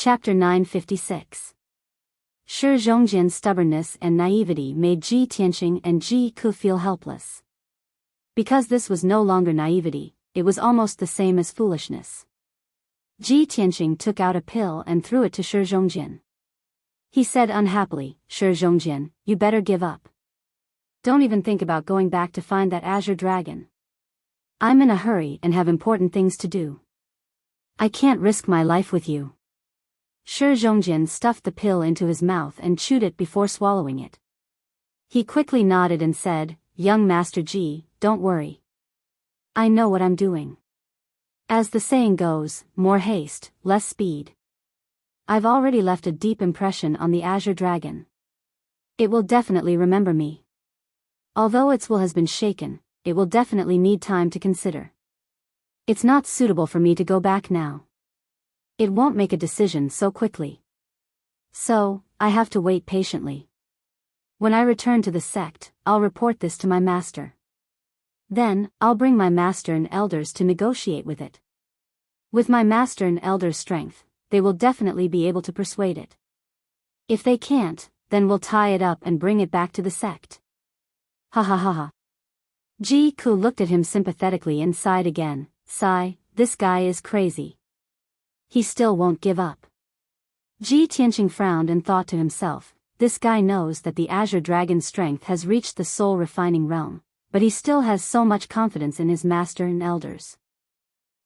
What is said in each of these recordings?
Chapter 956. Shi Zhongjian's stubbornness and naivety made Ji Tianqing and Ji Ku feel helpless. Because this was no longer naivety, it was almost the same as foolishness. Ji Tianqing took out a pill and threw it to Shi Zhongjian. He said unhappily, "Shi Zhongjian, you better give up. Don't even think about going back to find that azure dragon. I'm in a hurry and have important things to do. I can't risk my life with you." Shi Zhongjian stuffed the pill into his mouth and chewed it before swallowing it. He quickly nodded and said, "Young Master Ji, don't worry. I know what I'm doing. As the saying goes, more haste, less speed. I've already left a deep impression on the azure dragon. It will definitely remember me. Although its will has been shaken, it will definitely need time to consider. It's not suitable for me to go back now. It won't make a decision so quickly. So, I have to wait patiently. When I return to the sect, I'll report this to my master. Then, I'll bring my master and elders to negotiate with it. With my master and elders' strength, they will definitely be able to persuade it. If they can't, then we'll tie it up and bring it back to the sect." Ha ha ha ha. Ji Ku looked at him sympathetically and sighed again. Sigh, this guy is crazy. He still won't give up. Ji Tianqing frowned and thought to himself, this guy knows that the azure dragon's strength has reached the soul refining realm, but he still has so much confidence in his master and elders.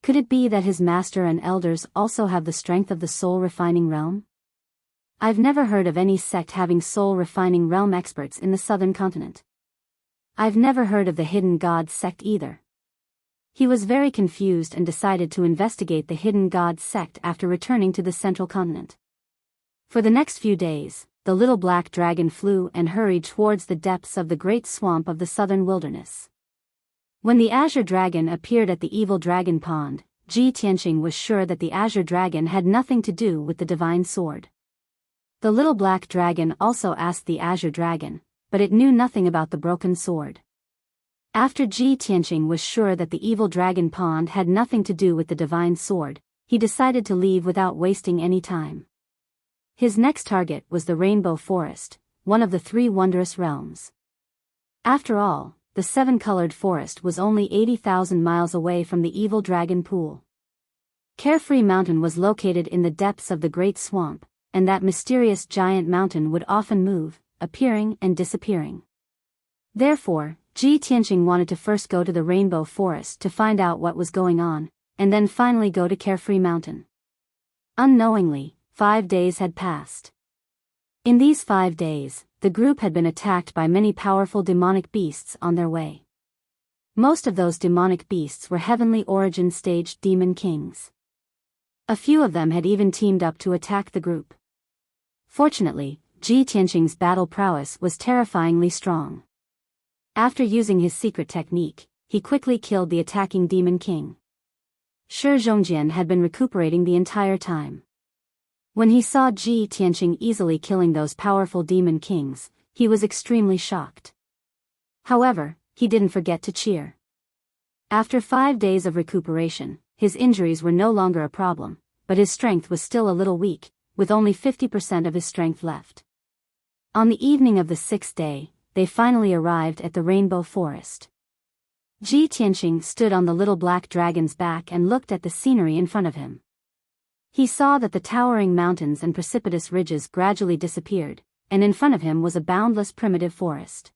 Could it be that his master and elders also have the strength of the soul refining realm? I've never heard of any sect having soul refining realm experts in the southern continent. I've never heard of the Hidden Gods sect either. He was very confused and decided to investigate the Hidden Gods sect after returning to the central continent. For the next few days, the little black dragon flew and hurried towards the depths of the great swamp of the southern wilderness. When the azure dragon appeared at the evil dragon pond, Ji Tianqing was sure that the azure dragon had nothing to do with the divine sword. The little black dragon also asked the azure dragon, but it knew nothing about the broken sword. After Ji Tianqing was sure that the evil dragon pond had nothing to do with the divine sword, he decided to leave without wasting any time. His next target was the Rainbow Forest, one of the 3 wondrous realms. After all, the 7-colored forest was only 80,000 miles away from the evil dragon pool. Carefree Mountain was located in the depths of the great swamp, and that mysterious giant mountain would often move, appearing and disappearing. Therefore, Ji Tianqing wanted to first go to the Rainbow Forest to find out what was going on, and then finally go to Carefree Mountain. Unknowingly, 5 days had passed. In these 5 days, the group had been attacked by many powerful demonic beasts on their way. Most of those demonic beasts were heavenly origin stage demon kings. A few of them had even teamed up to attack the group. Fortunately, Ji Tianqing's battle prowess was terrifyingly strong. After using his secret technique, he quickly killed the attacking demon king. Shi Zhongjian had been recuperating the entire time. When he saw Ji Tianqing easily killing those powerful demon kings, he was extremely shocked. However, he didn't forget to cheer. After 5 days of recuperation, his injuries were no longer a problem, but his strength was still a little weak, with only 50% of his strength left. On the evening of the 6th day, they finally arrived at the Rainbow Forest. Ji Tianqing stood on the little black dragon's back and looked at the scenery in front of him. He saw that the towering mountains and precipitous ridges gradually disappeared, and in front of him was a boundless primitive forest.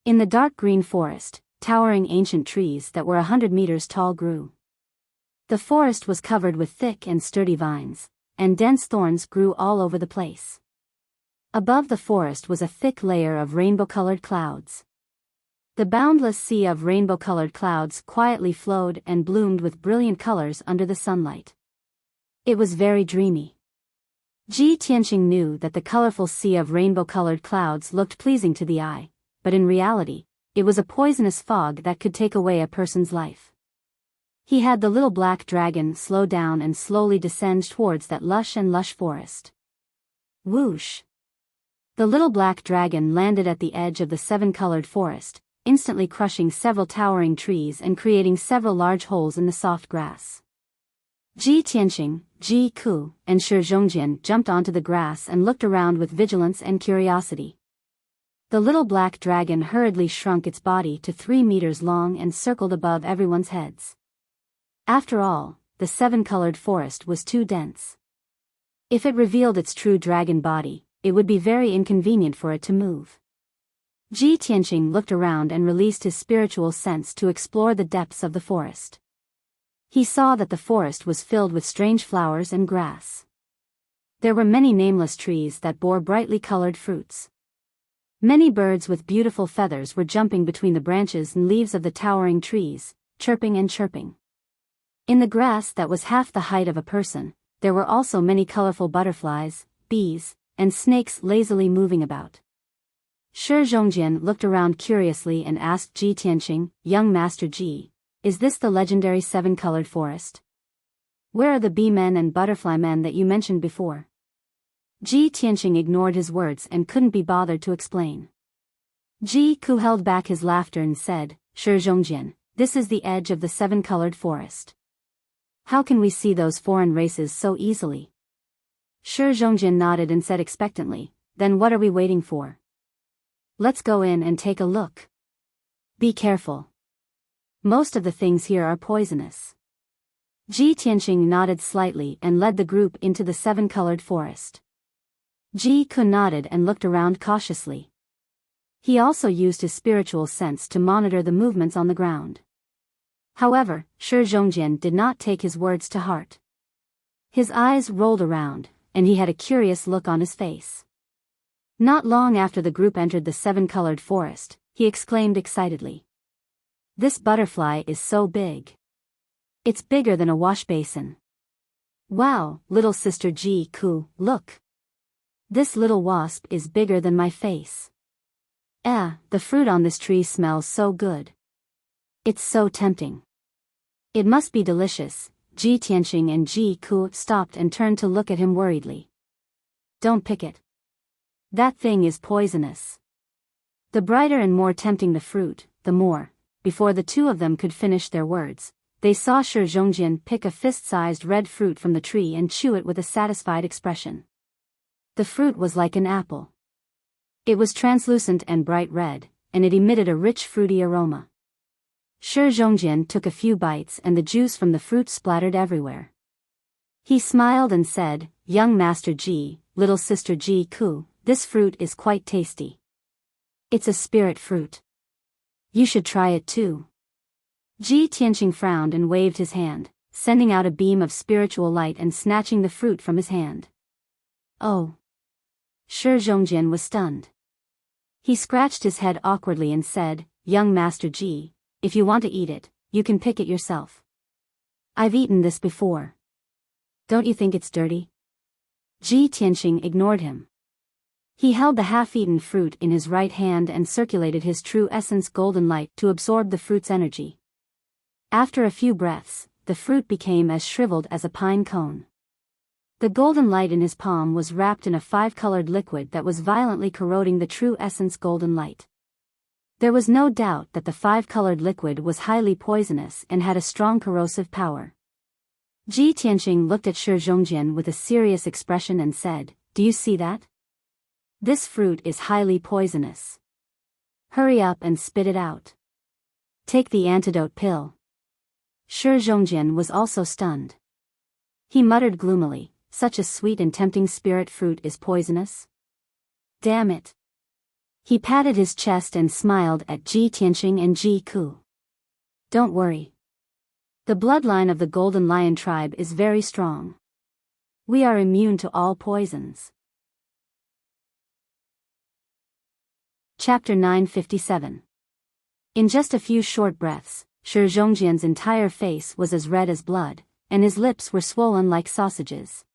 In the dark green forest, towering ancient trees that were 100 meters tall grew. The forest was covered with thick and sturdy vines, and dense thorns grew all over the place. Above the forest was a thick layer of rainbow-colored clouds. The boundless sea of rainbow-colored clouds quietly flowed and bloomed with brilliant colors under the sunlight. It was very dreamy. Ji Tianqing knew that the colorful sea of rainbow-colored clouds looked pleasing to the eye, but in reality, it was a poisonous fog that could take away a person's life. He had the little black dragon slow down and slowly descend towards that lush forest. Whoosh! The little black dragon landed at the edge of the 7-colored forest, instantly crushing several towering trees and creating several large holes in the soft grass. Ji Tianqing, Ji Ku, and Shi Zhongjian jumped onto the grass and looked around with vigilance and curiosity. The little black dragon hurriedly shrunk its body to 3 meters long and circled above everyone's heads. After all, the 7-colored forest was too dense. If it revealed its true dragon body, it would be very inconvenient for it to move. Ji Tianqing looked around and released his spiritual sense to explore the depths of the forest. He saw that the forest was filled with strange flowers and grass. There were many nameless trees that bore brightly colored fruits. Many birds with beautiful feathers were jumping between the branches and leaves of the towering trees, chirping and chirping. In the grass that was half the height of a person, there were also many colorful butterflies, bees, and snakes lazily moving about. Shi Zhongjian looked around curiously and asked Ji Tianqing, "Young Master Ji, is this the legendary 7-colored forest? Where are the bee men and butterfly men that you mentioned before?" Ji Tianqing ignored his words and couldn't be bothered to explain. Ji Ku held back his laughter and said, "Shi Zhongjian, this is the edge of the 7-colored forest. How can we see those foreign races so easily?" Shi Zhongjian nodded and said expectantly, "Then what are we waiting for? Let's go in and take a look. Be careful. Most of the things here are poisonous." Ji Tianqing nodded slightly and led the group into the 7-colored forest. Ji Ku nodded and looked around cautiously. He also used his spiritual sense to monitor the movements on the ground. However, Shi Zhongjian did not take his words to heart. His eyes rolled around, and he had a curious look on his face. Not long after the group entered the 7-colored forest, he exclaimed excitedly, "This butterfly is so big. It's bigger than a wash basin. Wow, little sister Ji Ku, look. This little wasp is bigger than my face. The fruit on this tree smells so good. It's so tempting. It must be delicious." Ji Tianqing and Ji Ku stopped and turned to look at him worriedly. "Don't pick it. That thing is poisonous." The brighter and more tempting the fruit, the more. Before the two of them could finish their words, they saw Shi Zhongjian pick a fist-sized red fruit from the tree and chew it with a satisfied expression. The fruit was like an apple. It was translucent and bright red, and it emitted a rich fruity aroma. Shi Zhongjian took a few bites and the juice from the fruit splattered everywhere. He smiled and said, "Young Master Ji, little sister Ji Ku, this fruit is quite tasty. It's a spirit fruit. You should try it too." Ji Tianqing frowned and waved his hand, sending out a beam of spiritual light and snatching the fruit from his hand. "Oh!" Shi Zhongjian was stunned. He scratched his head awkwardly and said, "Young Master Ji, if you want to eat it, you can pick it yourself. I've eaten this before. Don't you think it's dirty?" Ji Tianqing ignored him. He held the half-eaten fruit in his right hand and circulated his true essence golden light to absorb the fruit's energy. After a few breaths, the fruit became as shriveled as a pine cone. The golden light in his palm was wrapped in a 5-colored liquid that was violently corroding the true essence golden light. There was no doubt that the 5-colored liquid was highly poisonous and had a strong corrosive power. Ji Tianqing looked at Shi Zhongjian with a serious expression and said, "Do you see that? This fruit is highly poisonous. Hurry up and spit it out. Take the antidote pill." Shi Zhongjian was also stunned. He muttered gloomily, "Such a sweet and tempting spirit fruit is poisonous? Damn it." He patted his chest and smiled at Ji Tianqing and Ji Ku. "Don't worry. The bloodline of the Golden Lion tribe is very strong. We are immune to all poisons." Chapter 957. In just a few short breaths, Shi Zhongjian's entire face was as red as blood, and his lips were swollen like sausages.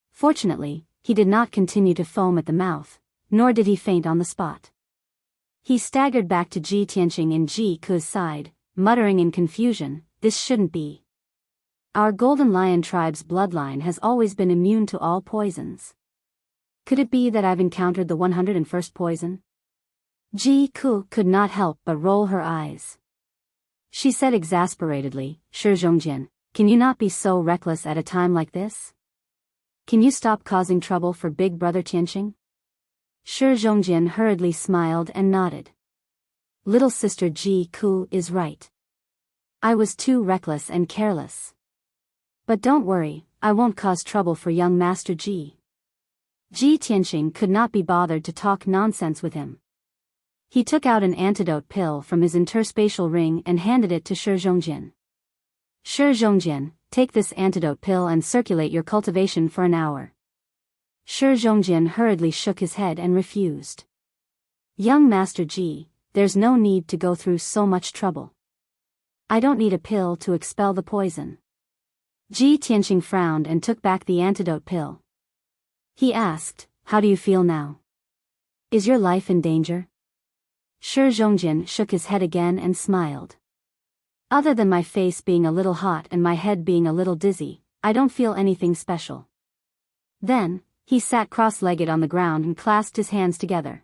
Fortunately, he did not continue to foam at the mouth, nor did he faint on the spot. He staggered back to Ji Tianqing and Ji Ku's side, muttering in confusion, "This shouldn't be. Our Golden Lion tribe's bloodline has always been immune to all poisons. Could it be that I've encountered the 101st poison?" Ji Ku could not help but roll her eyes. She said exasperatedly, "Shi Zhongjian, can you not be so reckless at a time like this? Can you stop causing trouble for Big Brother Tianqing? Shi Zhongjin hurriedly smiled and nodded. Little sister Ji Ku is right. I was too reckless and careless. But don't worry, I won't cause trouble for young Master Ji. Ji Tianqing could not be bothered to talk nonsense with him. He took out an antidote pill from his interspatial ring and handed it to Shi Zhongjin. Shi Zhongjin, take this antidote pill and circulate your cultivation for an hour. Shi Zhongjin hurriedly shook his head and refused. Young Master Ji, there's no need to go through so much trouble. I don't need a pill to expel the poison. Ji Tianqing frowned and took back the antidote pill. He asked, how do you feel now? Is your life in danger? Shi Zhongjin shook his head again and smiled. Other than my face being a little hot and my head being a little dizzy, I don't feel anything special. Then, he sat cross-legged on the ground and clasped his hands together.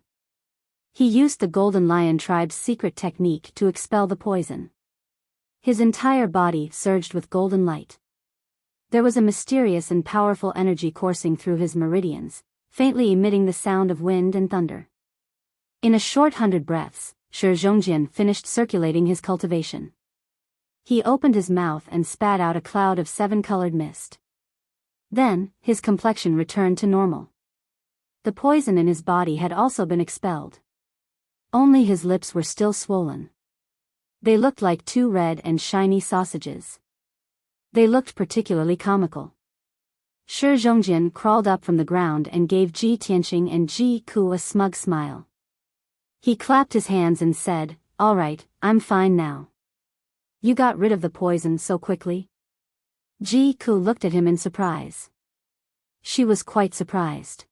He used the Golden Lion tribe's secret technique to expel the poison. His entire body surged with golden light. There was a mysterious and powerful energy coursing through his meridians, faintly emitting the sound of wind and thunder. In a short 100 breaths, Shi Zhongjin finished circulating his cultivation. He opened his mouth and spat out a cloud of 7-colored mist. Then, his complexion returned to normal. The poison in his body had also been expelled. Only his lips were still swollen. They looked like 2 red and shiny sausages. They looked particularly comical. Shi Zhongjin crawled up from the ground and gave Ji Tianqing and Ji Ku a smug smile. He clapped his hands and said, all right, I'm fine now. You got rid of the poison so quickly? Ji Ku looked at him in surprise. She was quite surprised.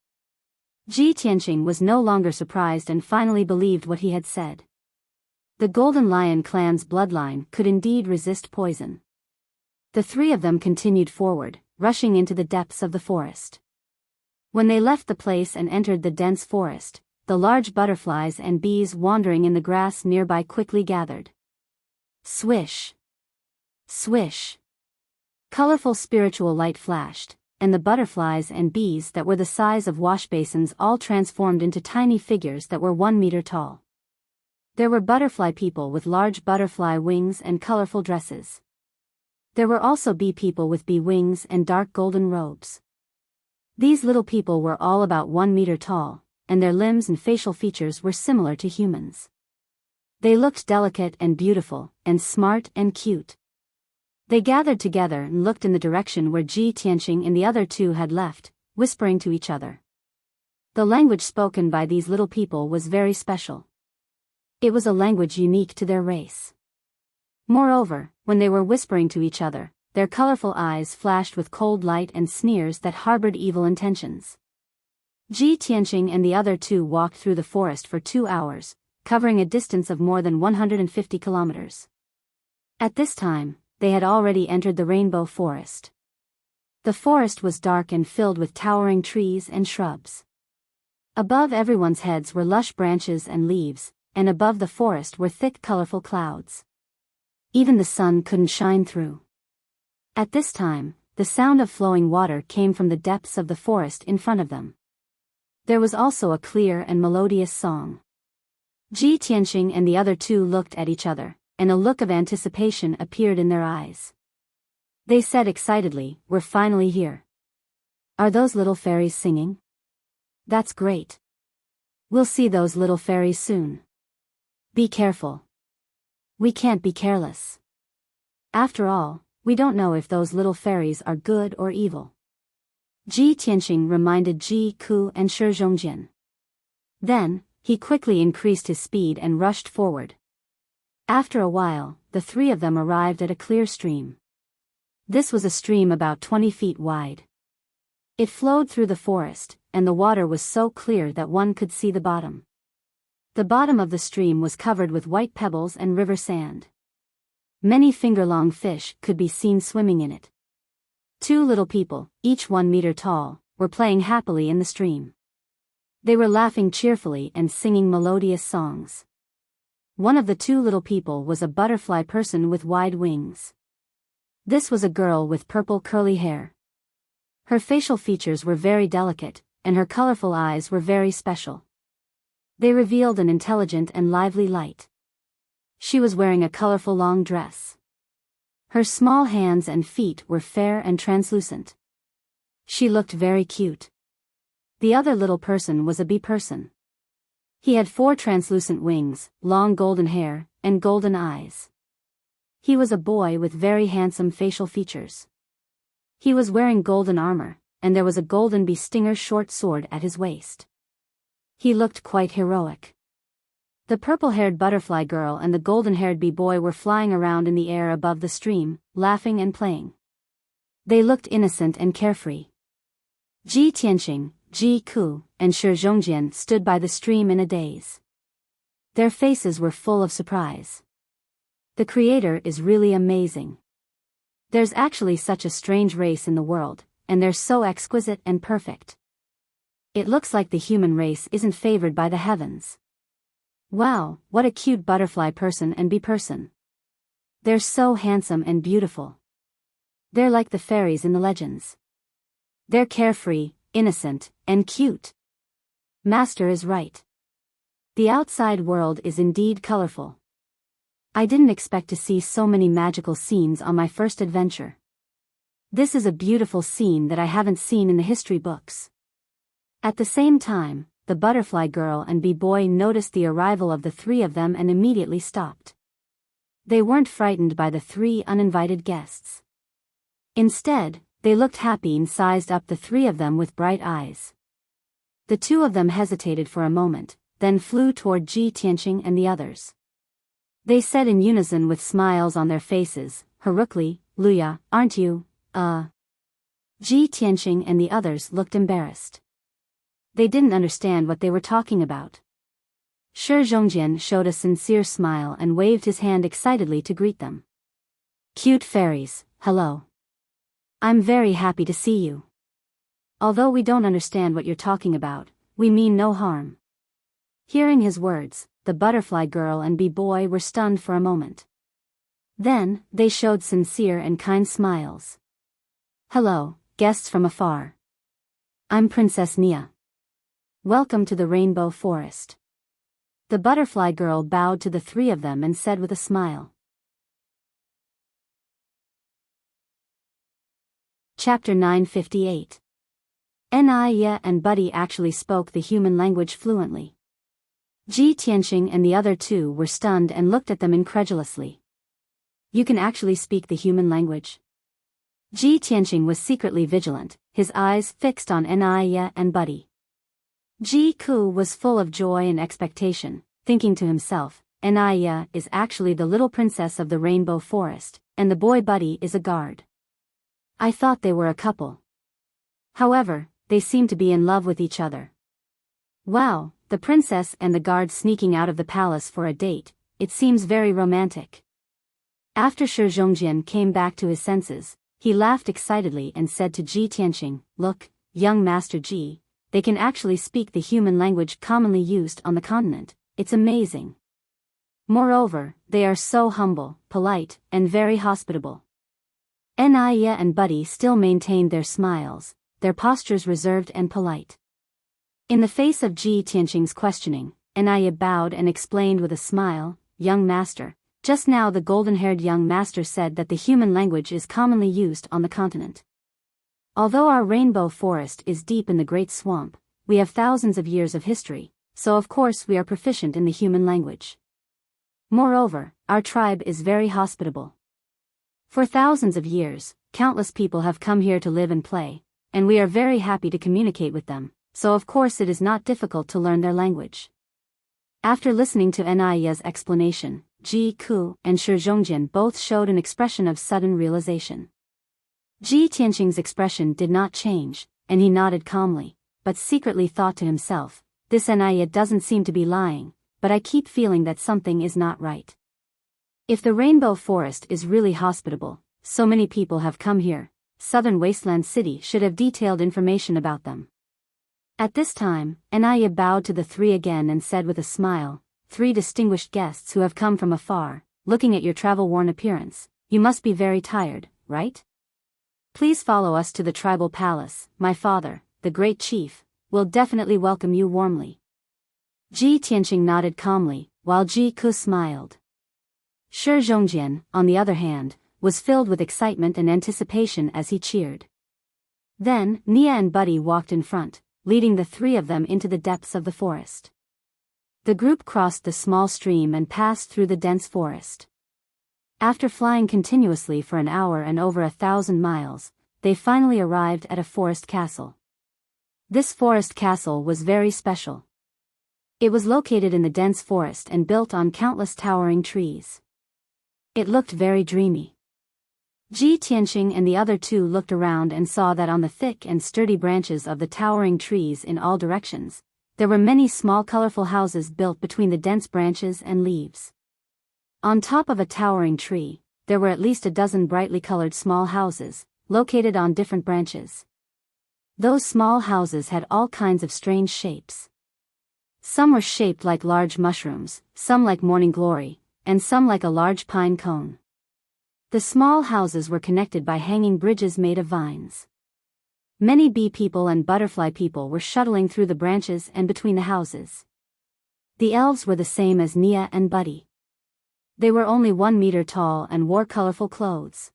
Ji Tianqing was no longer surprised and finally believed what he had said. The Golden Lion clan's bloodline could indeed resist poison. The 3 of them continued forward, rushing into the depths of the forest. When they left the place and entered the dense forest, the large butterflies and bees wandering in the grass nearby quickly gathered. Swish! Swish! Colorful spiritual light flashed, and the butterflies and bees that were the size of washbasins all transformed into tiny figures that were 1 meter tall. There were butterfly people with large butterfly wings and colorful dresses. There were also bee people with bee wings and dark golden robes. These little people were all about 1 meter tall, and their limbs and facial features were similar to humans. They looked delicate and beautiful, and smart and cute. They gathered together and looked in the direction where Ji Tianqing and the other 2 had left, whispering to each other. The language spoken by these little people was very special. It was a language unique to their race. Moreover, when they were whispering to each other, their colorful eyes flashed with cold light and sneers that harbored evil intentions. Ji Tianqing and the other 2 walked through the forest for 2 hours, covering a distance of more than 150 kilometers. At this time, they had already entered the rainbow forest. The forest was dark and filled with towering trees and shrubs. Above everyone's heads were lush branches and leaves, and above the forest were thick colorful clouds. Even the sun couldn't shine through. At this time, the sound of flowing water came from the depths of the forest in front of them. There was also a clear and melodious song. Ji Tianqing and the other 2 looked at each other, and a look of anticipation appeared in their eyes. They said excitedly, we're finally here. Are those little fairies singing? That's great. We'll see those little fairies soon. Be careful. We can't be careless. After all, we don't know if those little fairies are good or evil. Ji Tianqing reminded Ji Ku and Shi Zhongjin. Then, he quickly increased his speed and rushed forward. After a while, the 3 of them arrived at a clear stream. This was a stream about 20 feet wide. It flowed through the forest, and the water was so clear that one could see the bottom. The bottom of the stream was covered with white pebbles and river sand. Many finger-long fish could be seen swimming in it. 2 little people, each 1 meter tall, were playing happily in the stream. They were laughing cheerfully and singing melodious songs. One of the 2 little people was a butterfly person with wide wings. This was a girl with purple curly hair. Her facial features were very delicate, and her colorful eyes were very special. They revealed an intelligent and lively light. She was wearing a colorful long dress. Her small hands and feet were fair and translucent. She looked very cute. The other little person was a bee person. He had 4 translucent wings, long golden hair, and golden eyes. He was a boy with very handsome facial features. He was wearing golden armor, and there was a golden bee stinger short sword at his waist. He looked quite heroic. The purple-haired butterfly girl and the golden-haired bee boy were flying around in the air above the stream, laughing and playing. They looked innocent and carefree. Ji Tianqing, Ji Ku, and Shi Zhongjian stood by the stream in a daze. Their faces were full of surprise. The Creator is really amazing. There's actually such a strange race in the world, and they're so exquisite and perfect. It looks like the human race isn't favored by the heavens. Wow, what a cute butterfly person and bee person. They're so handsome and beautiful. They're like the fairies in the legends. They're carefree, innocent, and cute. Master is right. The outside world is indeed colorful. I didn't expect to see so many magical scenes on my first adventure. This is a beautiful scene that I haven't seen in the history books. At the same time, the butterfly girl and bee boy noticed the arrival of the 3 of them and immediately stopped. They weren't frightened by the 3 uninvited guests. Instead, they looked happy and sized up the 3 of them with bright eyes. The 2 of them hesitated for a moment, then flew toward Ji Tianqing and the others. They said in unison with smiles on their faces, "Heroically, Luya, aren't you, Ji Tianqing and the others looked embarrassed. They didn't understand what they were talking about. Shi Zhongjian showed a sincere smile and waved his hand excitedly to greet them. "Cute fairies, hello. I'm very happy to see you. Although we don't understand what you're talking about, we mean no harm." Hearing his words, the butterfly girl and bee boy were stunned for a moment. Then, they showed sincere and kind smiles. "Hello, guests from afar. I'm Princess Nia. Welcome to the Rainbow Forest." The butterfly girl bowed to the 3 of them and said with a smile. Chapter 958. Nia and Buddy actually spoke the human language fluently. Ji Tianqing and the other 2 were stunned and looked at them incredulously. "You can actually speak the human language?" Ji Tianqing was secretly vigilant, his eyes fixed on Nia and Buddy. Ji Ku was full of joy and expectation, thinking to himself, "Nia is actually the little princess of the Rainbow Forest, and the boy Buddy is a guard. I thought they were a couple. However, they seem to be in love with each other. Wow, the princess and the guard sneaking out of the palace for a date, it seems very romantic." After Shi Zhongjian came back to his senses, he laughed excitedly and said to Ji Tianqing, "Look, young Master Ji, they can actually speak the human language commonly used on the continent, it's amazing. Moreover, they are so humble, polite, and very hospitable." Nia and Buddy still maintained their smiles, their postures reserved and polite. In the face of Ji Tianqing's questioning, Nia bowed and explained with a smile, "Young master, just now the golden-haired young master said that the human language is commonly used on the continent. Although our rainbow forest is deep in the great swamp, we have thousands of years of history, so of course we are proficient in the human language. Moreover, our tribe is very hospitable. For thousands of years, countless people have come here to live and play, and we are very happy to communicate with them, so of course it is not difficult to learn their language." After listening to Nia's explanation, Ji Ku and Shi Zhongjian both showed an expression of sudden realization. Ji Tianqing's expression did not change, and he nodded calmly, but secretly thought to himself, "This Nia doesn't seem to be lying, but I keep feeling that something is not right. If the Rainbow Forest is really hospitable, so many people have come here, Southern Wasteland City should have detailed information about them." At this time, Nia bowed to the 3 again and said with a smile, "3 distinguished guests who have come from afar, looking at your travel-worn appearance, you must be very tired, right? Please follow us to the tribal palace. My father, the great chief, will definitely welcome you warmly. Ji Tianqing nodded calmly, while Ji Ku smiled. Shi Zhongjian, on the other hand, was filled with excitement and anticipation as he cheered. Then, Nia and Buddy walked in front, leading the three of them into the depths of the forest. The group crossed the small stream and passed through the dense forest. After flying continuously for an hour and over 1,000 miles, they finally arrived at a forest castle. This forest castle was very special. It was located in the dense forest and built on countless towering trees. It looked very dreamy. Ji Tianqing and the other two looked around and saw that on the thick and sturdy branches of the towering trees in all directions, there were many small colorful houses built between the dense branches and leaves. On top of a towering tree, there were at least a dozen brightly colored small houses, located on different branches. Those small houses had all kinds of strange shapes. Some were shaped like large mushrooms, some like morning glory, and some like a large pine cone. The small houses were connected by hanging bridges made of vines. Many bee people and butterfly people were shuttling through the branches and between the houses. The elves were the same as Nia and Buddy. They were only 1 meter tall and wore colorful clothes.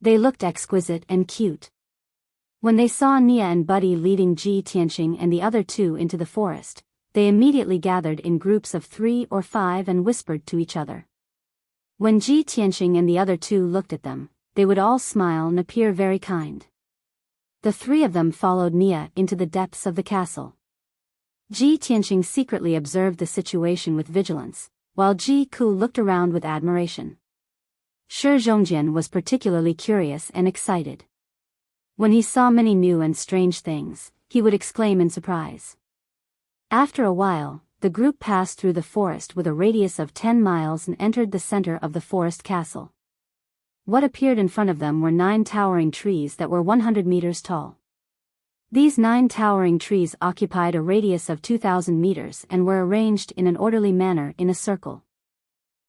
They looked exquisite and cute. When they saw Nia and Buddy leading Ji Tianqing and the other two into the forest, they immediately gathered in groups of 3 or 5 and whispered to each other. When Ji Tianqing and the other two looked at them, they would all smile and appear very kind. The three of them followed Nia into the depths of the castle. Ji Tianqing secretly observed the situation with vigilance, while Ji Ku looked around with admiration. Shi Zhongjian was particularly curious and excited. When he saw many new and strange things, he would exclaim in surprise. After a while, the group passed through the forest with a radius of 10 miles and entered the center of the forest castle. What appeared in front of them were 9 towering trees that were 100 meters tall. These 9 towering trees occupied a radius of 2,000 meters and were arranged in an orderly manner in a circle.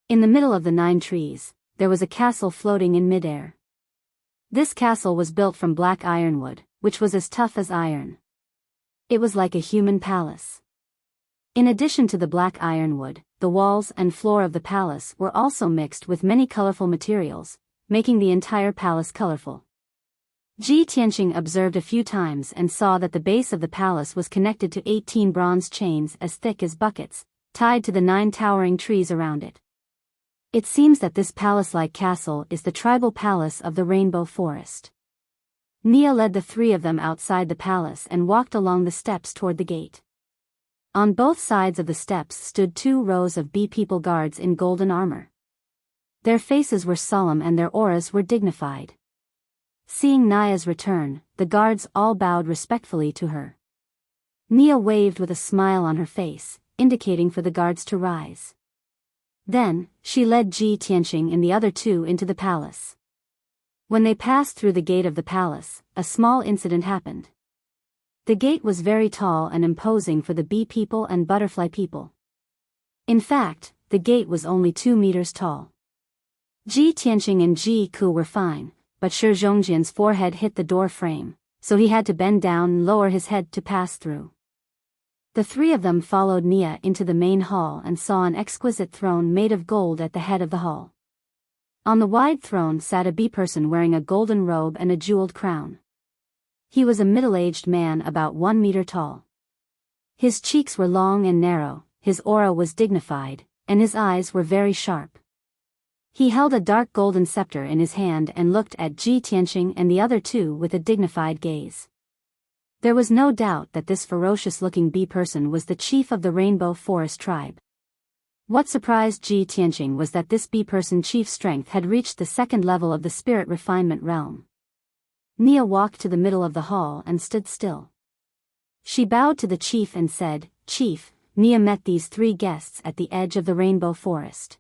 In the middle of the 9 trees, there was a castle floating in midair. This castle was built from black ironwood, which was as tough as iron. It was like a human palace. In addition to the black ironwood, the walls and floor of the palace were also mixed with many colorful materials, making the entire palace colorful. Ji Tianqing observed a few times and saw that the base of the palace was connected to 18 bronze chains as thick as buckets, tied to the 9 towering trees around it. It seems that this palace-like castle is the tribal palace of the Rainbow Forest. Nia led the three of them outside the palace and walked along the steps toward the gate. On both sides of the steps stood 2 rows of bee people guards in golden armor. Their faces were solemn and their auras were dignified. Seeing Nia's return, the guards all bowed respectfully to her. Nia waved with a smile on her face, indicating for the guards to rise. Then, she led Ji Tianqing and the other two into the palace. When they passed through the gate of the palace, a small incident happened. The gate was very tall and imposing for the bee people and butterfly people. In fact, the gate was only 2 meters tall. Ji Tianqing and Ji Ku were fine, but Shi Zhongjian's forehead hit the door frame, so he had to bend down and lower his head to pass through. The three of them followed Nia into the main hall and saw an exquisite throne made of gold at the head of the hall. On the wide throne sat a bee person wearing a golden robe and a jeweled crown. He was a middle-aged man about 1 meter tall. His cheeks were long and narrow, his aura was dignified, and his eyes were very sharp. He held a dark golden scepter in his hand and looked at Ji Tianqing and the other two with a dignified gaze. There was no doubt that this ferocious-looking bee person was the chief of the Rainbow Forest tribe. What surprised Ji Tianqing was that this bee person chief's strength had reached the 2nd level of the spirit refinement realm. Nia walked to the middle of the hall and stood still. She bowed to the chief and said, "Chief, Nia met these 3 guests at the edge of the Rainbow Forest.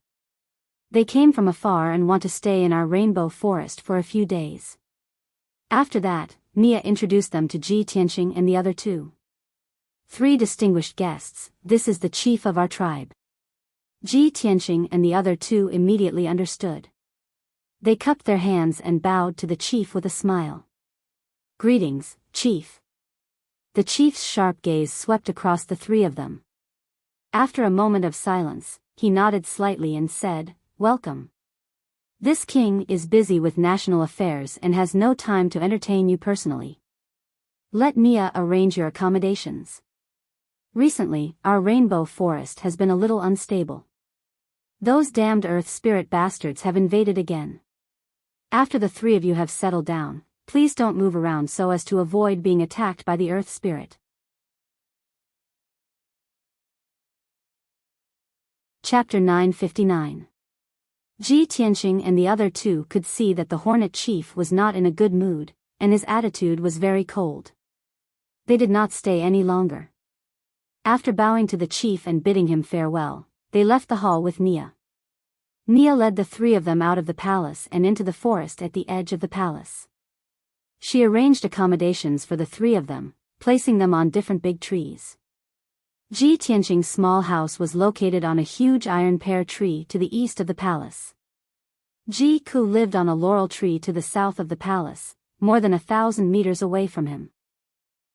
They came from afar and want to stay in our Rainbow Forest for a few days." After that, Nia introduced them to Ji Tianqing and the other two. "3 distinguished guests, this is the chief of our tribe." Ji Tianqing and the other two immediately understood. They cupped their hands and bowed to the chief with a smile. "Greetings, chief." The chief's sharp gaze swept across the three of them. After a moment of silence, he nodded slightly and said, "Welcome. This king is busy with national affairs and has no time to entertain you personally. Let Nia arrange your accommodations. Recently, our rainbow forest has been a little unstable. Those damned earth spirit bastards have invaded again. After the three of you have settled down, please don't move around so as to avoid being attacked by the earth spirit." Chapter 959. Ji Tianqing and the other two could see that the Hornet Chief was not in a good mood, and his attitude was very cold. They did not stay any longer. After bowing to the chief and bidding him farewell, they left the hall with Nia. Nia led the three of them out of the palace and into the forest at the edge of the palace. She arranged accommodations for the three of them, placing them on different big trees. Ji Tianqing's small house was located on a huge iron pear tree to the east of the palace. Ji Ku lived on a laurel tree to the south of the palace, more than 1,000 meters away from him.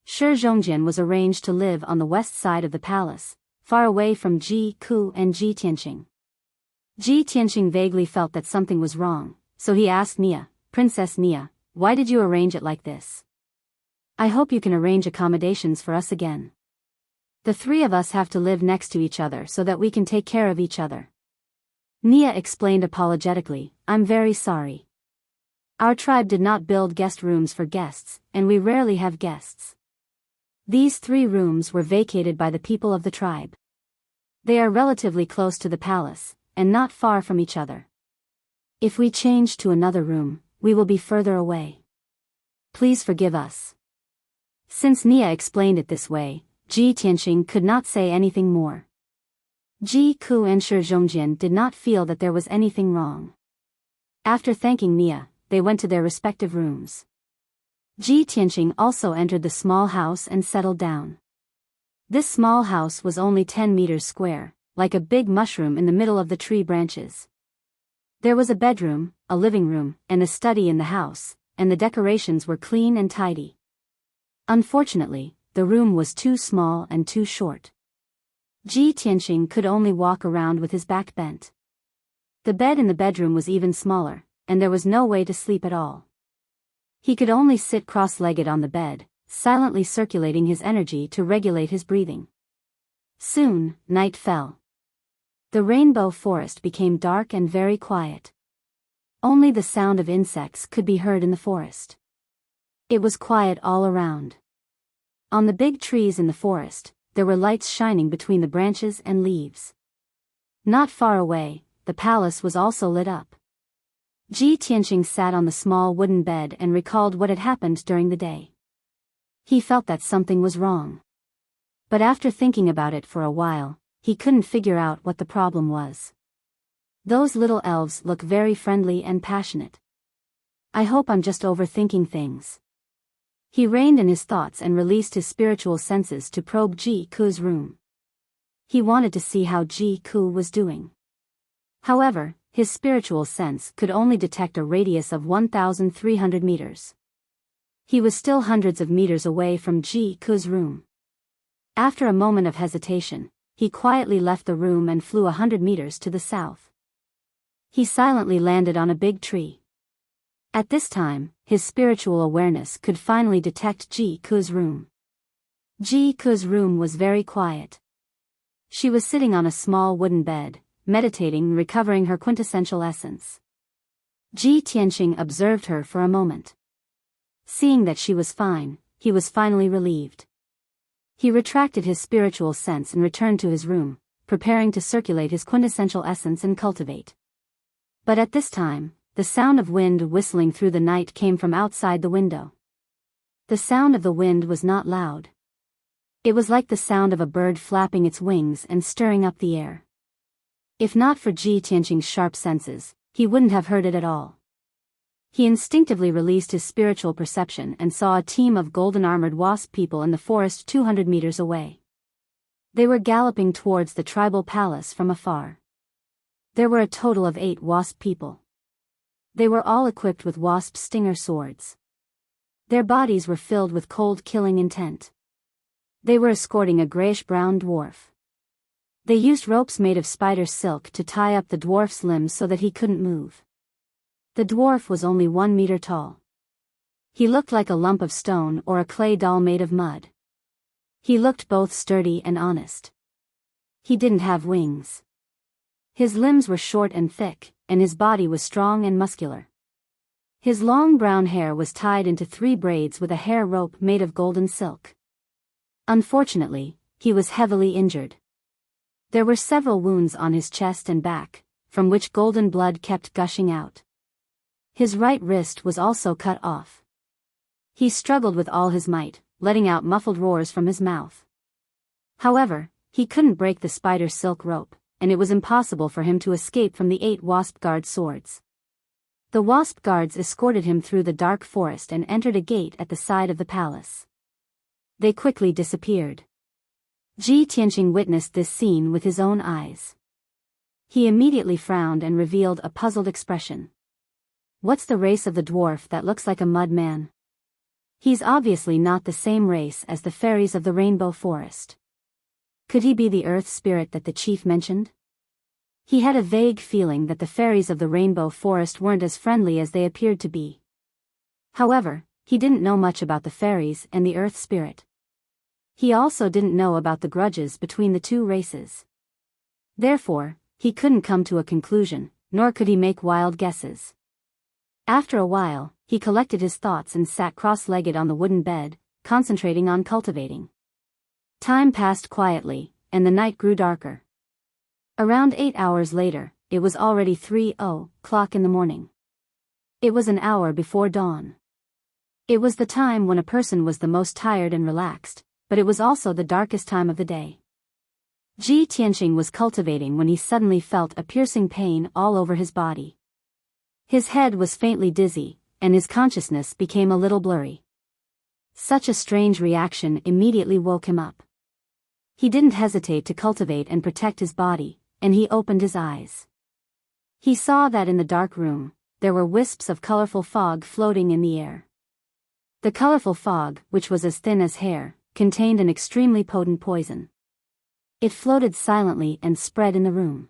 Shi Zhongjian was arranged to live on the west side of the palace, far away from Ji Ku and Ji Tianqing. Ji Tianqing vaguely felt that something was wrong, so he asked Nia, "Princess Nia, why did you arrange it like this? I hope you can arrange accommodations for us again. The three of us have to live next to each other so that we can take care of each other." Nia explained apologetically, "I'm very sorry. Our tribe did not build guest rooms for guests, and we rarely have guests. These 3 rooms were vacated by the people of the tribe. They are relatively close to the palace, and not far from each other. If we change to another room, we will be further away. Please forgive us." Since Nia explained it this way, Ji Tianqing could not say anything more. Ji Ku and Shi Zhongjian did not feel that there was anything wrong. After thanking Nia, they went to their respective rooms. Ji Tianqing also entered the small house and settled down. This small house was only 10 meters square, like a big mushroom in the middle of the tree branches. There was a bedroom, a living room, and a study in the house, and the decorations were clean and tidy. Unfortunately, the room was too small and too short. Ji Tianqing could only walk around with his back bent. The bed in the bedroom was even smaller, and there was no way to sleep at all. He could only sit cross-legged on the bed, silently circulating his energy to regulate his breathing. Soon, night fell. The rainbow forest became dark and very quiet. Only the sound of insects could be heard in the forest. It was quiet all around. On the big trees in the forest, there were lights shining between the branches and leaves. Not far away, the palace was also lit up. Ji Tianqing sat on the small wooden bed and recalled what had happened during the day. He felt that something was wrong. But after thinking about it for a while, he couldn't figure out what the problem was. Those little elves look very friendly and passionate. I hope I'm just overthinking things. He reined in his thoughts and released his spiritual senses to probe Ji Ku's room. He wanted to see how Ji Ku was doing. However, his spiritual sense could only detect a radius of 1,300 meters. He was still hundreds of meters away from Ji Ku's room. After a moment of hesitation, he quietly left the room and flew 100 meters to the south. He silently landed on a big tree. At this time, his spiritual awareness could finally detect Ji Ku's room. Ji Ku's room was very quiet. She was sitting on a small wooden bed, meditating and recovering her quintessential essence. Ji Tianqing observed her for a moment. Seeing that she was fine, he was finally relieved. He retracted his spiritual sense and returned to his room, preparing to circulate his quintessential essence and cultivate. But at this time, the sound of wind whistling through the night came from outside the window. The sound of the wind was not loud. It was like the sound of a bird flapping its wings and stirring up the air. If not for Ji Tianqing's sharp senses, he wouldn't have heard it at all. He instinctively released his spiritual perception and saw a team of golden-armored wasp people in the forest 200 meters away. They were galloping towards the tribal palace from afar. There were a total of 8 wasp people. They were all equipped with wasp stinger swords. Their bodies were filled with cold killing intent. They were escorting a grayish-brown dwarf. They used ropes made of spider silk to tie up the dwarf's limbs so that he couldn't move. The dwarf was only 1 meter tall. He looked like a lump of stone or a clay doll made of mud. He looked both sturdy and honest. He didn't have wings. His limbs were short and thick, and his body was strong and muscular. His long brown hair was tied into 3 braids with a hair rope made of golden silk. Unfortunately, he was heavily injured. There were several wounds on his chest and back, from which golden blood kept gushing out. His right wrist was also cut off. He struggled with all his might, letting out muffled roars from his mouth. However, he couldn't break the spider silk rope, and it was impossible for him to escape from the 8 wasp guard swords. The wasp guards escorted him through the dark forest and entered a gate at the side of the palace. They quickly disappeared. Ji Tianqing witnessed this scene with his own eyes. He immediately frowned and revealed a puzzled expression. What's the race of the dwarf that looks like a mud man? He's obviously not the same race as the fairies of the rainbow forest. Could he be the earth spirit that the chief mentioned? He had a vague feeling that the fairies of the rainbow forest weren't as friendly as they appeared to be. However, he didn't know much about the fairies and the earth spirit. He also didn't know about the grudges between the 2 races. Therefore, he couldn't come to a conclusion, nor could he make wild guesses. After a while, he collected his thoughts and sat cross-legged on the wooden bed, concentrating on cultivating. Time passed quietly, and the night grew darker. Around 8 hours later, it was already 3:00 in the morning. It was an hour before dawn. It was the time when a person was the most tired and relaxed, but it was also the darkest time of the day. Ji Tianqing was cultivating when he suddenly felt a piercing pain all over his body. His head was faintly dizzy, and his consciousness became a little blurry. Such a strange reaction immediately woke him up. He didn't hesitate to cultivate and protect his body, and he opened his eyes. He saw that in the dark room, there were wisps of colorful fog floating in the air. The colorful fog, which was as thin as hair, contained an extremely potent poison. It floated silently and spread in the room.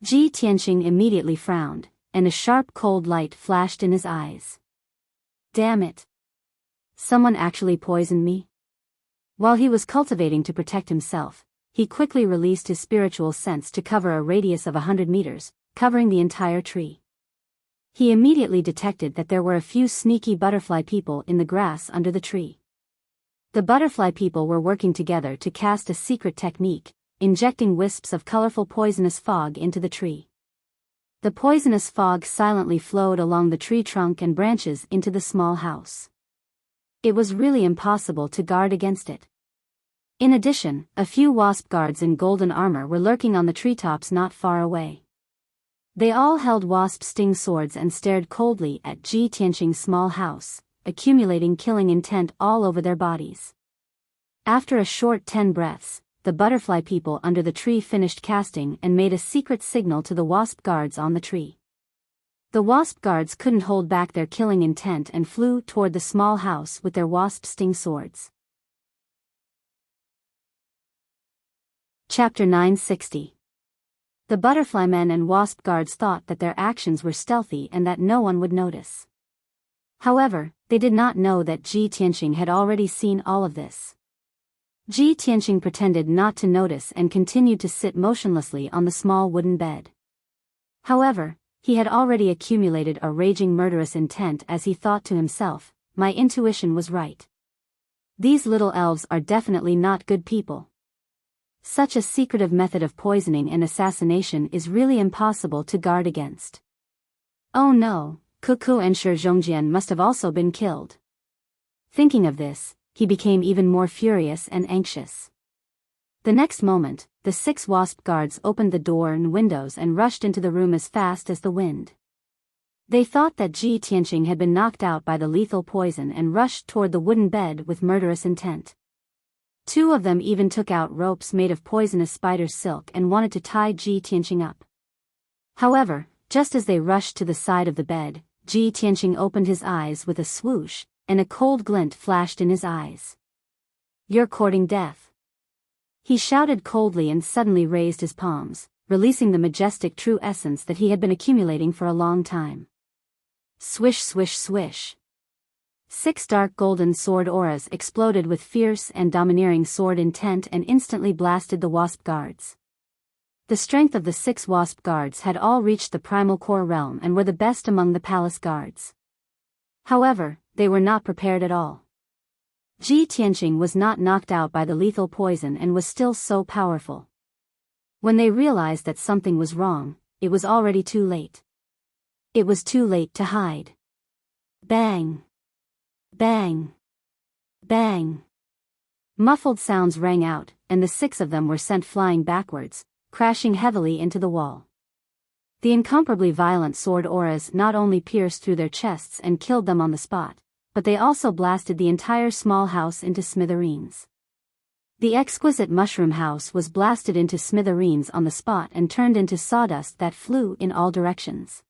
Ji Tianqing immediately frowned, and a sharp cold light flashed in his eyes. Damn it! Someone actually poisoned me? While he was cultivating to protect himself, he quickly released his spiritual sense to cover a radius of 100 meters, covering the entire tree. He immediately detected that there were a few sneaky butterfly people in the grass under the tree. The butterfly people were working together to cast a secret technique, injecting wisps of colorful poisonous fog into the tree. The poisonous fog silently flowed along the tree trunk and branches into the small house. It was really impossible to guard against it. In addition, a few wasp guards in golden armor were lurking on the treetops not far away. They all held wasp sting swords and stared coldly at Ji Tianqing's small house, accumulating killing intent all over their bodies. After a short 10 breaths, the butterfly people under the tree finished casting and made a secret signal to the wasp guards on the tree. The wasp guards couldn't hold back their killing intent and flew toward the small house with their wasp sting swords. Chapter 960. The butterfly men and wasp guards thought that their actions were stealthy and that no one would notice. However, they did not know that Ji Tianqing had already seen all of this. Ji Tianqing pretended not to notice and continued to sit motionlessly on the small wooden bed. However, he had already accumulated a raging murderous intent as he thought to himself, my intuition was right. These little elves are definitely not good people. Such a secretive method of poisoning and assassination is really impossible to guard against. Oh no, Cuckoo and Shi Zhongjian must have also been killed. Thinking of this, he became even more furious and anxious. The next moment, the 6 wasp guards opened the door and windows and rushed into the room as fast as the wind. They thought that Ji Tianqing had been knocked out by the lethal poison and rushed toward the wooden bed with murderous intent. 2 of them even took out ropes made of poisonous spider silk and wanted to tie Ji Tianqing up. However, Just as they rushed to the side of the bed, Ji Tianqing opened his eyes with a swoosh, and a cold glint flashed in his eyes. "You're courting death." He shouted coldly and suddenly raised his palms, releasing the majestic true essence that he had been accumulating for a long time. Swish swish swish. 6 dark golden sword auras exploded with fierce and domineering sword intent and instantly blasted the wasp guards. The strength of the 6 wasp guards had all reached the primal core realm and were the best among the palace guards. However, they were not prepared at all. Ji Tianqing was not knocked out by the lethal poison and was still so powerful. When they realized that something was wrong, it was already too late. It was too late to hide. Bang! Bang! Bang! Muffled sounds rang out, and the 6 of them were sent flying backwards, crashing heavily into the wall. The incomparably violent sword auras not only pierced through their chests and killed them on the spot, but they also blasted the entire small house into smithereens. The exquisite mushroom house was blasted into smithereens on the spot and turned into sawdust that flew in all directions.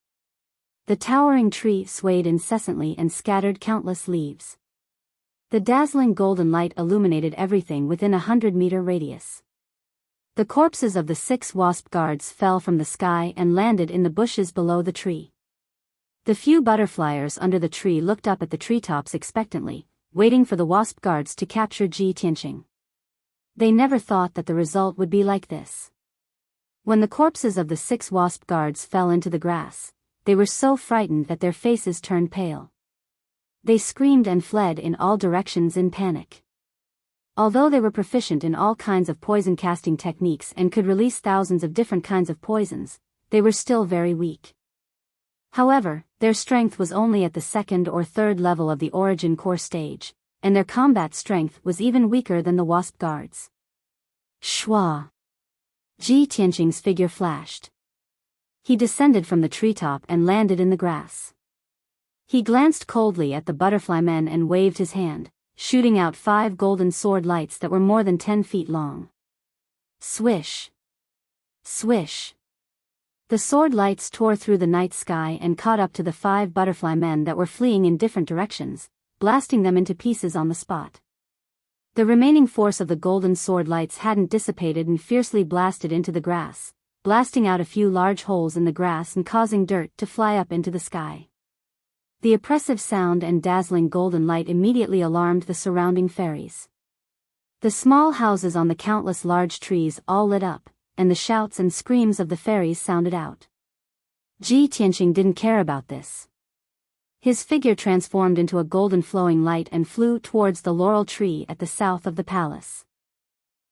The towering tree swayed incessantly and scattered countless leaves. The dazzling golden light illuminated everything within a 100-meter radius. The corpses of the 6 wasp guards fell from the sky and landed in the bushes below the tree. The few butterfliers under the tree looked up at the treetops expectantly, waiting for the wasp guards to capture Ji Tianqing. They never thought that the result would be like this. When the corpses of the 6 wasp guards fell into the grass, they were so frightened that their faces turned pale. They screamed and fled in all directions in panic. Although they were proficient in all kinds of poison-casting techniques and could release thousands of different kinds of poisons, they were still very weak. However, their strength was only at the 2nd or 3rd level of the origin core stage, and their combat strength was even weaker than the wasp guards. Shwa! Ji Tianqing's figure flashed. He descended from the treetop and landed in the grass. He glanced coldly at the butterfly men and waved his hand, shooting out 5 golden sword lights that were more than 10 feet long. Swish! Swish! The sword lights tore through the night sky and caught up to the 5 butterfly men that were fleeing in different directions, blasting them into pieces on the spot. The remaining force of the golden sword lights hadn't dissipated and fiercely blasted into the grass, blasting out a few large holes in the grass and causing dirt to fly up into the sky. The oppressive sound and dazzling golden light immediately alarmed the surrounding fairies. The small houses on the countless large trees all lit up, and the shouts and screams of the fairies sounded out. Ji Tianqing didn't care about this. His figure transformed into a golden flowing light and flew towards the laurel tree at the south of the palace.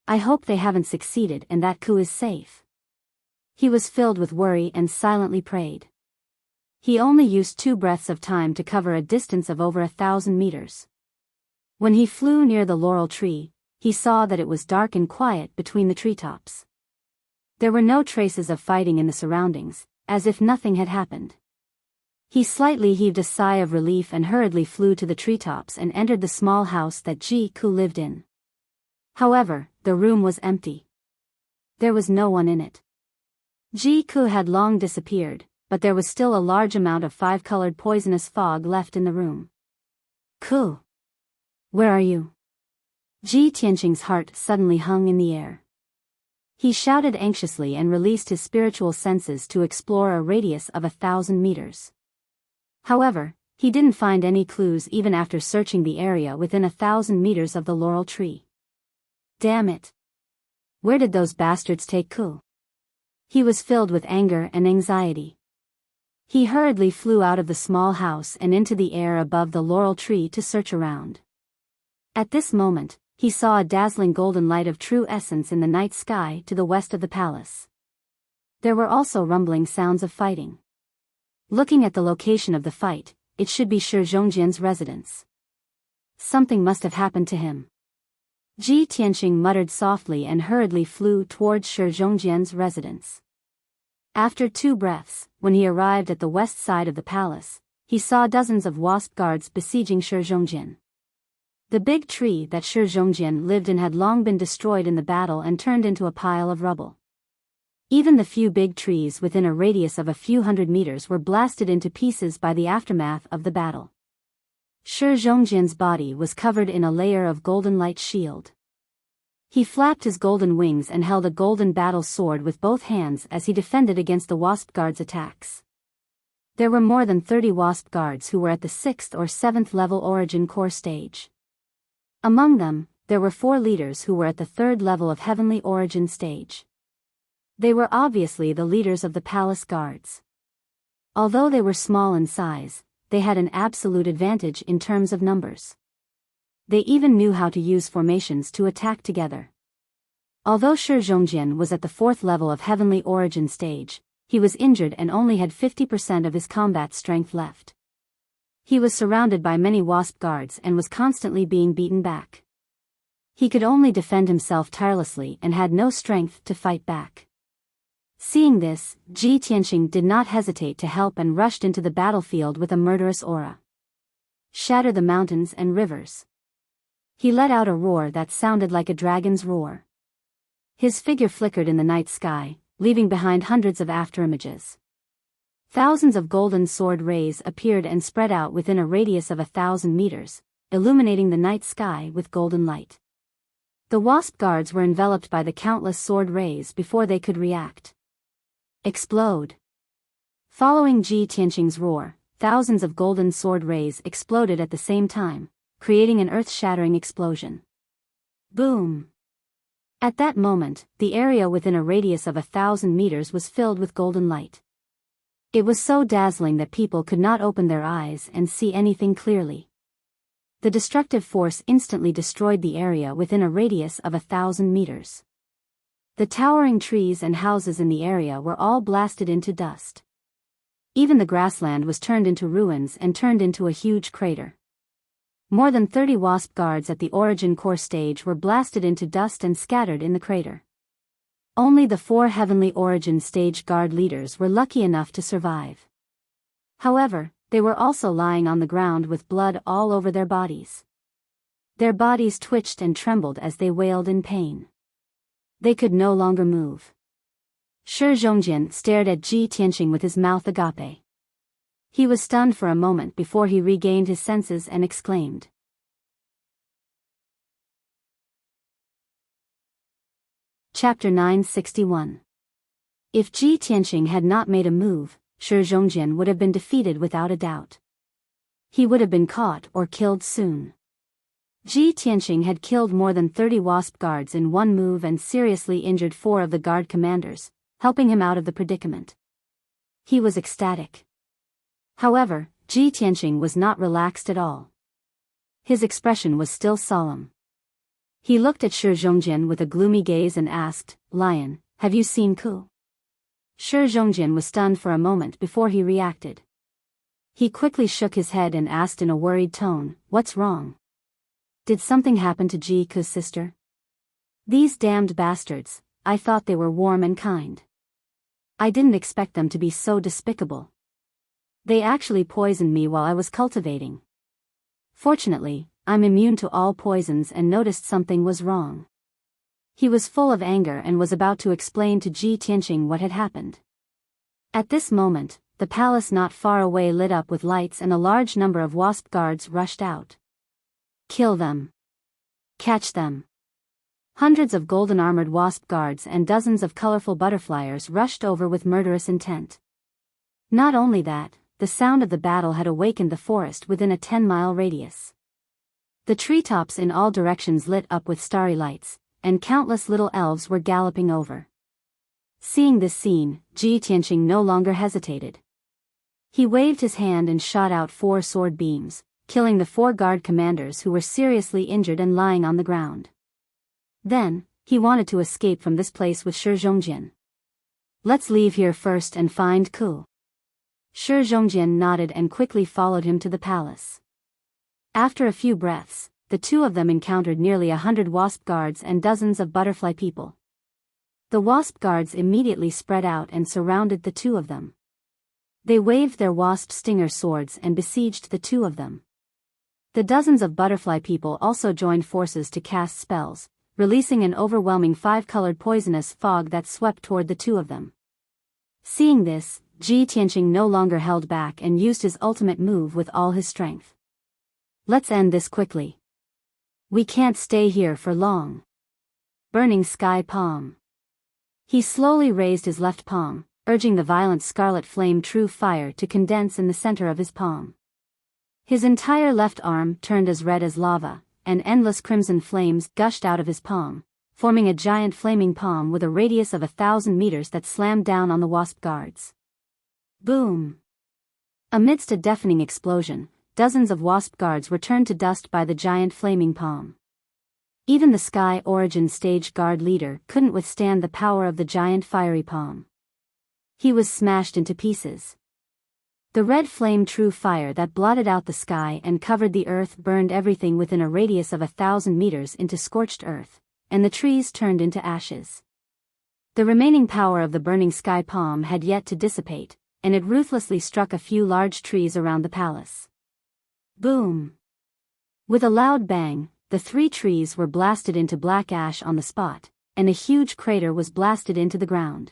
I hope they haven't succeeded and that coup is safe. He was filled with worry and silently prayed. He only used 2 breaths of time to cover a distance of over 1,000 meters. When he flew near the laurel tree, he saw that it was dark and quiet between the treetops. There were no traces of fighting in the surroundings, as if nothing had happened. He slightly heaved a sigh of relief and hurriedly flew to the treetops and entered the small house that Ji Ku lived in. However, the room was empty. There was no one in it. Ji Ku had long disappeared, but there was still a large amount of 5-colored poisonous fog left in the room. Ku! Where are you? Ji Tianqing's heart suddenly hung in the air. He shouted anxiously and released his spiritual senses to explore a radius of 1,000 meters. However, he didn't find any clues even after searching the area within 1,000 meters of the laurel tree. Damn it! Where did those bastards take Ku? He was filled with anger and anxiety. He hurriedly flew out of the small house and into the air above the laurel tree to search around. At this moment, he saw a dazzling golden light of true essence in the night sky to the west of the palace. There were also rumbling sounds of fighting. Looking at the location of the fight, it should be Shi Zhongjian's residence. Something must have happened to him. Ji Tianqing muttered softly and hurriedly flew towards Shi Zhongjian's residence. After 2 breaths, when he arrived at the west side of the palace, he saw dozens of wasp guards besieging Shi Zhongjian. The big tree that Shi Zhongjian lived in had long been destroyed in the battle and turned into a pile of rubble. Even the few big trees within a radius of a few hundred meters were blasted into pieces by the aftermath of the battle. Shi Zhongjian's body was covered in a layer of golden light shield. He flapped his golden wings and held a golden battle sword with both hands as he defended against the Wasp Guard's attacks. There were more than 30 Wasp Guards who were at the 6th or 7th level Origin Core stage. Among them, there were 4 leaders who were at the 3rd level of Heavenly Origin stage. They were obviously the leaders of the Palace Guards. Although they were small in size, they had an absolute advantage in terms of numbers. They even knew how to use formations to attack together. Although Shi Zhongjian was at the 4th level of Heavenly Origin stage, he was injured and only had 50% of his combat strength left. He was surrounded by many Wasp Guards and was constantly being beaten back. He could only defend himself tirelessly and had no strength to fight back. Seeing this, Ji Tianqing did not hesitate to help and rushed into the battlefield with a murderous aura. Shatter the mountains and rivers. He let out a roar that sounded like a dragon's roar. His figure flickered in the night sky, leaving behind hundreds of afterimages. Thousands of golden sword rays appeared and spread out within a radius of 1,000 meters, illuminating the night sky with golden light. The Wasp Guards were enveloped by the countless sword rays before they could react. Explode! Following Ji Tianqing's roar, thousands of golden sword rays exploded at the same time, creating an earth-shattering explosion. Boom! At that moment, the area within a radius of 1,000 meters was filled with golden light. It was so dazzling that people could not open their eyes and see anything clearly. The destructive force instantly destroyed the area within a radius of 1,000 meters. The towering trees and houses in the area were all blasted into dust. Even the grassland was turned into ruins and turned into a huge crater. More than 30 Wasp Guards at the Origin Core stage were blasted into dust and scattered in the crater. Only the 4 Heavenly Origin stage Guard leaders were lucky enough to survive. However, they were also lying on the ground with blood all over their bodies. Their bodies twitched and trembled as they wailed in pain. They could no longer move. Shi Zhongjian stared at Ji Tianqing with his mouth agape. He was stunned for a moment before he regained his senses and exclaimed. Chapter 961. If Ji Tianqing had not made a move, Shi Zhongjian would have been defeated without a doubt. He would have been caught or killed soon. Ji Tianqing had killed more than 30 Wasp Guards in one move and seriously injured 4 of the Guard commanders, helping him out of the predicament. He was ecstatic. However, Ji Tianqing was not relaxed at all. His expression was still solemn. He looked at Shi Zhongjian with a gloomy gaze and asked, "Lion, have you seen Ku?" Shi Zhongjian was stunned for a moment before he reacted. He quickly shook his head and asked in a worried tone, "What's wrong? Did something happen to Ji Ku's sister?" "These damned bastards, I thought they were warm and kind. I didn't expect them to be so despicable. They actually poisoned me while I was cultivating. Fortunately, I'm immune to all poisons and noticed something was wrong." He was full of anger and was about to explain to Ji Tianqing what had happened. At this moment, the palace not far away lit up with lights and a large number of Wasp Guards rushed out. "Kill them! Catch them!" Hundreds of golden-armored Wasp Guards and dozens of colorful butterflies rushed over with murderous intent. Not only that, the sound of the battle had awakened the forest within a 10-mile radius. The treetops in all directions lit up with starry lights, and countless little elves were galloping over. Seeing this scene, Ji Tianqing no longer hesitated. He waved his hand and shot out 4 sword beams, killing the 4 Guard commanders who were seriously injured and lying on the ground. Then, he wanted to escape from this place with Shi Zhongjian. "Let's leave here first and find Ku." Shi Zhongjian nodded and quickly followed him to the palace. After a few breaths, the two of them encountered nearly 100 Wasp Guards and dozens of butterfly people. The Wasp Guards immediately spread out and surrounded the two of them. They waved their wasp stinger swords and besieged the two of them. The dozens of butterfly people also joined forces to cast spells, releasing an overwhelming five-colored poisonous fog that swept toward the two of them. Seeing this, Ji Tianqing no longer held back and used his ultimate move with all his strength. Let's end this quickly. We can't stay here for long. Burning sky palm. He slowly raised his left palm, urging the violent scarlet flame true fire to condense in the center of his palm. His entire left arm turned as red as lava, and endless crimson flames gushed out of his palm, forming a giant flaming palm with a radius of 1,000 meters that slammed down on the wasp guards. Boom! Amidst a deafening explosion, dozens of wasp guards were turned to dust by the giant flaming palm. Even the Sky Origin stage guard leader couldn't withstand the power of the giant fiery palm. He was smashed into pieces. The red flame true fire that blotted out the sky and covered the earth burned everything within a radius of 1,000 meters into scorched earth, and the trees turned into ashes. The remaining power of the burning sky palm had yet to dissipate, and it ruthlessly struck a few large trees around the palace. Boom! With a loud bang, the 3 trees were blasted into black ash on the spot, and a huge crater was blasted into the ground.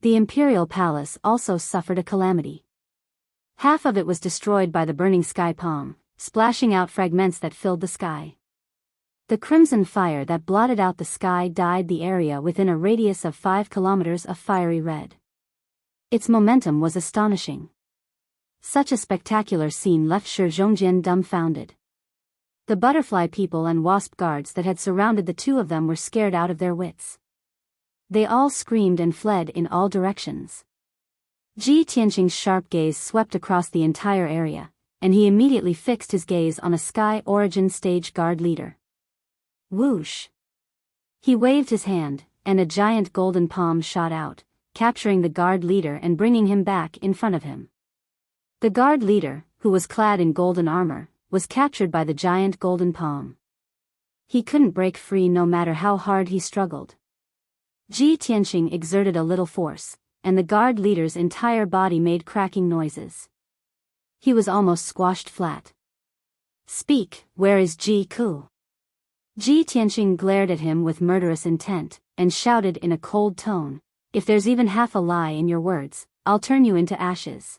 The imperial palace also suffered a calamity. Half of it was destroyed by the burning sky palm, splashing out fragments that filled the sky. The crimson fire that blotted out the sky dyed the area within a radius of 5 kilometers of fiery red. Its momentum was astonishing. Such a spectacular scene left Shi Zhongjian dumbfounded. The butterfly people and wasp guards that had surrounded the two of them were scared out of their wits. They all screamed and fled in all directions. Ji Tianqing's sharp gaze swept across the entire area, and he immediately fixed his gaze on a Sky Origin stage guard leader. Whoosh! He waved his hand, and a giant golden palm shot out, capturing the guard leader and bringing him back in front of him. The guard leader, who was clad in golden armor, was captured by the giant golden palm. He couldn't break free no matter how hard he struggled. Ji Tianqing exerted a little force, and the guard leader's entire body made cracking noises. He was almost squashed flat. Speak, where is Ji Ku? Ji Tianqing glared at him with murderous intent, and shouted in a cold tone, if there's even half a lie in your words, I'll turn you into ashes.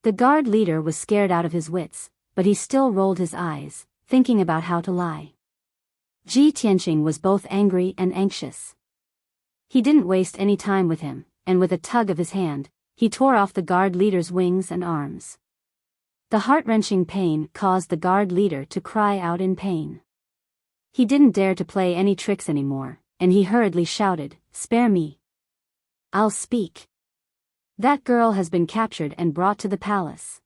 The guard leader was scared out of his wits, but he still rolled his eyes, thinking about how to lie. Ji Tianqing was both angry and anxious. He didn't waste any time with him, and with a tug of his hand, he tore off the guard leader's wings and arms. The heart-wrenching pain caused the guard leader to cry out in pain. He didn't dare to play any tricks anymore, and he hurriedly shouted, "Spare me. I'll speak. That girl has been captured and brought to the palace."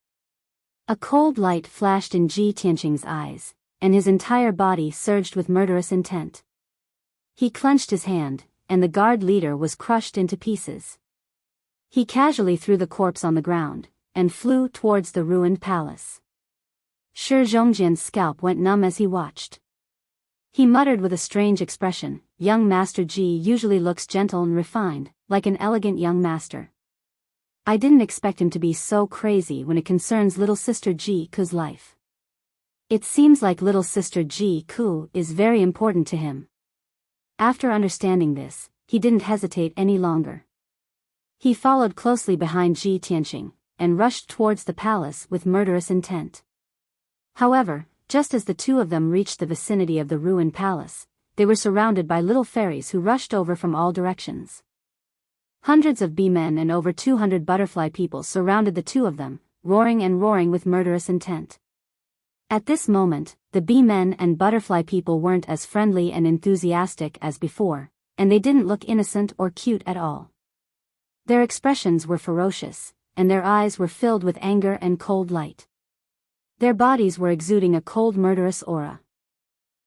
A cold light flashed in Ji Tianqing's eyes, and his entire body surged with murderous intent. He clenched his hand, and the guard leader was crushed into pieces. He casually threw the corpse on the ground, and flew towards the ruined palace. Shi Zhongjian's scalp went numb as he watched. He muttered with a strange expression, "Young Master Ji usually looks gentle and refined, like an elegant young master. I didn't expect him to be so crazy when it concerns little sister Ji Ku's life. It seems like little sister Ji Ku is very important to him." After understanding this, he didn't hesitate any longer. He followed closely behind Ji Tianqing, and rushed towards the palace with murderous intent. However, just as the two of them reached the vicinity of the ruined palace, they were surrounded by little fairies who rushed over from all directions. Hundreds of bee men and over 200 butterfly people surrounded the two of them, roaring and roaring with murderous intent. At this moment, the bee men and butterfly people weren't as friendly and enthusiastic as before, and they didn't look innocent or cute at all. Their expressions were ferocious, and their eyes were filled with anger and cold light. Their bodies were exuding a cold murderous aura.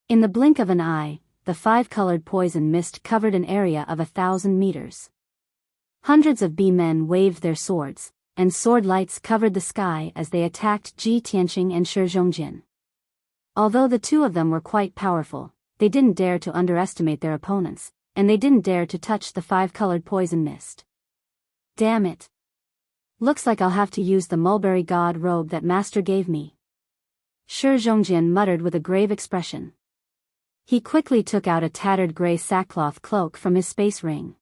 In the blink of an eye, the 5-colored poison mist covered an area of 1,000 meters. Hundreds of bee men waved their swords, and sword lights covered the sky as they attacked Ji Tianqing and Shi Zhongjian. Although the two of them were quite powerful, they didn't dare to underestimate their opponents, and they didn't dare to touch the 5-colored poison mist. Damn it. Looks like I'll have to use the mulberry god robe that master gave me. Shi Zhongjian muttered with a grave expression. He quickly took out a tattered gray sackcloth cloak from his space ring.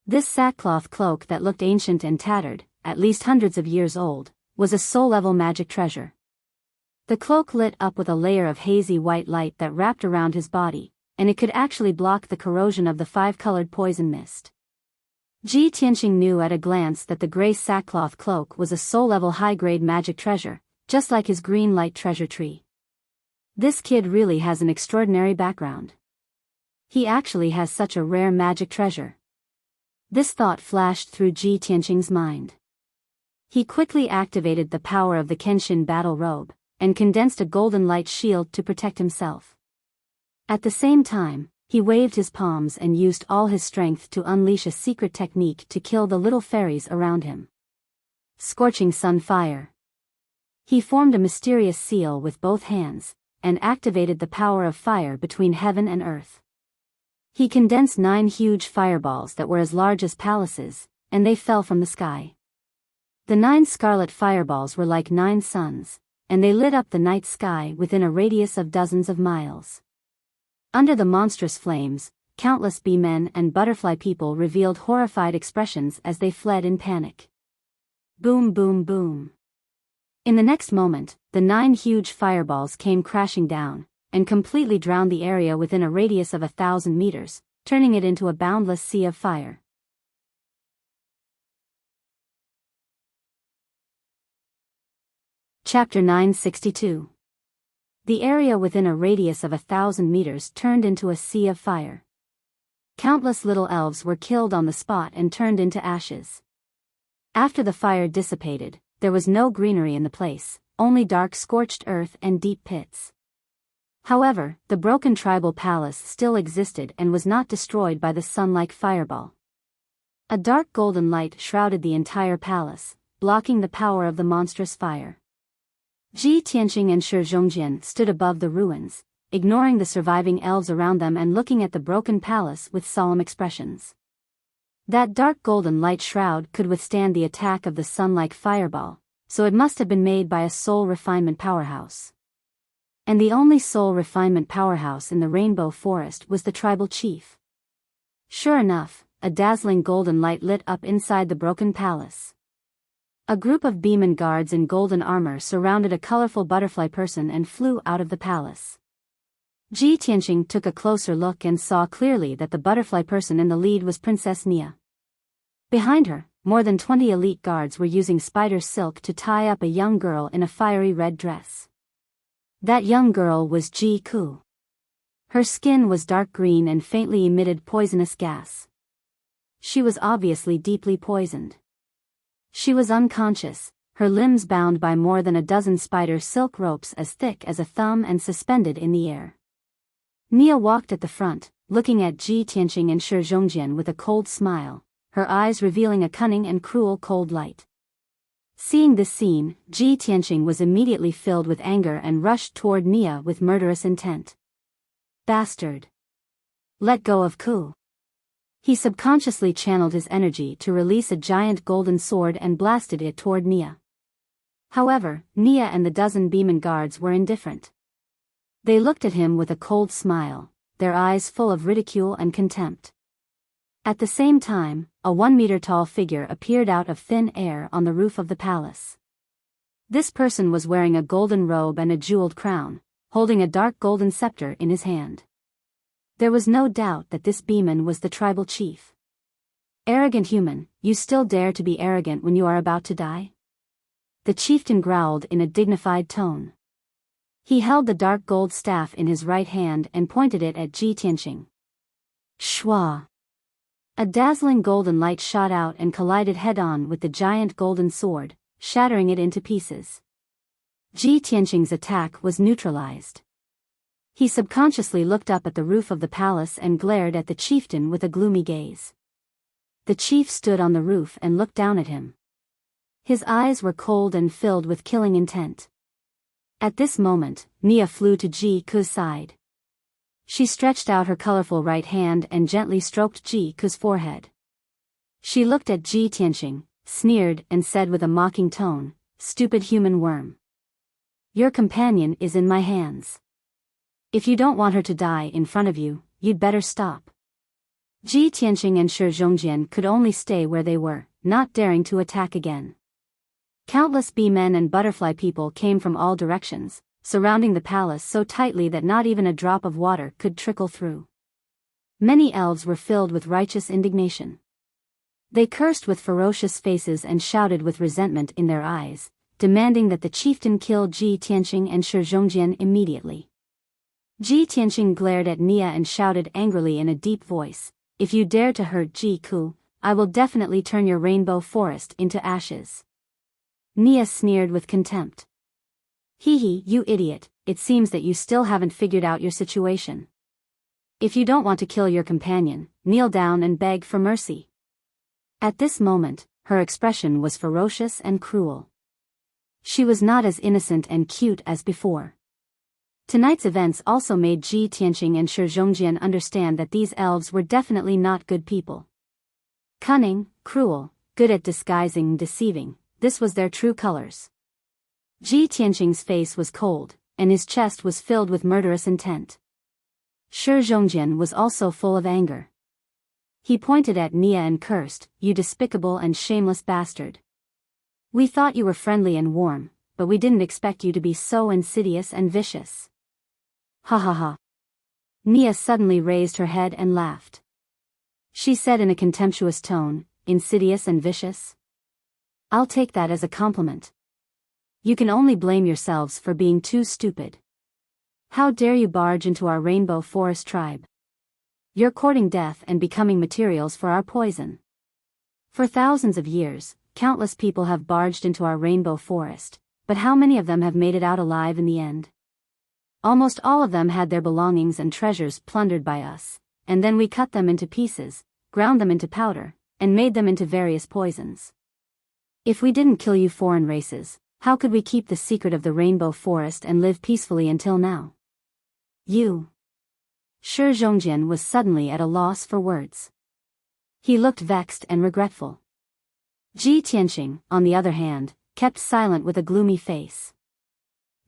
This sackcloth cloak that looked ancient and tattered, at least hundreds of years old, was a soul-level magic treasure. The cloak lit up with a layer of hazy white light that wrapped around his body, and it could actually block the corrosion of the five-colored poison mist. Ji Tianqing knew at a glance that the gray sackcloth cloak was a soul-level high-grade magic treasure, just like his green light treasure tree. This kid really has an extraordinary background. He actually has such a rare magic treasure. This thought flashed through Ji Tianqing's mind. He quickly activated the power of the Kenshin battle robe, and condensed a golden light shield to protect himself. At the same time, he waved his palms and used all his strength to unleash a secret technique to kill the little fairies around him. Scorching sun fire. He formed a mysterious seal with both hands, and activated the power of fire between heaven and earth. He condensed 9 huge fireballs that were as large as palaces, and they fell from the sky. The 9 scarlet fireballs were like 9 suns, and they lit up the night sky within a radius of dozens of miles. Under the monstrous flames, countless bee men and butterfly people revealed horrified expressions as they fled in panic. Boom, boom, boom. In the next moment, the 9 huge fireballs came crashing down, and completely drowned the area within a radius of 1,000 meters, turning it into a boundless sea of fire. Chapter 962. The area within a radius of 1,000 meters turned into a sea of fire. Countless little elves were killed on the spot and turned into ashes. After the fire dissipated, there was no greenery in the place, only dark scorched earth and deep pits. However, the broken tribal palace still existed and was not destroyed by the sun-like fireball. A dark golden light shrouded the entire palace, blocking the power of the monstrous fire. Ji Tianqing and Shi Zhongjian stood above the ruins, ignoring the surviving elves around them and looking at the broken palace with solemn expressions. That dark golden light shroud could withstand the attack of the sun-like fireball, so it must have been made by a soul refinement powerhouse. And the only soul refinement powerhouse in the Rainbow Forest was the tribal chief. Sure enough, a dazzling golden light lit up inside the broken palace. A group of beeman guards in golden armor surrounded a colorful butterfly person and flew out of the palace. Ji Tianqing took a closer look and saw clearly that the butterfly person in the lead was Princess Nia. Behind her, more than 20 elite guards were using spider silk to tie up a young girl in a fiery red dress. That young girl was Ji Ku. Her skin was dark green and faintly emitted poisonous gas. She was obviously deeply poisoned. She was unconscious, her limbs bound by more than a dozen spider silk ropes as thick as a thumb and suspended in the air. Nia walked at the front, looking at Ji Tianqing and Shi Zhongjian with a cold smile, her eyes revealing a cunning and cruel cold light. Seeing this scene, Ji Tianqing was immediately filled with anger and rushed toward Nia with murderous intent. Bastard! Let go of Ku. He subconsciously channeled his energy to release a giant golden sword and blasted it toward Nia. However, Nia and the dozen beeman guards were indifferent. They looked at him with a cold smile, their eyes full of ridicule and contempt. At the same time, a 1-meter-tall figure appeared out of thin air on the roof of the palace. This person was wearing a golden robe and a jeweled crown, holding a dark golden scepter in his hand. There was no doubt that this beeman was the tribal chief. Arrogant human, you still dare to be arrogant when you are about to die? The chieftain growled in a dignified tone. He held the dark gold staff in his right hand and pointed it at Ji Tianqing. Shwa! A dazzling golden light shot out and collided head-on with the giant golden sword, shattering it into pieces. Ji Tianqing's attack was neutralized. He subconsciously looked up at the roof of the palace and glared at the chieftain with a gloomy gaze. The chief stood on the roof and looked down at him. His eyes were cold and filled with killing intent. At this moment, Nia flew to Ji Ku's side. She stretched out her colorful right hand and gently stroked Ji Ku's forehead. She looked at Ji Tianqing, sneered and said with a mocking tone, "Stupid human worm. Your companion is in my hands. If you don't want her to die in front of you, you'd better stop. Ji Tianqing and Shi Zhongjian could only stay where they were, not daring to attack again. Countless bee men and butterfly people came from all directions, surrounding the palace so tightly that not even a drop of water could trickle through. Many elves were filled with righteous indignation. They cursed with ferocious faces and shouted with resentment in their eyes, demanding that the chieftain kill Ji Tianqing and Shi Zhongjian immediately. Ji Tianqing glared at Nia and shouted angrily in a deep voice, "If you dare to hurt Ji Ku, I will definitely turn your rainbow forest into ashes." Nia sneered with contempt. "Hee hee, you idiot, it seems that you still haven't figured out your situation. If you don't want to kill your companion, kneel down and beg for mercy." At this moment, her expression was ferocious and cruel. She was not as innocent and cute as before. Tonight's events also made Ji Tianqing and Shi Zhongjian understand that these elves were definitely not good people. Cunning, cruel, good at disguising and deceiving, this was their true colors. Ji Tianqing's face was cold, and his chest was filled with murderous intent. Shi Zhongjian was also full of anger. He pointed at Nia and cursed, "You despicable and shameless bastard. We thought you were friendly and warm, but we didn't expect you to be so insidious and vicious." Ha ha ha. Nia suddenly raised her head and laughed. She said in a contemptuous tone, "Insidious and vicious? I'll take that as a compliment. You can only blame yourselves for being too stupid. How dare you barge into our Rainbow Forest tribe? You're courting death and becoming materials for our poison. For thousands of years, countless people have barged into our Rainbow Forest, but how many of them have made it out alive in the end? Almost all of them had their belongings and treasures plundered by us, and then we cut them into pieces, ground them into powder, and made them into various poisons. If we didn't kill you foreign races, how could we keep the secret of the Rainbow Forest and live peacefully until now? You." Shi Zhongjian was suddenly at a loss for words. He looked vexed and regretful. Ji Tianqing, on the other hand, kept silent with a gloomy face.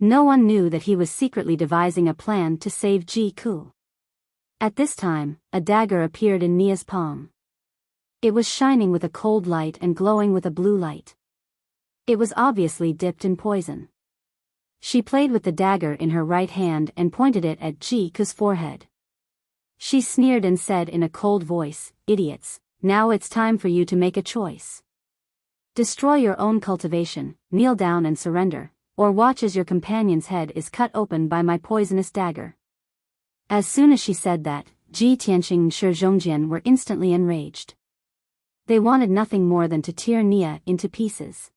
No one knew that he was secretly devising a plan to save Ji Ku. At this time, a dagger appeared in Nia's palm. It was shining with a cold light and glowing with a blue light. It was obviously dipped in poison. She played with the dagger in her right hand and pointed it at Ji Ku's forehead. She sneered and said in a cold voice, "Idiots, now it's time for you to make a choice. Destroy your own cultivation, kneel down and surrender, or watch as your companion's head is cut open by my poisonous dagger." As soon as she said that, Ji Tianqing and Shi Zhongjian were instantly enraged. They wanted nothing more than to tear Nia into pieces.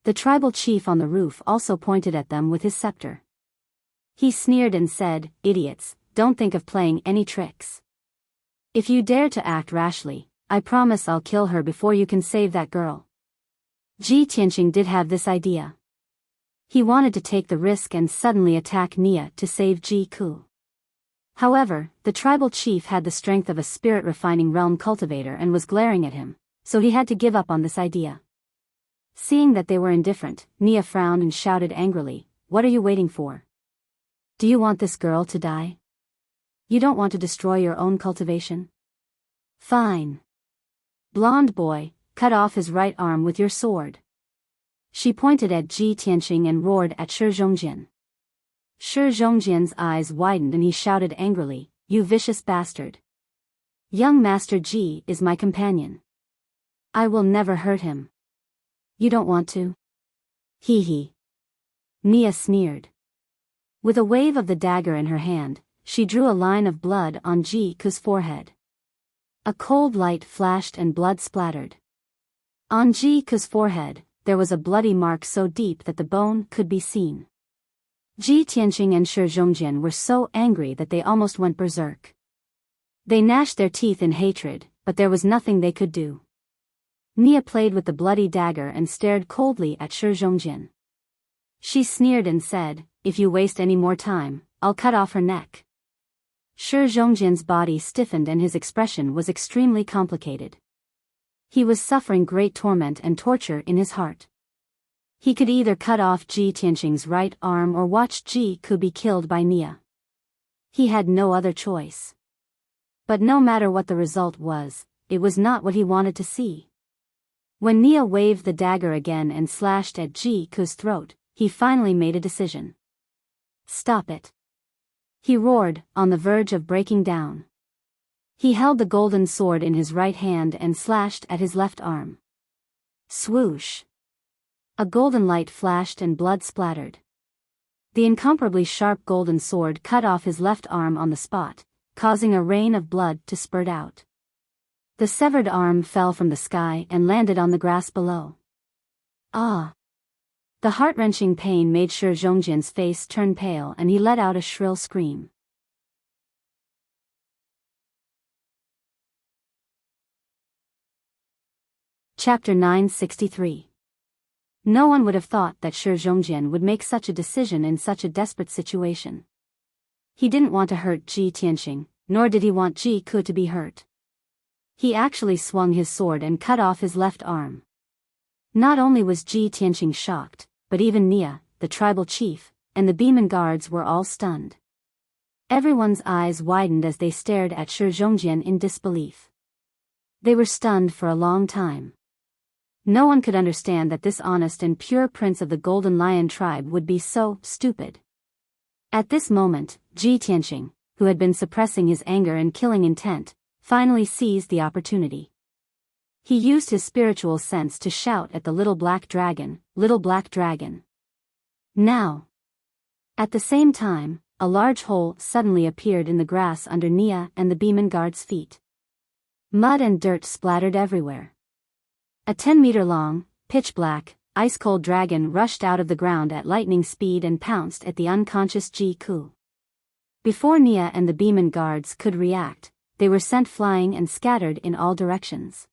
The tribal chief on the roof also pointed at them with his scepter. He sneered and said, "Idiots, don't think of playing any tricks. If you dare to act rashly, I promise I'll kill her before you can save that girl." Ji Tianqing did have this idea. He wanted to take the risk and suddenly attack Nia to save Ji Ku. However, the tribal chief had the strength of a spirit-refining realm cultivator and was glaring at him, so he had to give up on this idea. Seeing that they were indifferent, Nia frowned and shouted angrily, "What are you waiting for? Do you want this girl to die? You don't want to destroy your own cultivation? Fine. Blonde boy, cut off his right arm with your sword." She pointed at Ji Tianqing and roared at Shi Zhongjian. Shi Zhongjian's eyes widened and he shouted angrily, "You vicious bastard! Young Master Ji is my companion. I will never hurt him. You don't want to? Hee hee." Nia sneered. With a wave of the dagger in her hand, she drew a line of blood on Ji Ku's forehead. A cold light flashed and blood splattered. On Ji Ku's forehead, there was a bloody mark so deep that the bone could be seen. Ji Tianqing and Shi Zhongjian were so angry that they almost went berserk. They gnashed their teeth in hatred, but there was nothing they could do. Nia played with the bloody dagger and stared coldly at Shi Zhongjian. She sneered and said, "If you waste any more time, I'll cut off her neck." Shi Zhongjian's body stiffened and his expression was extremely complicated. He was suffering great torment and torture in his heart. He could either cut off Ji Tianqing's right arm or watch Ji Ku be killed by Nia. He had no other choice. But no matter what the result was, it was not what he wanted to see. When Nia waved the dagger again and slashed at Ji-ku's throat, he finally made a decision. Stop it. He roared, on the verge of breaking down. He held the golden sword in his right hand and slashed at his left arm. Swoosh! A golden light flashed and blood splattered. The incomparably sharp golden sword cut off his left arm on the spot, causing a rain of blood to spurt out. The severed arm fell from the sky and landed on the grass below. Ah! The heart-wrenching pain made Shi Zhongjian's face turn pale and he let out a shrill scream. Chapter 963. No one would have thought that Shi Zhongjian would make such a decision in such a desperate situation. He didn't want to hurt Ji Tianqing, nor did he want Ji-ku to be hurt. He actually swung his sword and cut off his left arm. Not only was Ji Tianqing shocked, but even Nia, the tribal chief, and the Beeman guards were all stunned. Everyone's eyes widened as they stared at Shi Zhongjian in disbelief. They were stunned for a long time. No one could understand that this honest and pure prince of the Golden Lion tribe would be so stupid. At this moment, Ji Tianqing, who had been suppressing his anger and killing intent, finally seized the opportunity. He used his spiritual sense to shout at the little black dragon, "Little black dragon! Now!" At the same time, a large hole suddenly appeared in the grass under Nia and the Beeman guard's feet. Mud and dirt splattered everywhere. A 10-meter-long, pitch-black, ice-cold dragon rushed out of the ground at lightning speed and pounced at the unconscious Ji-ku. Before Nia and the Beeman guards could react, they were sent flying and scattered in all directions.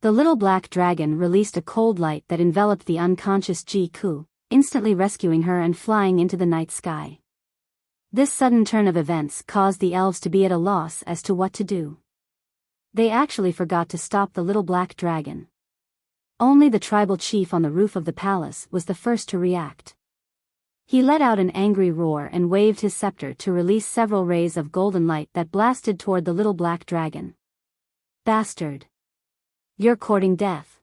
The little black dragon released a cold light that enveloped the unconscious Ji-ku, instantly rescuing her and flying into the night sky. This sudden turn of events caused the elves to be at a loss as to what to do. They actually forgot to stop the little black dragon. Only the tribal chief on the roof of the palace was the first to react. He let out an angry roar and waved his scepter to release several rays of golden light that blasted toward the little black dragon. Bastard! You're courting death.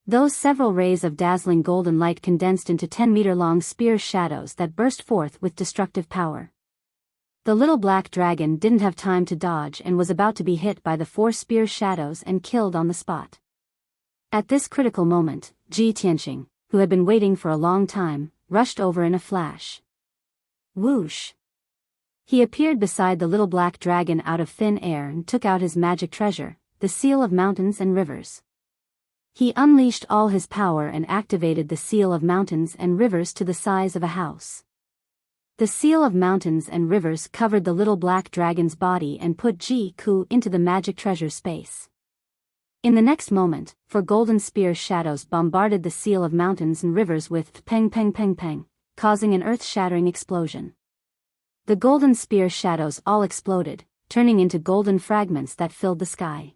Those several rays of dazzling golden light condensed into 10-meter-long spear shadows that burst forth with destructive power. The little black dragon didn't have time to dodge and was about to be hit by the 4 spear shadows and killed on the spot. At this critical moment, Ji Tianqing, who had been waiting for a long time, rushed over in a flash. Whoosh! He appeared beside the little black dragon out of thin air and took out his magic treasure, the Seal of Mountains and Rivers. He unleashed all his power and activated the Seal of Mountains and Rivers to the size of a house. The Seal of Mountains and Rivers covered the little black dragon's body and put Ji-ku into the magic treasure space. In the next moment, 4 golden spear shadows bombarded the Seal of Mountains and Rivers with peng peng peng peng, causing an earth-shattering explosion. The golden spear shadows all exploded, turning into golden fragments that filled the sky.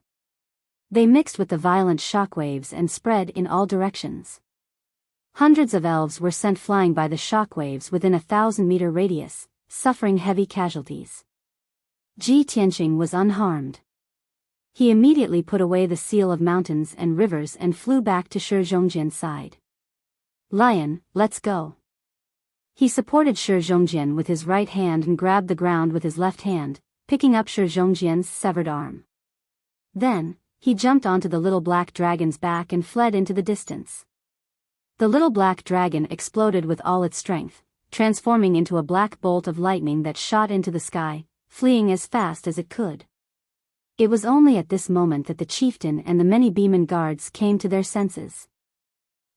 They mixed with the violent shockwaves and spread in all directions. Hundreds of elves were sent flying by the shockwaves within a 1,000-meter radius, suffering heavy casualties. Ji Tianqing was unharmed. He immediately put away the Seal of Mountains and Rivers and flew back to Shi Zhongjian's side. Lion, let's go. He supported Shi Zhongjian with his right hand and grabbed the ground with his left hand, picking up Shi Zhongjian's severed arm. Then, he jumped onto the little black dragon's back and fled into the distance. The little black dragon exploded with all its strength, transforming into a black bolt of lightning that shot into the sky, fleeing as fast as it could. It was only at this moment that the chieftain and the many Beeman guards came to their senses.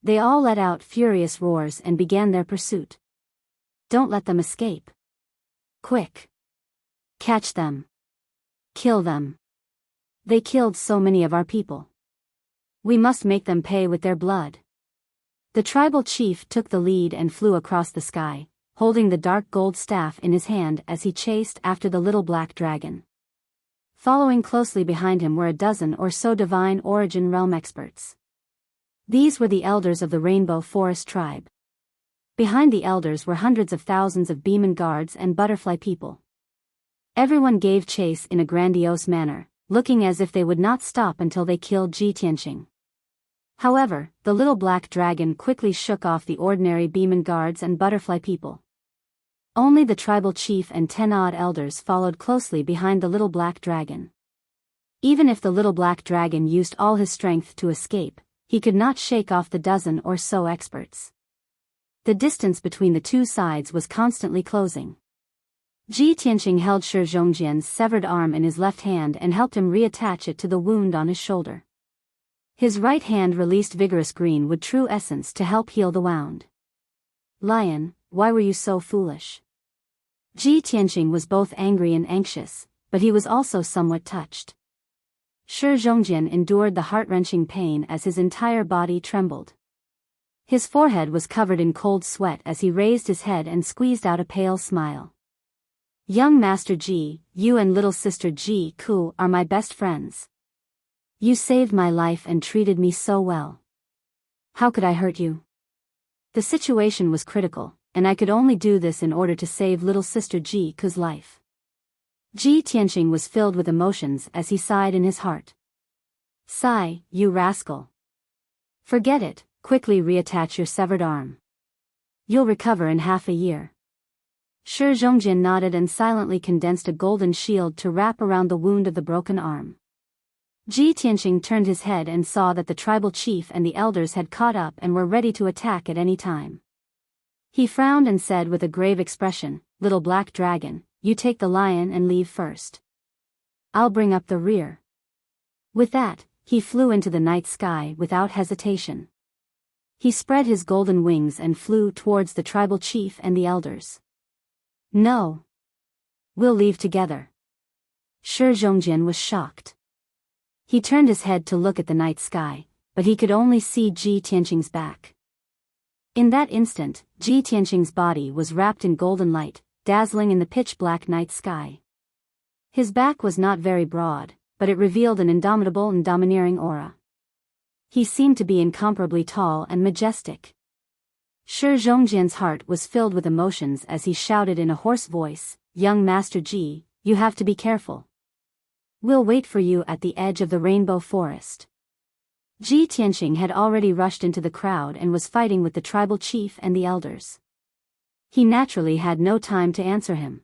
They all let out furious roars and began their pursuit. Don't let them escape. Quick! Catch them. Kill them. They killed so many of our people. We must make them pay with their blood. The tribal chief took the lead and flew across the sky, holding the dark gold staff in his hand as he chased after the little black dragon. Following closely behind him were a dozen or so divine origin realm experts. These were the elders of the Rainbow Forest tribe. Behind the elders were hundreds of thousands of Beeman guards and butterfly people. Everyone gave chase in a grandiose manner, looking as if they would not stop until they killed Ji Tianqing. However, the little black dragon quickly shook off the ordinary beeman guards and butterfly people. Only the tribal chief and 10 odd elders followed closely behind the little black dragon. Even if the little black dragon used all his strength to escape, he could not shake off the dozen or so experts. The distance between the two sides was constantly closing. Ji Tianqing held Shi Zhongjian's severed arm in his left hand and helped him reattach it to the wound on his shoulder. His right hand released vigorous greenwood true essence to help heal the wound. Lion, why were you so foolish? Ji Tianqing was both angry and anxious, but he was also somewhat touched. Shi Zhongjian endured the heart-wrenching pain as his entire body trembled. His forehead was covered in cold sweat as he raised his head and squeezed out a pale smile. Young Master Ji, you and little sister Ji Ku are my best friends. You saved my life and treated me so well. How could I hurt you? The situation was critical, and I could only do this in order to save little sister Ji Ku's life. Ji Tianqing was filled with emotions as he sighed in his heart. Sigh, you rascal. Forget it, quickly reattach your severed arm. You'll recover in half a year. Shi Zhongjian nodded and silently condensed a golden shield to wrap around the wound of the broken arm. Ji Tianqing turned his head and saw that the tribal chief and the elders had caught up and were ready to attack at any time. He frowned and said with a grave expression, Little black dragon, you take the lion and leave first. I'll bring up the rear. With that, he flew into the night sky without hesitation. He spread his golden wings and flew towards the tribal chief and the elders. No. We'll leave together. Shi Zhongjian was shocked. He turned his head to look at the night sky, but he could only see Ji Tianqing's back. In that instant, Ji Tianqing's body was wrapped in golden light, dazzling in the pitch-black night sky. His back was not very broad, but it revealed an indomitable and domineering aura. He seemed to be incomparably tall and majestic. Shi Zhongjian's heart was filled with emotions as he shouted in a hoarse voice, Young Master Ji, you have to be careful. We'll wait for you at the edge of the rainbow forest. Ji Tianqing had already rushed into the crowd and was fighting with the tribal chief and the elders. He naturally had no time to answer him.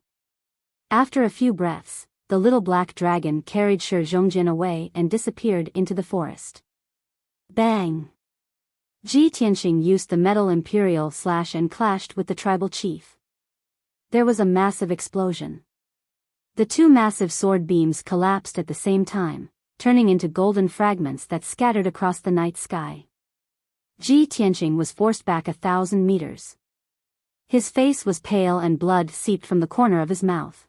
After a few breaths, the little black dragon carried Shi Zhongjian away and disappeared into the forest. Bang! Ji Tianqing used the metal imperial slash and clashed with the tribal chief. There was a massive explosion. The two massive sword beams collapsed at the same time, turning into golden fragments that scattered across the night sky. Ji Tianqing was forced back 1,000 meters. His face was pale and blood seeped from the corner of his mouth.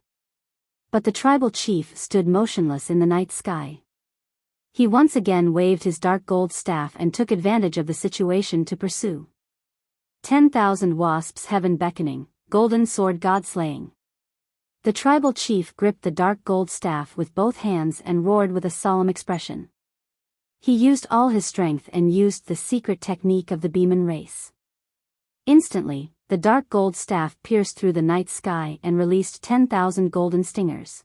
But the tribal chief stood motionless in the night sky. He once again waved his dark gold staff and took advantage of the situation to pursue. 10,000 wasps heaven beckoning, golden sword god slaying. The tribal chief gripped the dark gold staff with both hands and roared with a solemn expression. He used all his strength and used the secret technique of the Beeman race. Instantly, the dark gold staff pierced through the night sky and released 10,000 golden stingers.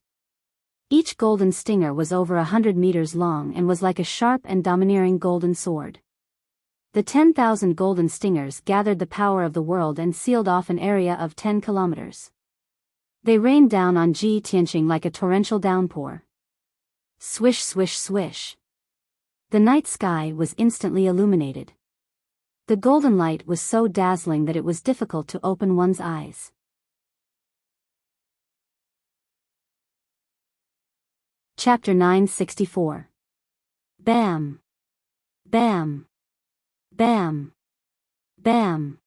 Each golden stinger was over 100 meters long and was like a sharp and domineering golden sword. The 10,000 golden stingers gathered the power of the world and sealed off an area of 10 kilometers. They rained down on Ji Tianqing like a torrential downpour. Swish swish swish. The night sky was instantly illuminated. The golden light was so dazzling that it was difficult to open one's eyes. Chapter 964. Bam! Bam! Bam! Bam!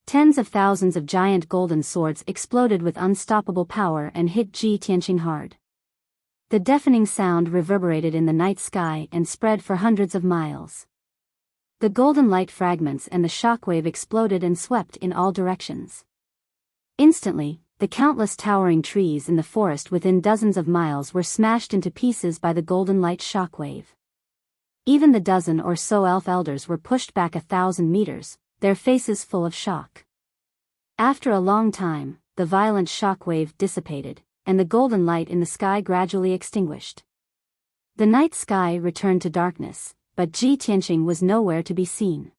Tens of thousands of giant golden swords exploded with unstoppable power and hit Ji Tianqing hard. The deafening sound reverberated in the night sky and spread for hundreds of miles. The golden light fragments and the shockwave exploded and swept in all directions. Instantly, the countless towering trees in the forest within dozens of miles were smashed into pieces by the golden light shockwave. Even the dozen or so elf elders were pushed back 1,000 meters, their faces full of shock. After a long time, the violent shockwave dissipated, and the golden light in the sky gradually extinguished. The night sky returned to darkness, but Ji Tianqing was nowhere to be seen.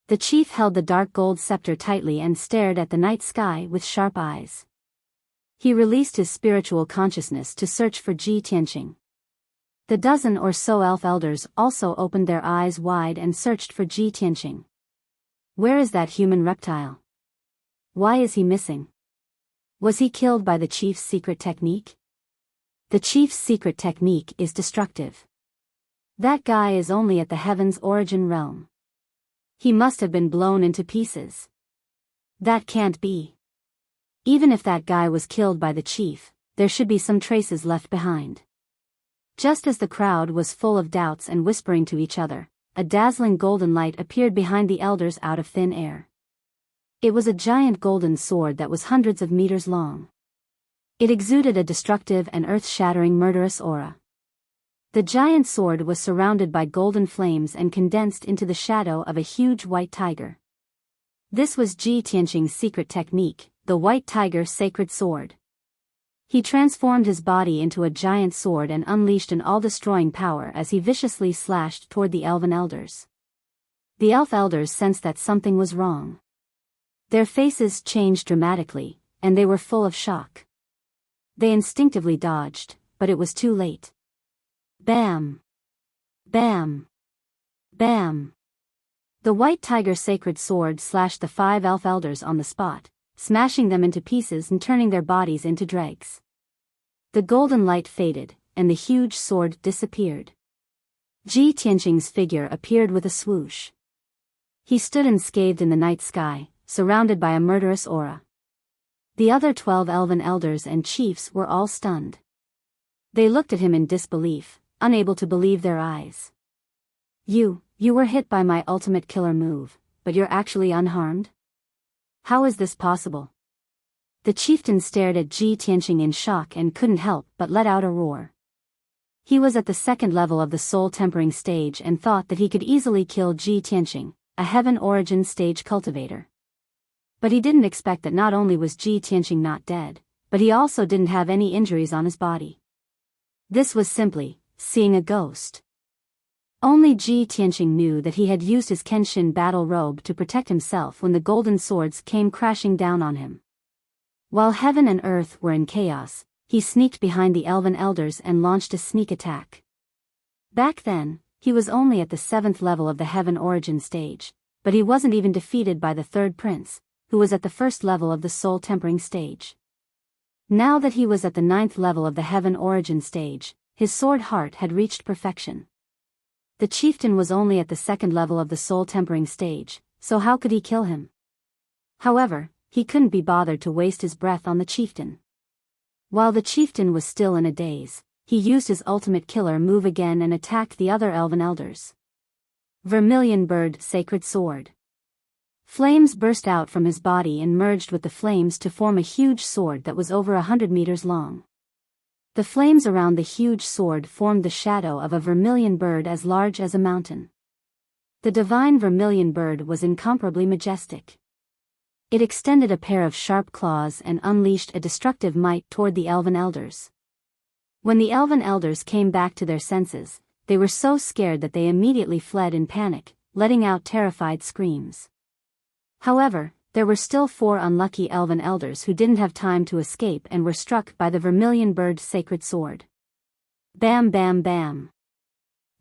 The chief held the dark gold scepter tightly and stared at the night sky with sharp eyes. He released his spiritual consciousness to search for Ji Tianqing. The dozen or so elf elders also opened their eyes wide and searched for Ji Tianqing. Where is that human reptile? Why is he missing? Was he killed by the chief's secret technique? The chief's secret technique is destructive. That guy is only at the heaven's origin realm. He must have been blown into pieces. That can't be. Even if that guy was killed by the chief, there should be some traces left behind. Just as the crowd was full of doubts and whispering to each other, a dazzling golden light appeared behind the elders out of thin air. It was a giant golden sword that was hundreds of meters long. It exuded a destructive and earth-shattering murderous aura. The giant sword was surrounded by golden flames and condensed into the shadow of a huge white tiger. This was Ji Tianqing's secret technique, the White Tiger Sacred Sword. He transformed his body into a giant sword and unleashed an all-destroying power as he viciously slashed toward the elven elders. The elf elders sensed that something was wrong. Their faces changed dramatically, and they were full of shock. They instinctively dodged, but it was too late. Bam! Bam! Bam! The White Tiger Sacred Sword slashed the 5 elf elders on the spot, smashing them into pieces and turning their bodies into dregs. The golden light faded, and the huge sword disappeared. Ji Tianqing's figure appeared with a swoosh. He stood unscathed in the night sky, surrounded by a murderous aura. The other 12 elven elders and chiefs were all stunned. They looked at him in disbelief, unable to believe their eyes. You were hit by my ultimate killer move, but you're actually unharmed? How is this possible? The chieftain stared at Ji Tianqing in shock and couldn't help but let out a roar. He was at the 2nd level of the soul tempering stage and thought that he could easily kill Ji Tianqing, a heaven origin stage cultivator. But he didn't expect that not only was Ji Tianqing not dead, but he also didn't have any injuries on his body. This was simply seeing a ghost. Only Ji Tianqing knew that he had used his Kenshin battle robe to protect himself when the golden swords came crashing down on him. While heaven and earth were in chaos, he sneaked behind the elven elders and launched a sneak attack. Back then, he was only at the 7th level of the heaven origin stage, but he wasn't even defeated by the 3rd prince, who was at the 1st level of the soul tempering stage. Now that he was at the 9th level of the heaven origin stage, his sword heart had reached perfection. The chieftain was only at the 2nd level of the soul tempering stage, so how could he kill him? However, he couldn't be bothered to waste his breath on the chieftain. While the chieftain was still in a daze, he used his ultimate killer move again and attacked the other elven elders. Vermilion Bird Sacred Sword. Flames burst out from his body and merged with the flames to form a huge sword that was over 100 meters long. The flames around the huge sword formed the shadow of a vermilion bird as large as a mountain. The divine vermilion bird was incomparably majestic. It extended a pair of sharp claws and unleashed a destructive might toward the elven elders. When the elven elders came back to their senses, they were so scared that they immediately fled in panic, letting out terrified screams. However, there were still 4 unlucky elven elders who didn't have time to escape and were struck by the vermilion bird sacred sword. Bam bam bam.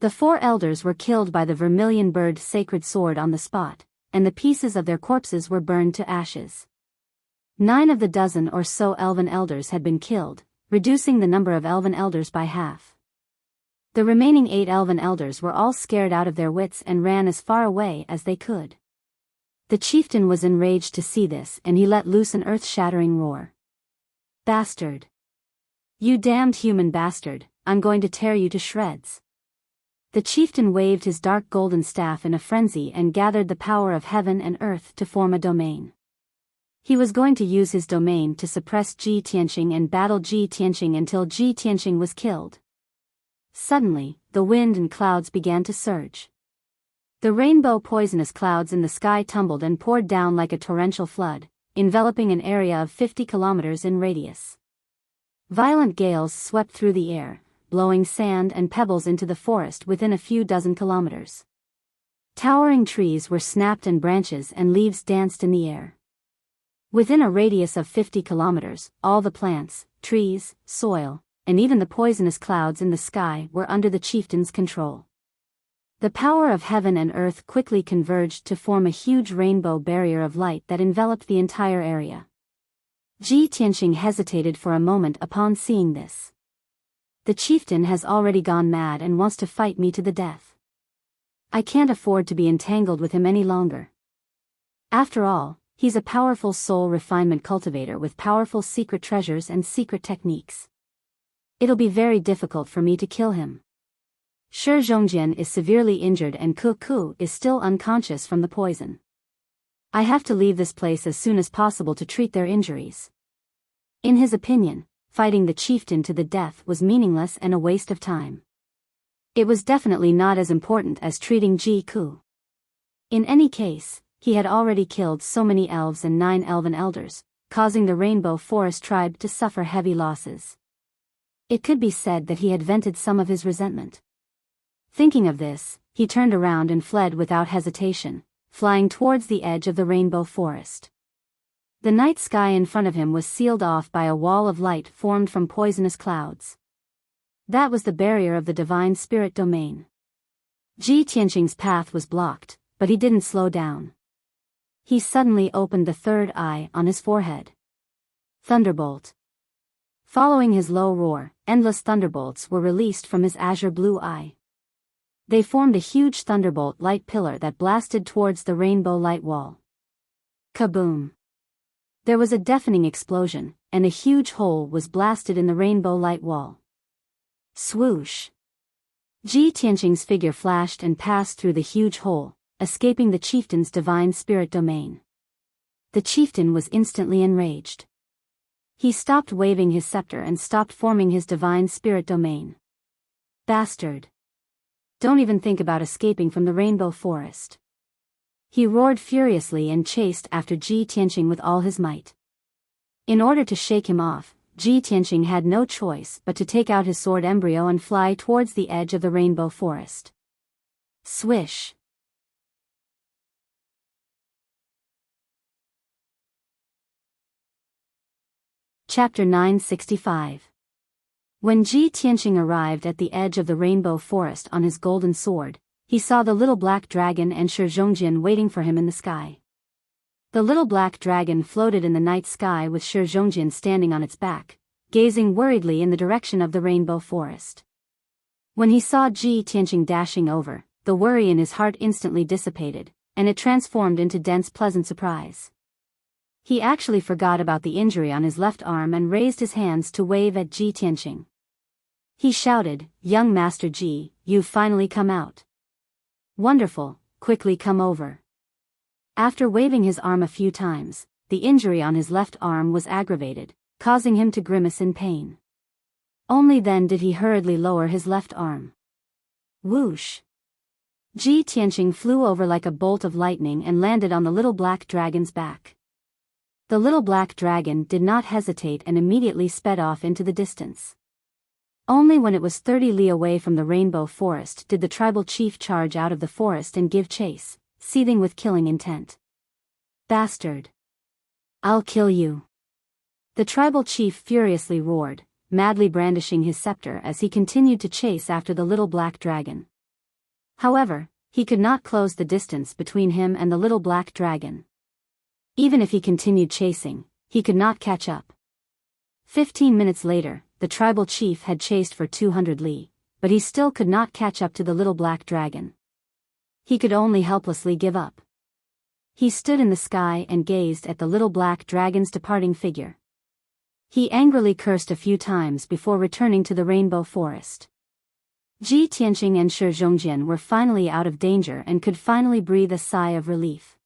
The 4 elders were killed by the vermilion bird sacred sword on the spot, and the pieces of their corpses were burned to ashes. 9 of the dozen or so elven elders had been killed, reducing the number of elven elders by half. The remaining 8 elven elders were all scared out of their wits and ran as far away as they could. The chieftain was enraged to see this and he let loose an earth-shattering roar. Bastard! You damned human bastard, I'm going to tear you to shreds. The chieftain waved his dark golden staff in a frenzy and gathered the power of heaven and earth to form a domain. He was going to use his domain to suppress Ji Tianqing and battle Ji Tianqing until Ji Tianqing was killed. Suddenly, the wind and clouds began to surge. The rainbow poisonous clouds in the sky tumbled and poured down like a torrential flood, enveloping an area of 50 kilometers in radius. Violent gales swept through the air, blowing sand and pebbles into the forest within a few dozen kilometers. Towering trees were snapped and branches and leaves danced in the air. Within a radius of 50 kilometers, all the plants, trees, soil, and even the poisonous clouds in the sky were under the chieftain's control. The power of heaven and earth quickly converged to form a huge rainbow barrier of light that enveloped the entire area. Ji Tianqing hesitated for a moment upon seeing this. The chieftain has already gone mad and wants to fight me to the death. I can't afford to be entangled with him any longer. After all, he's a powerful soul refinement cultivator with powerful secret treasures and secret techniques. It'll be very difficult for me to kill him. Shi Zhongjian is severely injured and Ku Ku is still unconscious from the poison. I have to leave this place as soon as possible to treat their injuries. In his opinion, fighting the chieftain to the death was meaningless and a waste of time. It was definitely not as important as treating Ji Ku. In any case, he had already killed so many elves and 9 elven elders, causing the Rainbow Forest tribe to suffer heavy losses. It could be said that he had vented some of his resentment. Thinking of this, he turned around and fled without hesitation, flying towards the edge of the Rainbow Forest. The night sky in front of him was sealed off by a wall of light formed from poisonous clouds. That was the barrier of the divine spirit domain. Ji Tianqing's path was blocked, but he didn't slow down. He suddenly opened the third eye on his forehead. Thunderbolt. Following his low roar, endless thunderbolts were released from his azure blue eye. They formed a huge thunderbolt light pillar that blasted towards the rainbow light wall. Kaboom! There was a deafening explosion, and a huge hole was blasted in the rainbow light wall. Swoosh! Ji Tianqing's figure flashed and passed through the huge hole, escaping the chieftain's divine spirit domain. The chieftain was instantly enraged. He stopped waving his scepter and stopped forming his divine spirit domain. Bastard! Don't even think about escaping from the Rainbow Forest. He roared furiously and chased after Ji Tianqing with all his might. In order to shake him off, Ji Tianqing had no choice but to take out his sword embryo and fly towards the edge of the Rainbow Forest. Swish! Chapter 965. When Ji Tianqing arrived at the edge of the Rainbow Forest on his golden sword, he saw the little black dragon and Shi Zhongjian waiting for him in the sky. The little black dragon floated in the night sky with Shi Zhongjian standing on its back, gazing worriedly in the direction of the Rainbow Forest. When he saw Ji Tianqing dashing over, the worry in his heart instantly dissipated, and it transformed into dense pleasant surprise. He actually forgot about the injury on his left arm and raised his hands to wave at Ji Tianqing. He shouted, "Young Master Ji, you've finally come out. Wonderful, quickly come over." After waving his arm a few times, the injury on his left arm was aggravated, causing him to grimace in pain. Only then did he hurriedly lower his left arm. Whoosh! Ji Tianqing flew over like a bolt of lightning and landed on the little black dragon's back. The little black dragon did not hesitate and immediately sped off into the distance. Only when it was 30 li away from the Rainbow Forest did the tribal chief charge out of the forest and give chase, seething with killing intent. Bastard! I'll kill you! The tribal chief furiously roared, madly brandishing his scepter as he continued to chase after the little black dragon. However, he could not close the distance between him and the little black dragon. Even if he continued chasing, he could not catch up. 15 minutes later, the tribal chief had chased for 200 li, but he still could not catch up to the little black dragon. He could only helplessly give up. He stood in the sky and gazed at the little black dragon's departing figure. He angrily cursed a few times before returning to the Rainbow Forest. Ji Tianqing and Shi Zhongjian were finally out of danger and could finally breathe a sigh of relief.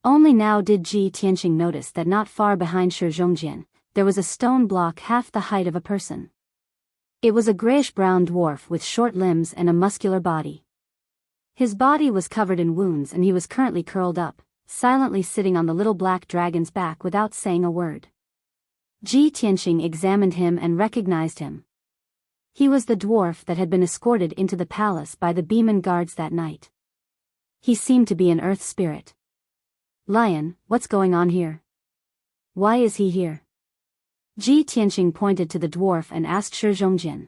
Only now did Ji Tianqing notice that not far behind Shi Zhongjian, there was a stone block half the height of a person. It was a grayish-brown dwarf with short limbs and a muscular body. His body was covered in wounds and he was currently curled up, silently sitting on the little black dragon's back without saying a word. Ji Tianqing examined him and recognized him. He was the dwarf that had been escorted into the palace by the Beeman guards that night. He seemed to be an earth spirit. Lion, what's going on here? Why is he here? Ji Tianqing pointed to the dwarf and asked Shi Zhongjian.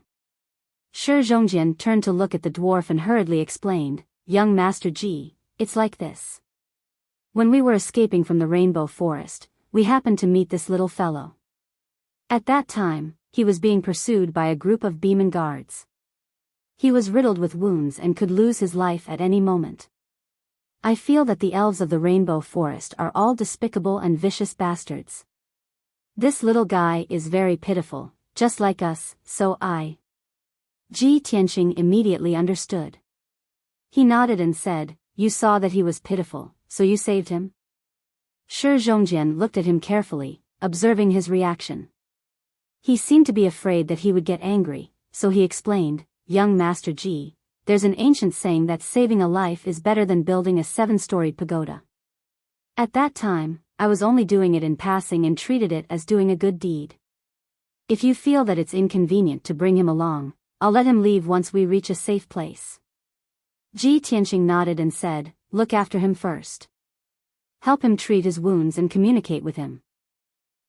Shi Zhongjian turned to look at the dwarf and hurriedly explained, Young Master Ji, it's like this. When we were escaping from the Rainbow Forest, we happened to meet this little fellow. At that time, he was being pursued by a group of Beeman guards. He was riddled with wounds and could lose his life at any moment. I feel that the elves of the Rainbow Forest are all despicable and vicious bastards. This little guy is very pitiful, just like us, so Ji Tianqing immediately understood. He nodded and said, You saw that he was pitiful, so you saved him? Shi Zhongjian looked at him carefully, observing his reaction. He seemed to be afraid that he would get angry, so he explained, Young Master Ji, there's an ancient saying that saving a life is better than building a 7-storied pagoda. At that time, I was only doing it in passing and treated it as doing a good deed. If you feel that it's inconvenient to bring him along, I'll let him leave once we reach a safe place. Ji Tianqing nodded and said, Look after him first. Help him treat his wounds and communicate with him.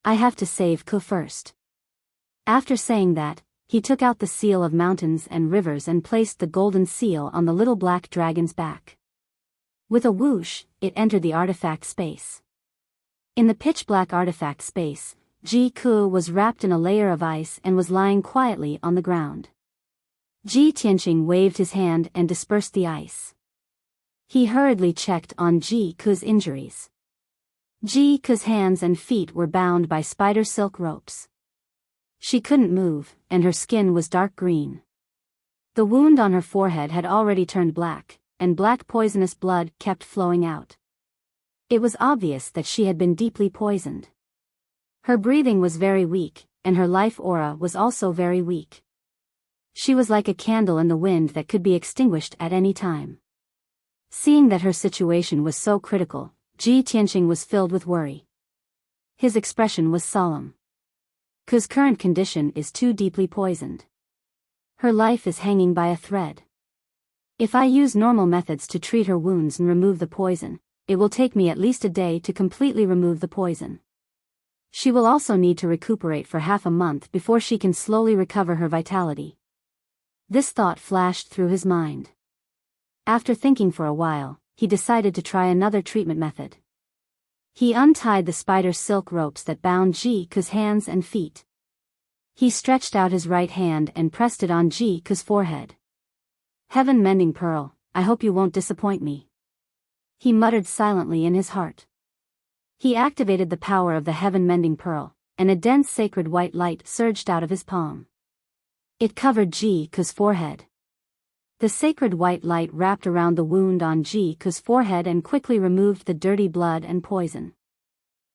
I have to save Ke first. After saying that, he took out the seal of mountains and rivers and placed the golden seal on the little black dragon's back. With a whoosh, it entered the artifact space. In the pitch-black artifact space, Ji Ke was wrapped in a layer of ice and was lying quietly on the ground. Ji Tianqing waved his hand and dispersed the ice. He hurriedly checked on Ji Ke's injuries. Ji Ke's hands and feet were bound by spider silk ropes. She couldn't move, and her skin was dark green. The wound on her forehead had already turned black, and black poisonous blood kept flowing out. It was obvious that she had been deeply poisoned. Her breathing was very weak, and her life aura was also very weak. She was like a candle in the wind that could be extinguished at any time. Seeing that her situation was so critical, Ji Tianqing was filled with worry. His expression was solemn. Ke's current condition is too deeply poisoned. Her life is hanging by a thread. If I use normal methods to treat her wounds and remove the poison, it will take me at least a day to completely remove the poison. She will also need to recuperate for half a month before she can slowly recover her vitality. This thought flashed through his mind. After thinking for a while, he decided to try another treatment method. He untied the spider silk ropes that bound Ji Ke's hands and feet. He stretched out his right hand and pressed it on Ji Ke's forehead. Heaven mending pearl, I hope you won't disappoint me. He muttered silently in his heart. He activated the power of the heaven mending pearl, and a dense sacred white light surged out of his palm. It covered Ji Ke's forehead. The sacred white light wrapped around the wound on Ji Ke's forehead and quickly removed the dirty blood and poison.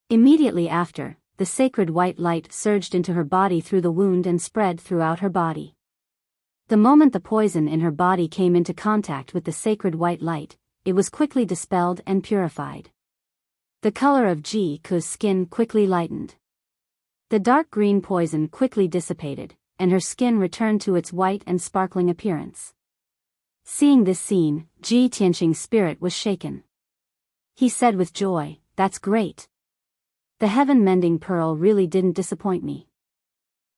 Immediately after, the sacred white light surged into her body through the wound and spread throughout her body. The moment the poison in her body came into contact with the sacred white light, it was quickly dispelled and purified. The color of Ji Ke's skin quickly lightened. The dark green poison quickly dissipated, and her skin returned to its white and sparkling appearance. Seeing this scene, Ji Tianqing's spirit was shaken. He said with joy, That's great. The heaven-mending pearl really didn't disappoint me.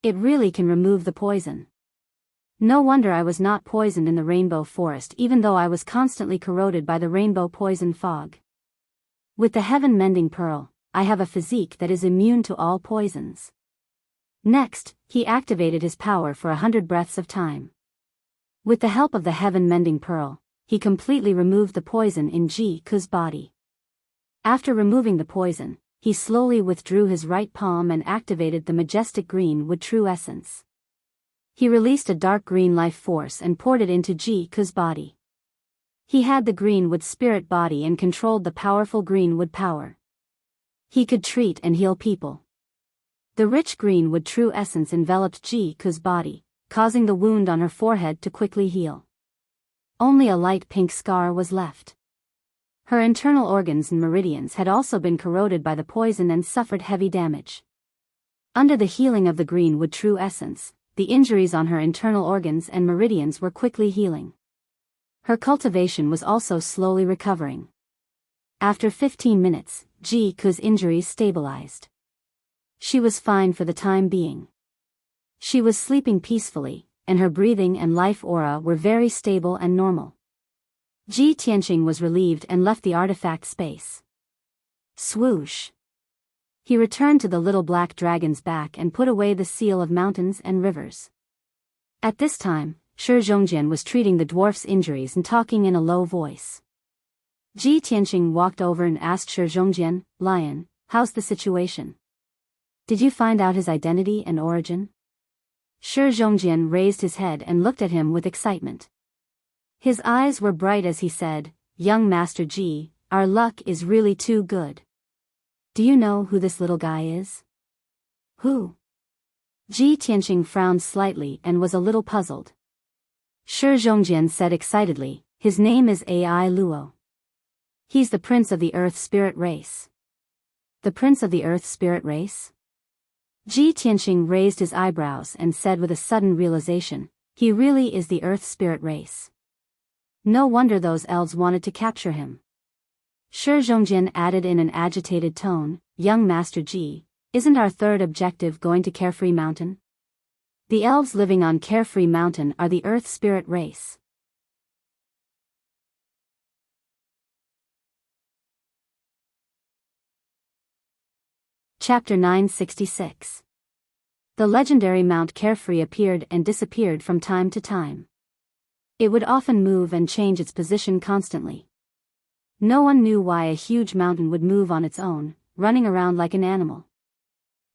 It really can remove the poison. No wonder I was not poisoned in the Rainbow Forest even though I was constantly corroded by the rainbow poison fog. With the heaven-mending pearl, I have a physique that is immune to all poisons. Next, he activated his power for 100 breaths of time. With the help of the heaven-mending pearl, he completely removed the poison in Ji Ke's body. After removing the poison, he slowly withdrew his right palm and activated the majestic green wood true essence. He released a dark green life force and poured it into Ji Ke's body. He had the green wood spirit body and controlled the powerful green wood power. He could treat and heal people. The rich green wood true essence enveloped Ji Ke's body, causing the wound on her forehead to quickly heal. Only a light pink scar was left. Her internal organs and meridians had also been corroded by the poison and suffered heavy damage. Under the healing of the greenwood true essence, the injuries on her internal organs and meridians were quickly healing. Her cultivation was also slowly recovering. After 15 minutes, Ji Ku's injuries stabilized. She was fine for the time being. She was sleeping peacefully, and her breathing and life aura were very stable and normal. Ji Tianqing was relieved and left the artifact space. Swoosh! He returned to the little black dragon's back and put away the seal of mountains and rivers. At this time, Shi Zhongjian was treating the dwarf's injuries and talking in a low voice. Ji Tianqing walked over and asked Shi Zhongjian, "Lion, how's the situation? Did you find out his identity and origin?" Shi Zhongjian raised his head and looked at him with excitement. His eyes were bright as he said, "Young Master Ji, our luck is really too good. Do you know who this little guy is?" "Who?" Ji Tianqing frowned slightly and was a little puzzled. Shi Zhongjian said excitedly, "His name is Ai Luo. He's the prince of the earth spirit race." "The prince of the earth spirit race?" Ji Tianqing raised his eyebrows and said with a sudden realization, "He really is the earth spirit race. No wonder those elves wanted to capture him." Shi Zhongjian added in an agitated tone, "Young Master Ji, isn't our third objective going to Carefree Mountain? The elves living on Carefree Mountain are the earth spirit race." Chapter 966. The legendary Mount Carefree appeared and disappeared from time to time. It would often move and change its position constantly. No one knew why a huge mountain would move on its own, running around like an animal.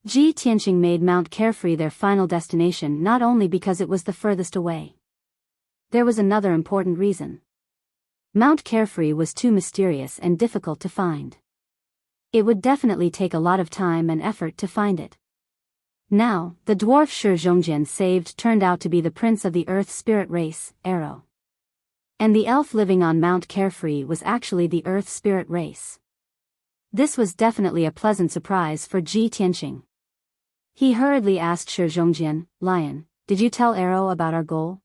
Ji Tianqing made Mount Carefree their final destination not only because it was the furthest away. There was another important reason. Mount Carefree was too mysterious and difficult to find. It would definitely take a lot of time and effort to find it. Now, the dwarf Shi Zhongjian saved turned out to be the prince of the earth spirit race, Arrow. And the elf living on Mount Carefree was actually the earth spirit race. This was definitely a pleasant surprise for Ji Tianqing. He hurriedly asked Shi Zhongjian, "Lion, did you tell Arrow about our goal?"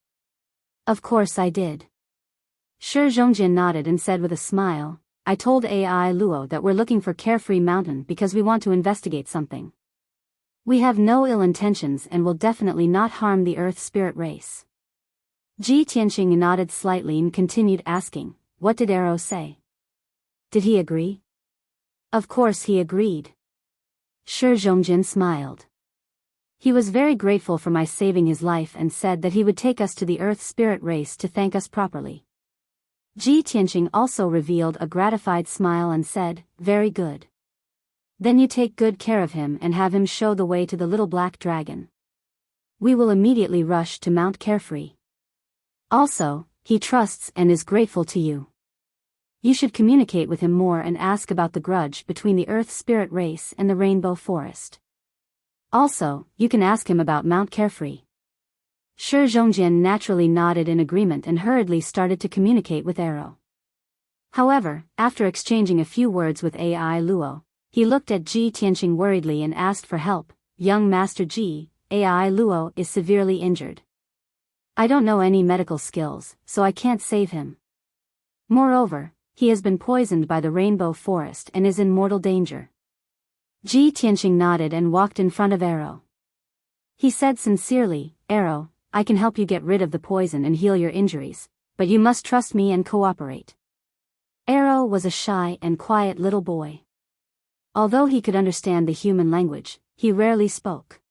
"Of course I did." Shi Zhongjian nodded and said with a smile, "I told Ai Luo that we're looking for Carefree Mountain because we want to investigate something. We have no ill intentions and will definitely not harm the earth spirit race." Ji Tianqing nodded slightly and continued asking, "What did Arrow say? Did he agree?" "Of course he agreed." Shi Zhongjian smiled. "He was very grateful for my saving his life and said that he would take us to the earth spirit race to thank us properly." Ji Tianqing also revealed a gratified smile and said, "Very good. Then you take good care of him and have him show the way to the little black dragon. We will immediately rush to Mount Carefree. Also, he trusts and is grateful to you. You should communicate with him more and ask about the grudge between the earth spirit race and the rainbow forest. Also, you can ask him about Mount Carefree." Shi Zhongjian naturally nodded in agreement and hurriedly started to communicate with Arrow. However, after exchanging a few words with Ai Luo, he looked at Ji Tianqing worriedly and asked for help. "Young Master Ji, Ai Luo is severely injured. I don't know any medical skills, so I can't save him. Moreover, he has been poisoned by the rainbow forest and is in mortal danger." Ji Tianqing nodded and walked in front of Arrow. He said sincerely, "Arrow, I can help you get rid of the poison and heal your injuries, but you must trust me and cooperate." Arrow was a shy and quiet little boy. Although he could understand the human language, he rarely spoke.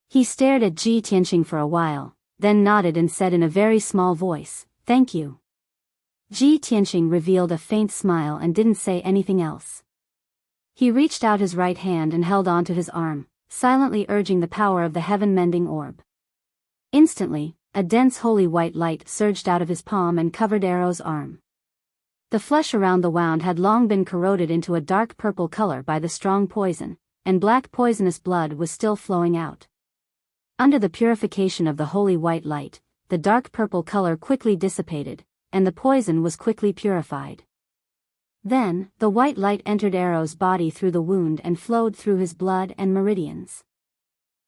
He stared at Ji Tianqing for a while, then nodded and said in a very small voice, "Thank you." Ji Tianqing revealed a faint smile and didn't say anything else. He reached out his right hand and held on to his arm, silently urging the power of the heaven-mending orb. Instantly, a dense holy white light surged out of his palm and covered Arrow's arm. The flesh around the wound had long been corroded into a dark purple color by the strong poison, and black poisonous blood was still flowing out. Under the purification of the holy white light, the dark purple color quickly dissipated, and the poison was quickly purified. Then, the white light entered Arrow's body through the wound and flowed through his blood and meridians.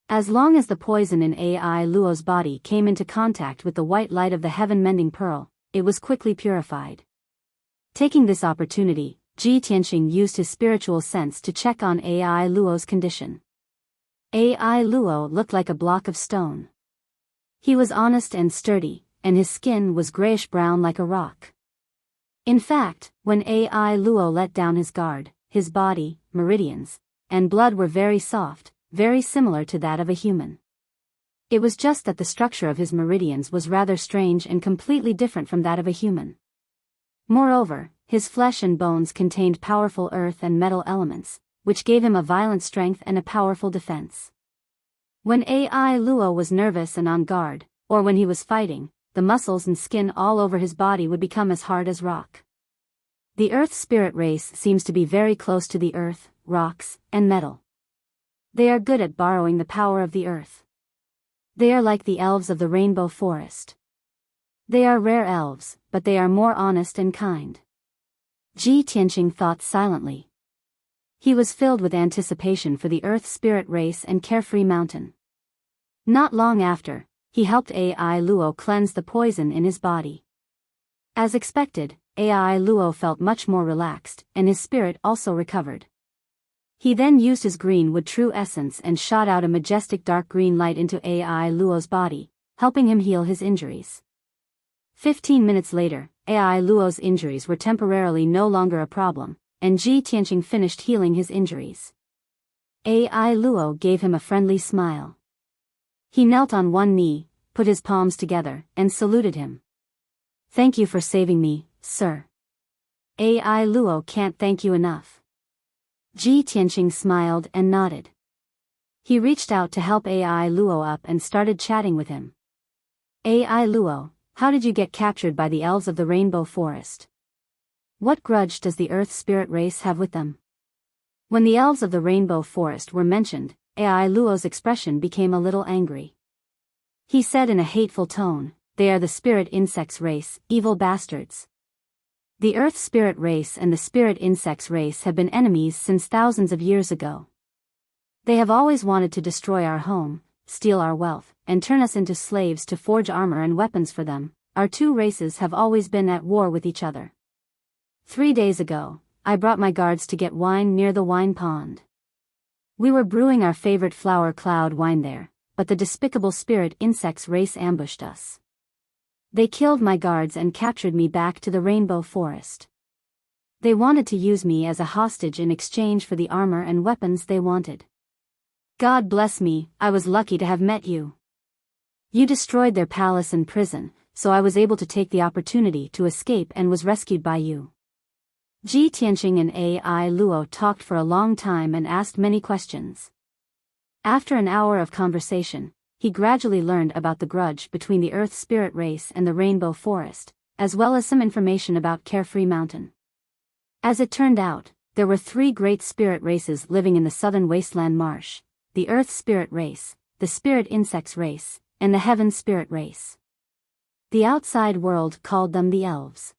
As long as the poison in AI Luo's body came into contact with the white light of the heaven-mending pearl, it was quickly purified. Taking this opportunity, Ji Tianqing used his spiritual sense to check on AI Luo's condition. AI Luo looked like a block of stone. He was honest and sturdy, and his skin was grayish-brown like a rock. In fact, when AI Luo let down his guard, his body, meridians, and blood were very soft, very similar to that of a human. It was just that the structure of his meridians was rather strange and completely different from that of a human. Moreover, his flesh and bones contained powerful earth and metal elements, which gave him a violent strength and a powerful defense. When AI Luo was nervous and on guard, or when he was fighting, the muscles and skin all over his body would become as hard as rock. The earth spirit race seems to be very close to the earth, rocks, and metal. They are good at borrowing the power of the earth. They are like the elves of the rainbow forest. They are rare elves, but they are more honest and kind. Ji Tianqing thought silently. He was filled with anticipation for the earth spirit race and carefree mountain. Not long after, he helped AI Luo cleanse the poison in his body. As expected, AI Luo felt much more relaxed, and his spirit also recovered. He then used his green wood true essence and shot out a majestic dark green light into AI Luo's body, helping him heal his injuries. 15 minutes later, AI Luo's injuries were temporarily no longer a problem, and Ji Tianqing finished healing his injuries. AI Luo gave him a friendly smile. He knelt on one knee, put his palms together, and saluted him. "Thank you for saving me, sir." AI Luo can't thank you enough. Ji Tianqing smiled and nodded. He reached out to help AI Luo up and started chatting with him. "AI Luo, how did you get captured by the elves of the rainbow forest? What grudge does the earth spirit race have with them?" When the elves of the rainbow forest were mentioned, AI Luo's expression became a little angry. He said in a hateful tone, "They are the spirit insects race, evil bastards. The earth spirit race and the spirit insects race have been enemies since thousands of years ago. They have always wanted to destroy our home, steal our wealth, and turn us into slaves to forge armor and weapons for them. Our two races have always been at war with each other. 3 days ago, I brought my guards to get wine near the wine pond. We were brewing our favorite flower cloud wine there, but the despicable spirit insects race ambushed us. They killed my guards and captured me back to the rainbow forest. They wanted to use me as a hostage in exchange for the armor and weapons they wanted. God bless me, I was lucky to have met you. You destroyed their palace and prison, so I was able to take the opportunity to escape and was rescued by you." Ji Tianqing and AI Luo talked for a long time and asked many questions. After an hour of conversation, he gradually learned about the grudge between the earth spirit race and the rainbow forest, as well as some information about Carefree Mountain. As it turned out, there were 3 great spirit races living in the southern wasteland marsh: the earth spirit race, the spirit insects race, and the heaven spirit race. The outside world called them the elves.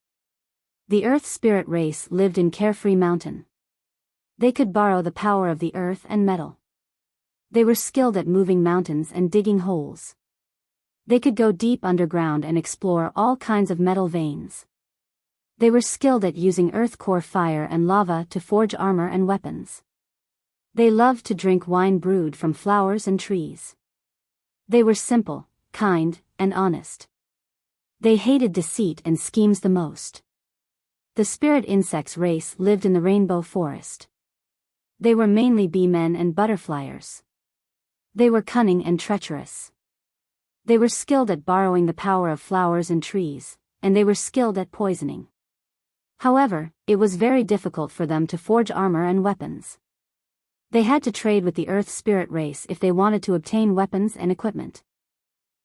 The earth spirit race lived in Carefree Mountain. They could borrow the power of the earth and metal. They were skilled at moving mountains and digging holes. They could go deep underground and explore all kinds of metal veins. They were skilled at using earth core fire and lava to forge armor and weapons. They loved to drink wine brewed from flowers and trees. They were simple, kind, and honest. They hated deceit and schemes the most. The spirit insects race lived in the rainbow forest. They were mainly bee-men and butterfliers. They were cunning and treacherous. They were skilled at borrowing the power of flowers and trees, and they were skilled at poisoning. However, it was very difficult for them to forge armor and weapons. They had to trade with the earth spirit race if they wanted to obtain weapons and equipment.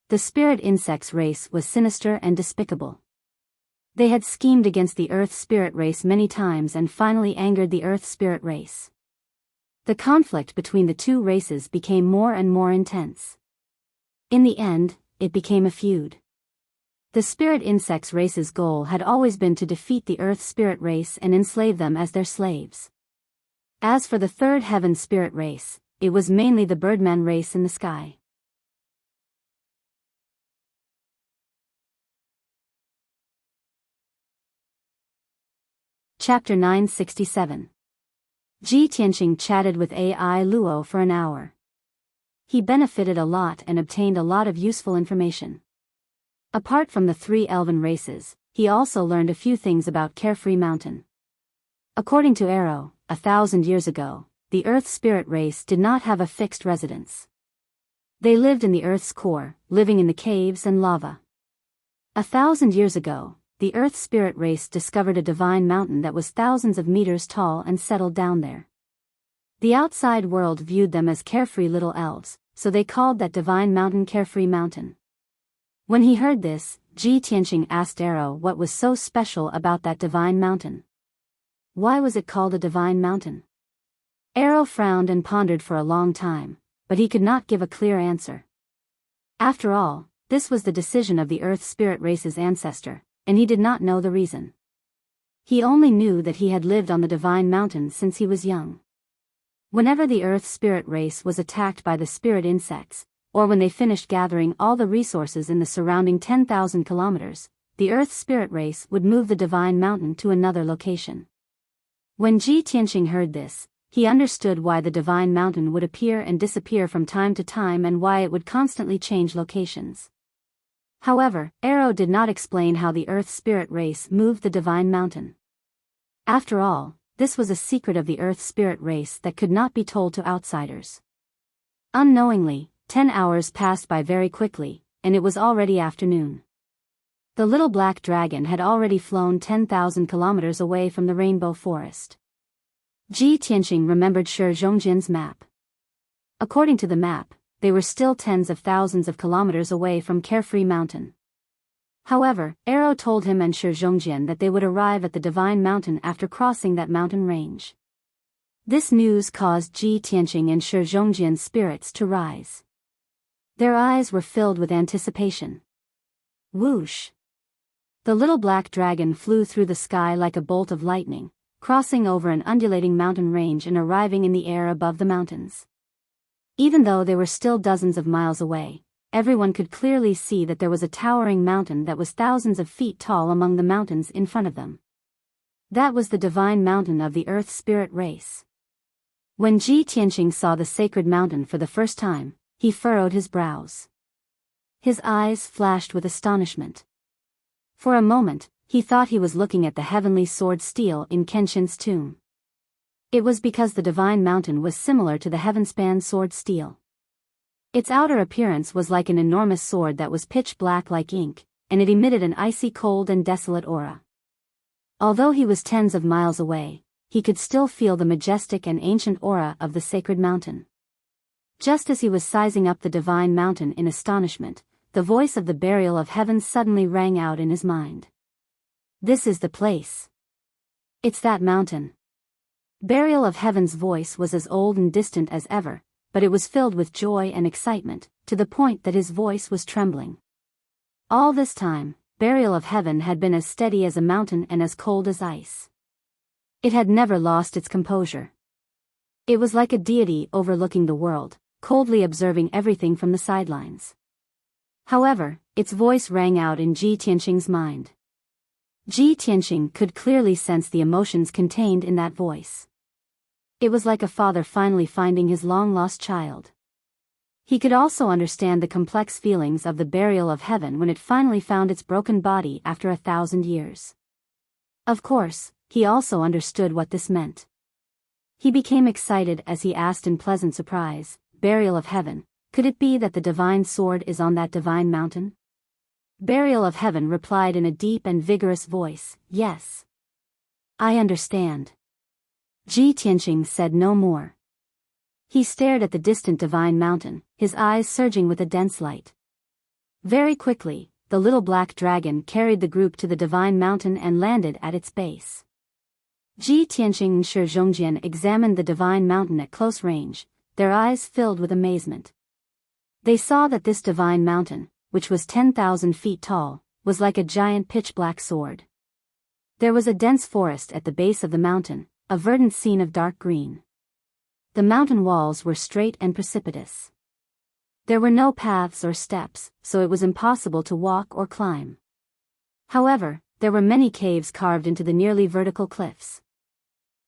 The spirit insects race was sinister and despicable. They had schemed against the earth spirit race many times and finally angered the earth spirit race. The conflict between the two races became more and more intense. In the end, it became a feud. The spirit insects race's goal had always been to defeat the earth spirit race and enslave them as their slaves. As for the third heaven spirit race, it was mainly the birdman race in the sky. Chapter 967. Ji Tianqing chatted with AI Luo for an hour. He benefited a lot and obtained a lot of useful information. Apart from the 3 elven races, he also learned a few things about Carefree Mountain. According to Arrow, 1,000 years ago, the Earth Spirit race did not have a fixed residence. They lived in the Earth's core, living in the caves and lava. 1,000 years ago, the Earth Spirit race discovered a divine mountain that was thousands of meters tall and settled down there. The outside world viewed them as carefree little elves, so they called that divine mountain Carefree Mountain. When he heard this, Ji Tianqing asked Arrow what was so special about that divine mountain. Why was it called a divine mountain? Arrow frowned and pondered for a long time, but he could not give a clear answer. After all, this was the decision of the Earth Spirit race's ancestor, and he did not know the reason. He only knew that he had lived on the divine mountain since he was young. Whenever the Earth Spirit race was attacked by the spirit insects, or when they finished gathering all the resources in the surrounding 10,000 kilometers, the Earth Spirit race would move the divine mountain to another location. When Ji Tianqing heard this, he understood why the divine mountain would appear and disappear from time to time and why it would constantly change locations. However, Arrow did not explain how the Earth Spirit race moved the divine mountain. After all, this was a secret of the Earth Spirit race that could not be told to outsiders. Unknowingly, 10 hours passed by very quickly, and it was already afternoon. The little black dragon had already flown 10,000 kilometers away from the rainbow forest. Ji Tianqing remembered Shi Zhongjian's map. According to the map, they were still tens of thousands of kilometers away from Carefree Mountain. However, Arrow told him and Shi Zhongjian that they would arrive at the divine mountain after crossing that mountain range. This news caused Ji Tianqing and Shi Zhongjian's spirits to rise. Their eyes were filled with anticipation. Whoosh! The little black dragon flew through the sky like a bolt of lightning, crossing over an undulating mountain range and arriving in the air above the mountains. Even though they were still dozens of miles away, everyone could clearly see that there was a towering mountain that was thousands of feet tall among the mountains in front of them. That was the divine mountain of the Earth Spirit race. When Ji Tianqing saw the sacred mountain for the first time, he furrowed his brows. His eyes flashed with astonishment. For a moment, he thought he was looking at the heavenly sword steel in Kenshin's tomb. It was because the divine mountain was similar to the heavenspan sword steel. Its outer appearance was like an enormous sword that was pitch black like ink, and it emitted an icy cold and desolate aura. Although he was tens of miles away, he could still feel the majestic and ancient aura of the sacred mountain. Just as he was sizing up the divine mountain in astonishment, the voice of the burial of heaven suddenly rang out in his mind. This is the place. It's that mountain. Burial of Heaven's voice was as old and distant as ever, but it was filled with joy and excitement, to the point that his voice was trembling. All this time, Burial of Heaven had been as steady as a mountain and as cold as ice. It had never lost its composure. It was like a deity overlooking the world, coldly observing everything from the sidelines. However, its voice rang out in Ji Tianqing's mind. Ji Tianqing could clearly sense the emotions contained in that voice. It was like a father finally finding his long-lost child. He could also understand the complex feelings of the burial of heaven when it finally found its broken body after 1,000 years. Of course, he also understood what this meant. He became excited as he asked in pleasant surprise, "Burial of Heaven, could it be that the divine sword is on that divine mountain?" Burial of Heaven replied in a deep and vigorous voice, "Yes. I understand." Ji Tianqing said no more. He stared at the distant divine mountain, his eyes surging with a dense light. Very quickly, the little black dragon carried the group to the divine mountain and landed at its base. Ji Tianqing and Shi Zhongjian examined the divine mountain at close range, their eyes filled with amazement. They saw that this divine mountain, which was 10,000 feet tall, was like a giant pitch-black sword. There was a dense forest at the base of the mountain, a verdant scene of dark green. The mountain walls were straight and precipitous. There were no paths or steps, so it was impossible to walk or climb. However, there were many caves carved into the nearly vertical cliffs.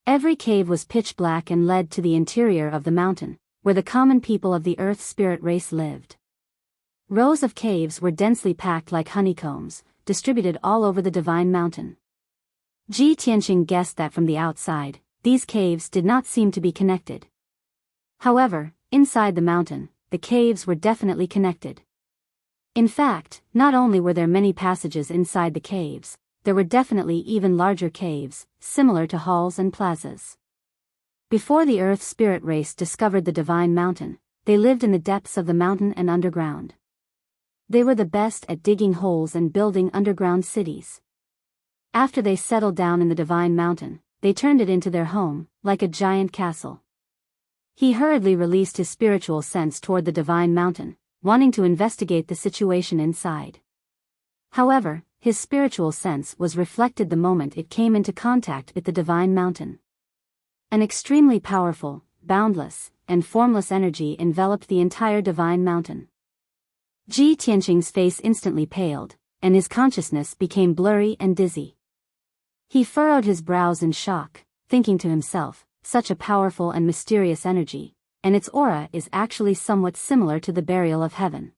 Every cave was pitch black and led to the interior of the mountain, where the common people of the earth spirit race lived. Rows of caves were densely packed like honeycombs, distributed all over the divine mountain. Ji Tianqing guessed that from the outside, these caves did not seem to be connected. However, inside the mountain, the caves were definitely connected. In fact, not only were there many passages inside the caves, there were definitely even larger caves, similar to halls and plazas. Before the earth spirit race discovered the divine mountain, they lived in the depths of the mountain and underground. They were the best at digging holes and building underground cities. After they settled down in the divine mountain, they turned it into their home, like a giant castle. He hurriedly released his spiritual sense toward the divine mountain, wanting to investigate the situation inside. However, his spiritual sense was reflected the moment it came into contact with the divine mountain. An extremely powerful, boundless, and formless energy enveloped the entire divine mountain. Ji Tianqing's face instantly paled, and his consciousness became blurry and dizzy. He furrowed his brows in shock, thinking to himself, such a powerful and mysterious energy, and its aura is actually somewhat similar to the burial of heaven.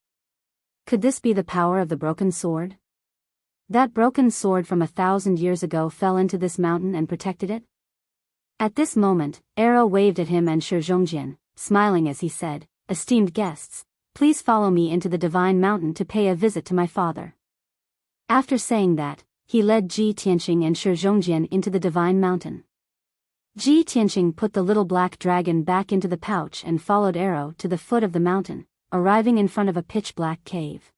Could this be the power of the broken sword? That broken sword from 1,000 years ago fell into this mountain and protected it? At this moment, Arrow waved at him and Shi Zhongjian, smiling as he said, "Esteemed guests, please follow me into the divine mountain to pay a visit to my father." After saying that, he led Ji Tianqing and Shi Zhongjian into the divine mountain. Ji Tianqing put the little black dragon back into the pouch and followed Arrow to the foot of the mountain, arriving in front of a pitch-black cave.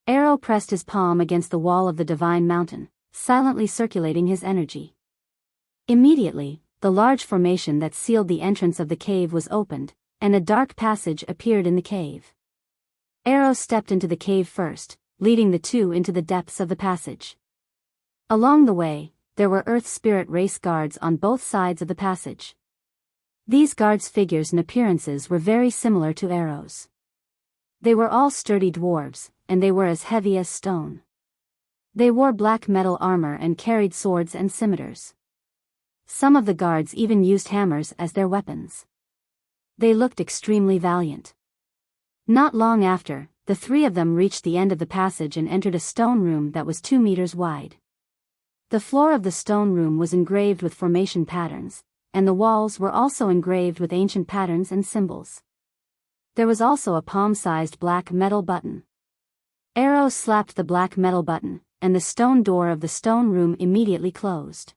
Arrow pressed his palm against the wall of the divine mountain, silently circulating his energy. Immediately, the large formation that sealed the entrance of the cave was opened, and a dark passage appeared in the cave. Arrow stepped into the cave first, leading the two into the depths of the passage. Along the way, there were Earth Spirit race guards on both sides of the passage. These guards' figures and appearances were very similar to Arrow's. They were all sturdy dwarves, and they were as heavy as stone. They wore black metal armor and carried swords and scimitars. Some of the guards even used hammers as their weapons. They looked extremely valiant. Not long after, the three of them reached the end of the passage and entered a stone room that was 2 meters wide. The floor of the stone room was engraved with formation patterns, and the walls were also engraved with ancient patterns and symbols. There was also a palm-sized black metal button. Arrow slapped the black metal button, and the stone door of the stone room immediately closed.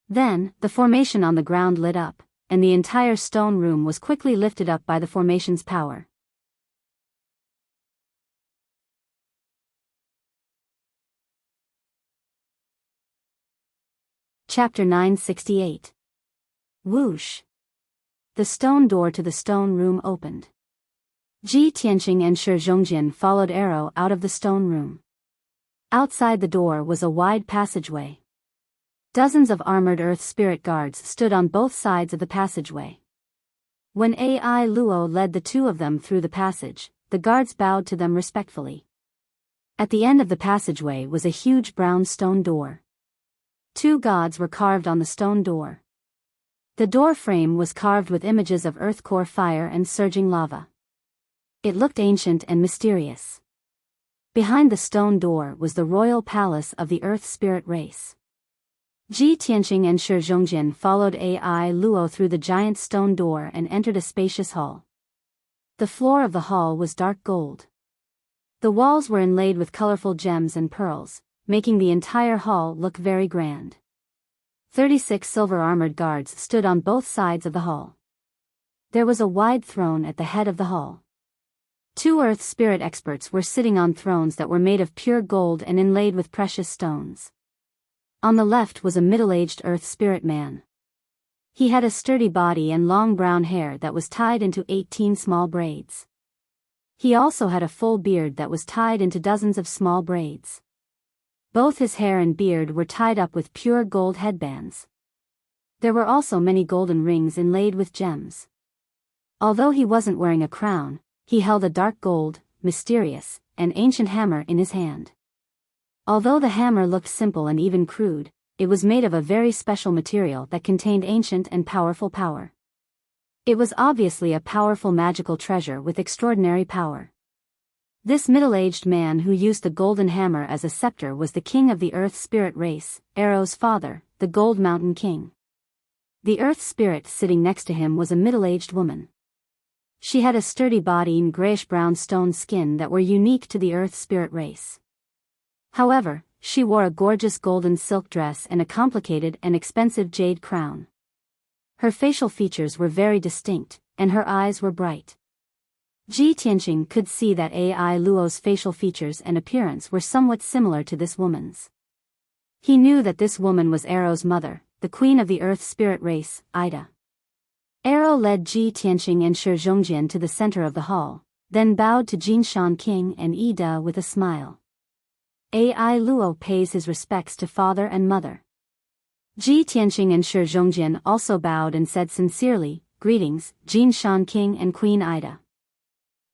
Then, the formation on the ground lit up, and the entire stone room was quickly lifted up by the formation's power. Chapter 968. Whoosh! The stone door to the stone room opened. Ji Tianqing and Shi Zhongjian followed Arrow out of the stone room. Outside the door was a wide passageway. Dozens of armored earth spirit guards stood on both sides of the passageway. When Ai Luo led the two of them through the passage, the guards bowed to them respectfully. At the end of the passageway was a huge brown stone door. 2 gods were carved on the stone door. The door frame was carved with images of earth core fire and surging lava. It looked ancient and mysterious. Behind the stone door was the royal palace of the earth spirit race. Ji Tianqing and Shi Zhongjian followed Ai Luo through the giant stone door and entered a spacious hall. The floor of the hall was dark gold. The walls were inlaid with colorful gems and pearls, making the entire hall look very grand. 36 silver-armored guards stood on both sides of the hall. There was a wide throne at the head of the hall. 2 earth spirit experts were sitting on thrones that were made of pure gold and inlaid with precious stones. On the left was a middle-aged earth spirit man. He had a sturdy body and long brown hair that was tied into 18 small braids. He also had a full beard that was tied into dozens of small braids. Both his hair and beard were tied up with pure gold headbands. There were also many golden rings inlaid with gems. Although he wasn't wearing a crown, he held a dark gold, mysterious, and ancient hammer in his hand. Although the hammer looked simple and even crude, it was made of a very special material that contained ancient and powerful power. It was obviously a powerful magical treasure with extraordinary power. This middle-aged man who used the golden hammer as a scepter was the king of the Earth Spirit race, Arrow's father, the Gold Mountain King. The Earth Spirit sitting next to him was a middle-aged woman. She had a sturdy body and grayish-brown stone skin that were unique to the Earth Spirit race. However, she wore a gorgeous golden silk dress and a complicated and expensive jade crown. Her facial features were very distinct, and her eyes were bright. Ji Tianqing could see that Ai Luo's facial features and appearance were somewhat similar to this woman's. He knew that this woman was Arrow's mother, the queen of the Earth Spirit race, Ida. Arrow led Ji Tianqing and Shi Zhongjian to the center of the hall, then bowed to Jinshan King and Ida with a smile. Ai Luo pays his respects to father and mother. Ji Tianqing and Shi Zhongjian also bowed and said sincerely, "Greetings, Jinshan King and Queen Ida."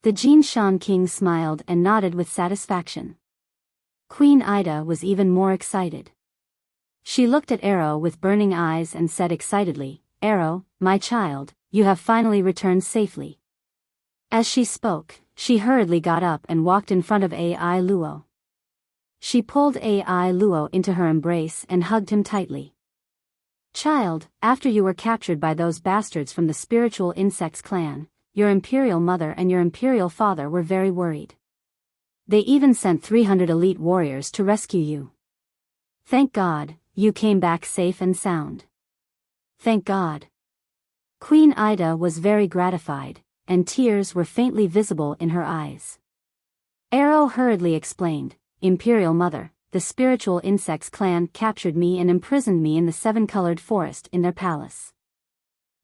The Jinshan King smiled and nodded with satisfaction. Queen Ida was even more excited. She looked at Arrow with burning eyes and said excitedly, "Arrow, my child, you have finally returned safely." As she spoke, she hurriedly got up and walked in front of Ai Luo. She pulled Ai Luo into her embrace and hugged him tightly. "Child, after you were captured by those bastards from the spiritual insects clan, your imperial mother and your imperial father were very worried. They even sent 300 elite warriors to rescue you. Thank God, you came back safe and sound. Thank God." Queen Ida was very gratified, and tears were faintly visible in her eyes. Arrow hurriedly explained, "Imperial Mother, the spiritual insects clan captured me and imprisoned me in the seven-colored forest in their palace.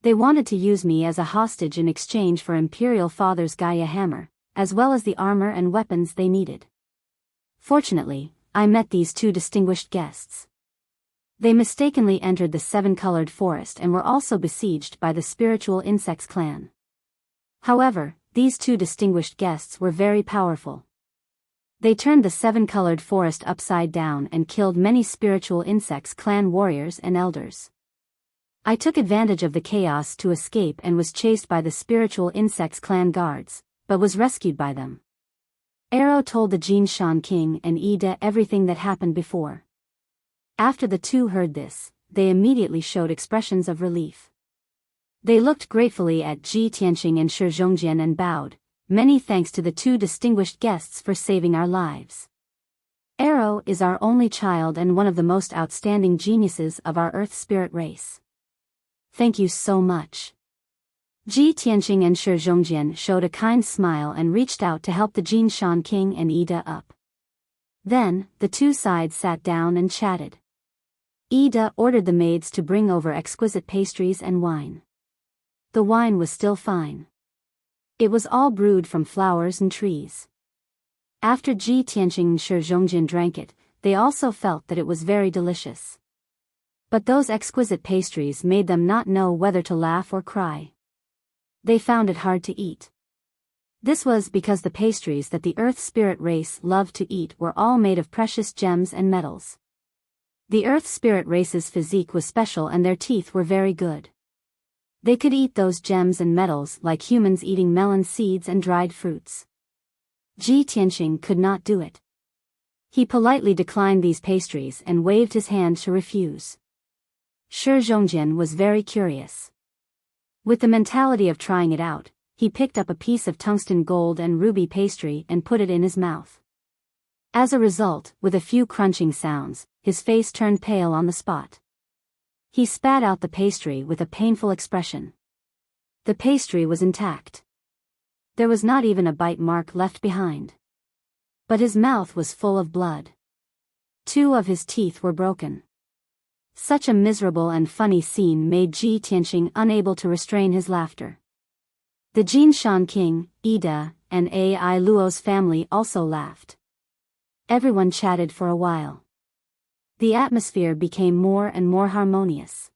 They wanted to use me as a hostage in exchange for Imperial Father's Gaia hammer, as well as the armor and weapons they needed. Fortunately, I met these two distinguished guests. They mistakenly entered the seven-colored forest and were also besieged by the spiritual insects clan. However, these two distinguished guests were very powerful. They turned the seven-colored forest upside down and killed many spiritual insects clan warriors and elders. I took advantage of the chaos to escape and was chased by the spiritual insects clan guards, but was rescued by them." Arrow told the Jinshan King and Ida everything that happened before. After the two heard this, they immediately showed expressions of relief. They looked gratefully at Ji Tianqing and Shi Zhongjian and bowed, "Many thanks to the two distinguished guests for saving our lives. Arrow is our only child and one of the most outstanding geniuses of our Earth Spirit race. Thank you so much." Ji Tianqing and Shi Zhongjian showed a kind smile and reached out to help the Jinshan King and Ida up. Then, the two sides sat down and chatted. Ida ordered the maids to bring over exquisite pastries and wine. The wine was still fine. It was all brewed from flowers and trees. After Ji Tianqing and Shi Zhongjian drank it, they also felt that it was very delicious. But those exquisite pastries made them not know whether to laugh or cry. They found it hard to eat. This was because the pastries that the Earth Spirit race loved to eat were all made of precious gems and metals. The Earth Spirit race's physique was special and their teeth were very good. They could eat those gems and metals like humans eating melon seeds and dried fruits. Ji Tianqing could not do it. He politely declined these pastries and waved his hand to refuse. Shi Zhongjian was very curious. With the mentality of trying it out, he picked up a piece of tungsten gold and ruby pastry and put it in his mouth. As a result, with a few crunching sounds, his face turned pale on the spot. He spat out the pastry with a painful expression. The pastry was intact. There was not even a bite mark left behind. But his mouth was full of blood. 2 of his teeth were broken. Such a miserable and funny scene made Ji Tianqing unable to restrain his laughter. The Jinshan King, Ida, and Ai Luo's family also laughed. Everyone chatted for a while. The atmosphere became more and more harmonious.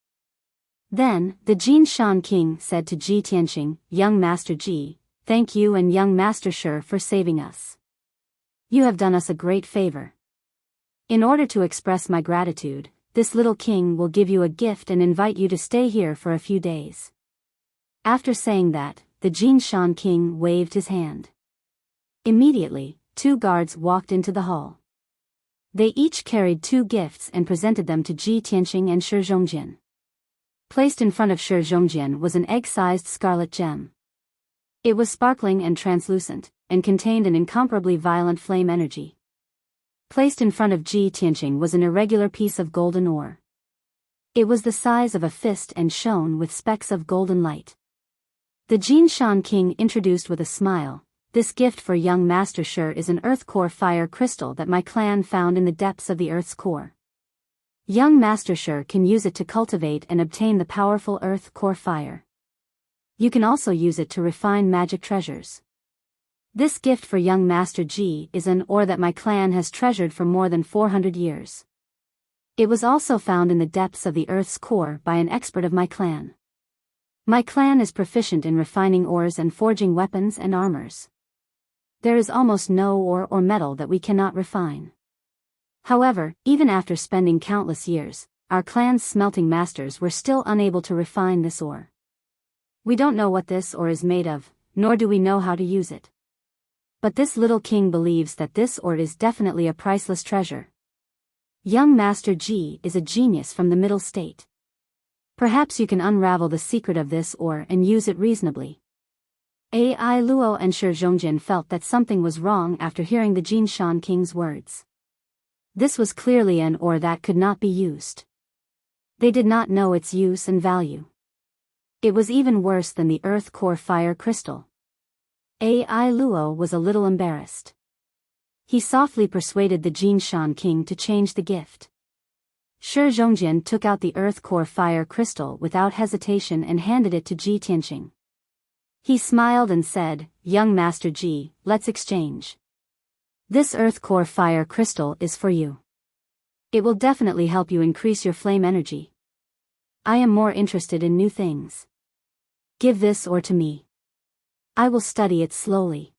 Then, the Jin Shan King said to Ji Tianqing, "Young Master Ji, thank you and young Master Shi for saving us. You have done us a great favor. In order to express my gratitude, this little king will give you a gift and invite you to stay here for a few days." After saying that, the Jin Shan King waved his hand. Immediately, 2 guards walked into the hall. They each carried 2 gifts and presented them to Ji Tianqing and Shi Zhongjian. Placed in front of Shi Zhongjian was an egg-sized scarlet gem. It was sparkling and translucent, and contained an incomparably violent flame energy. Placed in front of Ji Tianqing was an irregular piece of golden ore. It was the size of a fist and shone with specks of golden light. The Jin Shan King introduced with a smile, "This gift for young Master Shi is an earth core fire crystal that my clan found in the depths of the earth's core. Young Master Shi can use it to cultivate and obtain the powerful earth core fire. You can also use it to refine magic treasures. This gift for young Master Ji is an ore that my clan has treasured for more than 400 years. It was also found in the depths of the earth's core by an expert of my clan. My clan is proficient in refining ores and forging weapons and armors. There is almost no ore or metal that we cannot refine. However, even after spending countless years, our clan's smelting masters were still unable to refine this ore. We don't know what this ore is made of, nor do we know how to use it. But this little king believes that this ore is definitely a priceless treasure. Young Master Ji is a genius from the middle state. Perhaps you can unravel the secret of this ore and use it reasonably." Ai Luo and Shi Zhongjian felt that something was wrong after hearing the Jin Shan King's words. This was clearly an ore that could not be used. They did not know its use and value. It was even worse than the earth core fire crystal. Ai Luo was a little embarrassed. He softly persuaded the Jin Shan King to change the gift. Shi Zhongjian took out the earth core fire crystal without hesitation and handed it to Ji Tianqing. He smiled and said, "Young Master Ji, let's exchange. This earth core fire crystal is for you. It will definitely help you increase your flame energy. I am more interested in new things. Give this ore to me. I will study it slowly."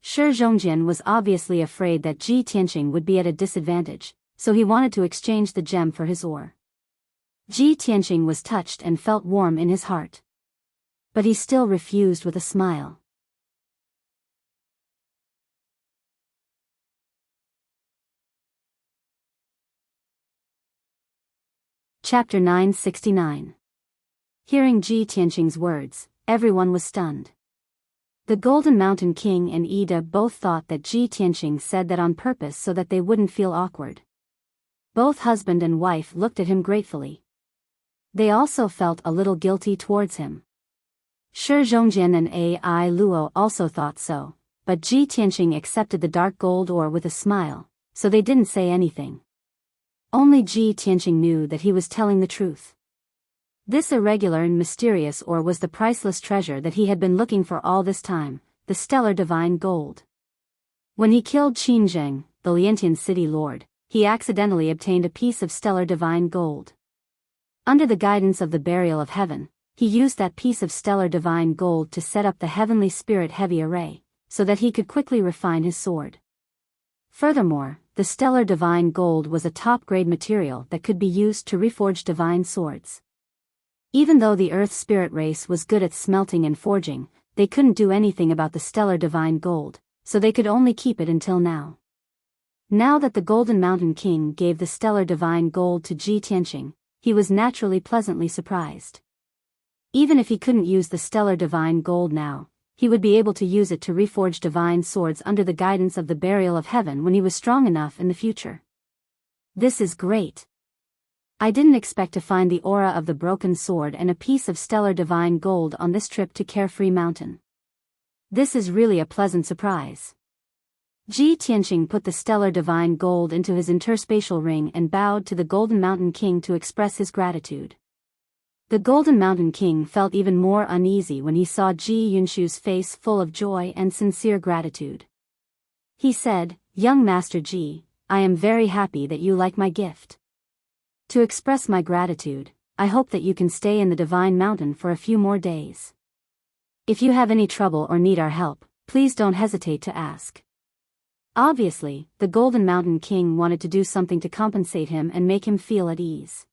Shi Zhongjian was obviously afraid that Ji Tianqing would be at a disadvantage, so he wanted to exchange the gem for his ore. Ji Tianqing was touched and felt warm in his heart. But he still refused with a smile. Chapter 969. Hearing Ji Tianqing's words, everyone was stunned. The Golden Mountain King and Ida both thought that Ji Tianqing said that on purpose so that they wouldn't feel awkward. Both husband and wife looked at him gratefully. They also felt a little guilty towards him. Shi Zhongjian and Ai Luo also thought so, but Ji Tianqing accepted the dark gold ore with a smile, so they didn't say anything. Only Ji Tianqing knew that he was telling the truth. This irregular and mysterious ore was the priceless treasure that he had been looking for all this time, the stellar divine gold. When he killed Qin Zheng, the Liantian city lord, he accidentally obtained a piece of stellar divine gold. Under the guidance of the burial of heaven, he used that piece of stellar divine gold to set up the heavenly spirit heavy array, so that he could quickly refine his sword. Furthermore, the stellar divine gold was a top-grade material that could be used to reforge divine swords. Even though the Earth spirit race was good at smelting and forging, they couldn't do anything about the stellar divine gold, so they could only keep it until now. Now that the Golden Mountain King gave the stellar divine gold to Ji Tianqing, he was naturally pleasantly surprised. Even if he couldn't use the stellar divine gold now, he would be able to use it to reforge divine swords under the guidance of the burial of heaven when he was strong enough in the future. This is great. I didn't expect to find the aura of the broken sword and a piece of stellar divine gold on this trip to Carefree Mountain. This is really a pleasant surprise. Ji Tianqing put the stellar divine gold into his interspatial ring and bowed to the Golden Mountain King to express his gratitude. The Golden Mountain King felt even more uneasy when he saw Ji Yunshu's face full of joy and sincere gratitude. He said, "Young Master Ji, I am very happy that you like my gift. To express my gratitude, I hope that you can stay in the Divine Mountain for a few more days. If you have any trouble or need our help, please don't hesitate to ask." Obviously, the Golden Mountain King wanted to do something to compensate him and make him feel at ease.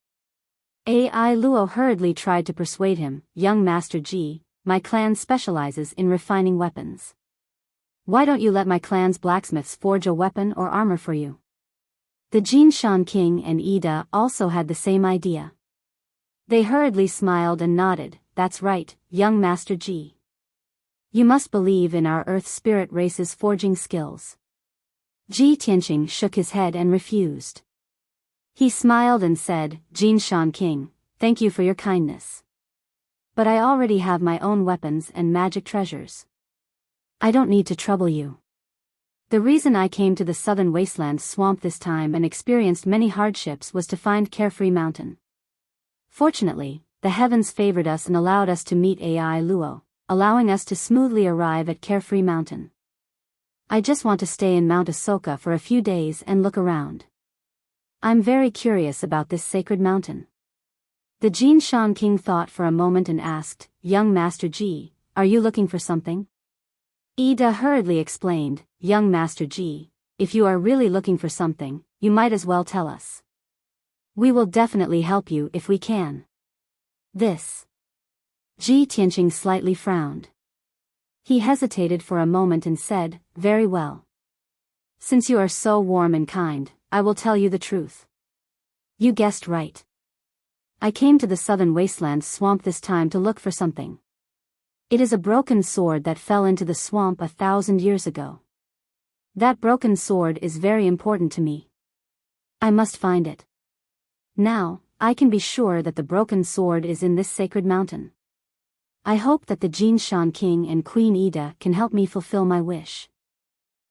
Ai Luo hurriedly tried to persuade him, "Young Master Ji, my clan specializes in refining weapons. Why don't you let my clan's blacksmiths forge a weapon or armor for you?" The Jinshan King and Ida also had the same idea. They hurriedly smiled and nodded, "That's right, young Master Ji. You must believe in our Earth Spirit race's forging skills." Ji Tianqing shook his head and refused. He smiled and said, "Jinshan King, thank you for your kindness. But I already have my own weapons and magic treasures. I don't need to trouble you. The reason I came to the southern wasteland swamp this time and experienced many hardships was to find Carefree Mountain. Fortunately, the heavens favored us and allowed us to meet Ai Luo, allowing us to smoothly arrive at Carefree Mountain. I just want to stay in Mount Asoka for a few days and look around. I'm very curious about this sacred mountain." The Jinshan King thought for a moment and asked, "Young Master Ji, are you looking for something?" Ida hurriedly explained, "Young Master Ji, if you are really looking for something, you might as well tell us. We will definitely help you if we can." This. Ji Tianqing slightly frowned. He hesitated for a moment and said, "Very well. Since you are so warm and kind, I will tell you the truth. You guessed right. I came to the southern wasteland swamp this time to look for something. It is a broken sword that fell into the swamp 1,000 years ago. That broken sword is very important to me. I must find it. Now, I can be sure that the broken sword is in this sacred mountain. I hope that the Jinshan King and Queen Ida can help me fulfill my wish.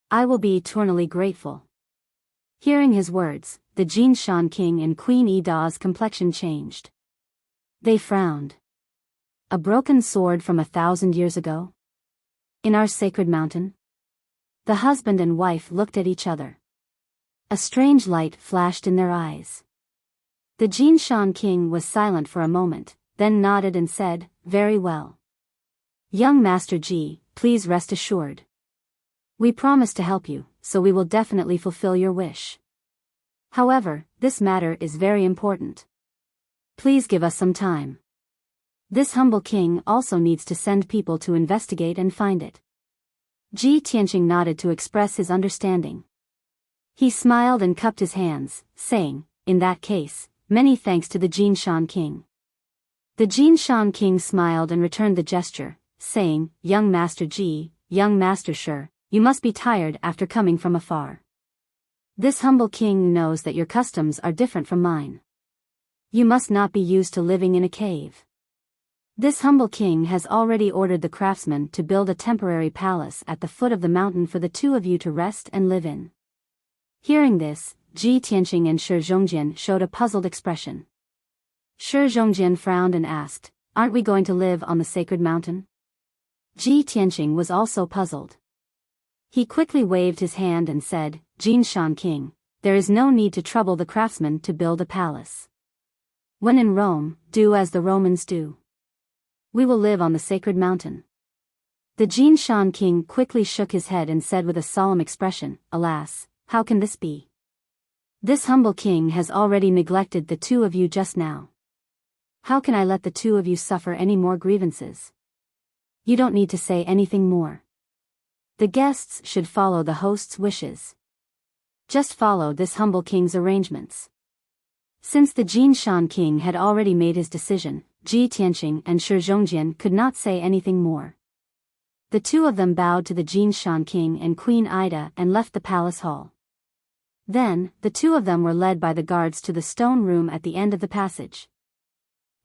I will be eternally grateful." Hearing his words, the Jinshan King and Queen Ida's complexion changed. They frowned. "A broken sword from 1,000 years ago? In our sacred mountain?" The husband and wife looked at each other. A strange light flashed in their eyes. The Jinshan King was silent for a moment, then nodded and said, "Very well. Young Master Ji, please rest assured. We promise to help you, so we will definitely fulfill your wish. However, this matter is very important. Please give us some time. This humble king also needs to send people to investigate and find it." Ji Tianqing nodded to express his understanding. He smiled and cupped his hands, saying, "In that case, many thanks to the Jinshan King." The Jinshan King smiled and returned the gesture, saying, "Young Master Ji, young Master Shi, you must be tired after coming from afar. This humble king knows that your customs are different from mine. You must not be used to living in a cave. This humble king has already ordered the craftsmen to build a temporary palace at the foot of the mountain for the two of you to rest and live in." Hearing this, Ji Tianqing and Shi Zhongjian showed a puzzled expression. Shi Zhongjian frowned and asked, "Aren't we going to live on the sacred mountain?" Ji Tianqing was also puzzled. He quickly waved his hand and said, "Jinshan King, there is no need to trouble the craftsmen to build a palace. When in Rome, do as the Romans do. We will live on the sacred mountain." The Jinshan King quickly shook his head and said with a solemn expression, "Alas, how can this be? This humble king has already neglected the two of you just now. How can I let the two of you suffer any more grievances? You don't need to say anything more. The guests should follow the host's wishes. Just follow this humble king's arrangements." Since the Jinshan King had already made his decision, Ji Tianqing and Shi Zhongjian could not say anything more. The two of them bowed to the Jinshan King and Queen Ida and left the palace hall. Then, the two of them were led by the guards to the stone room at the end of the passage.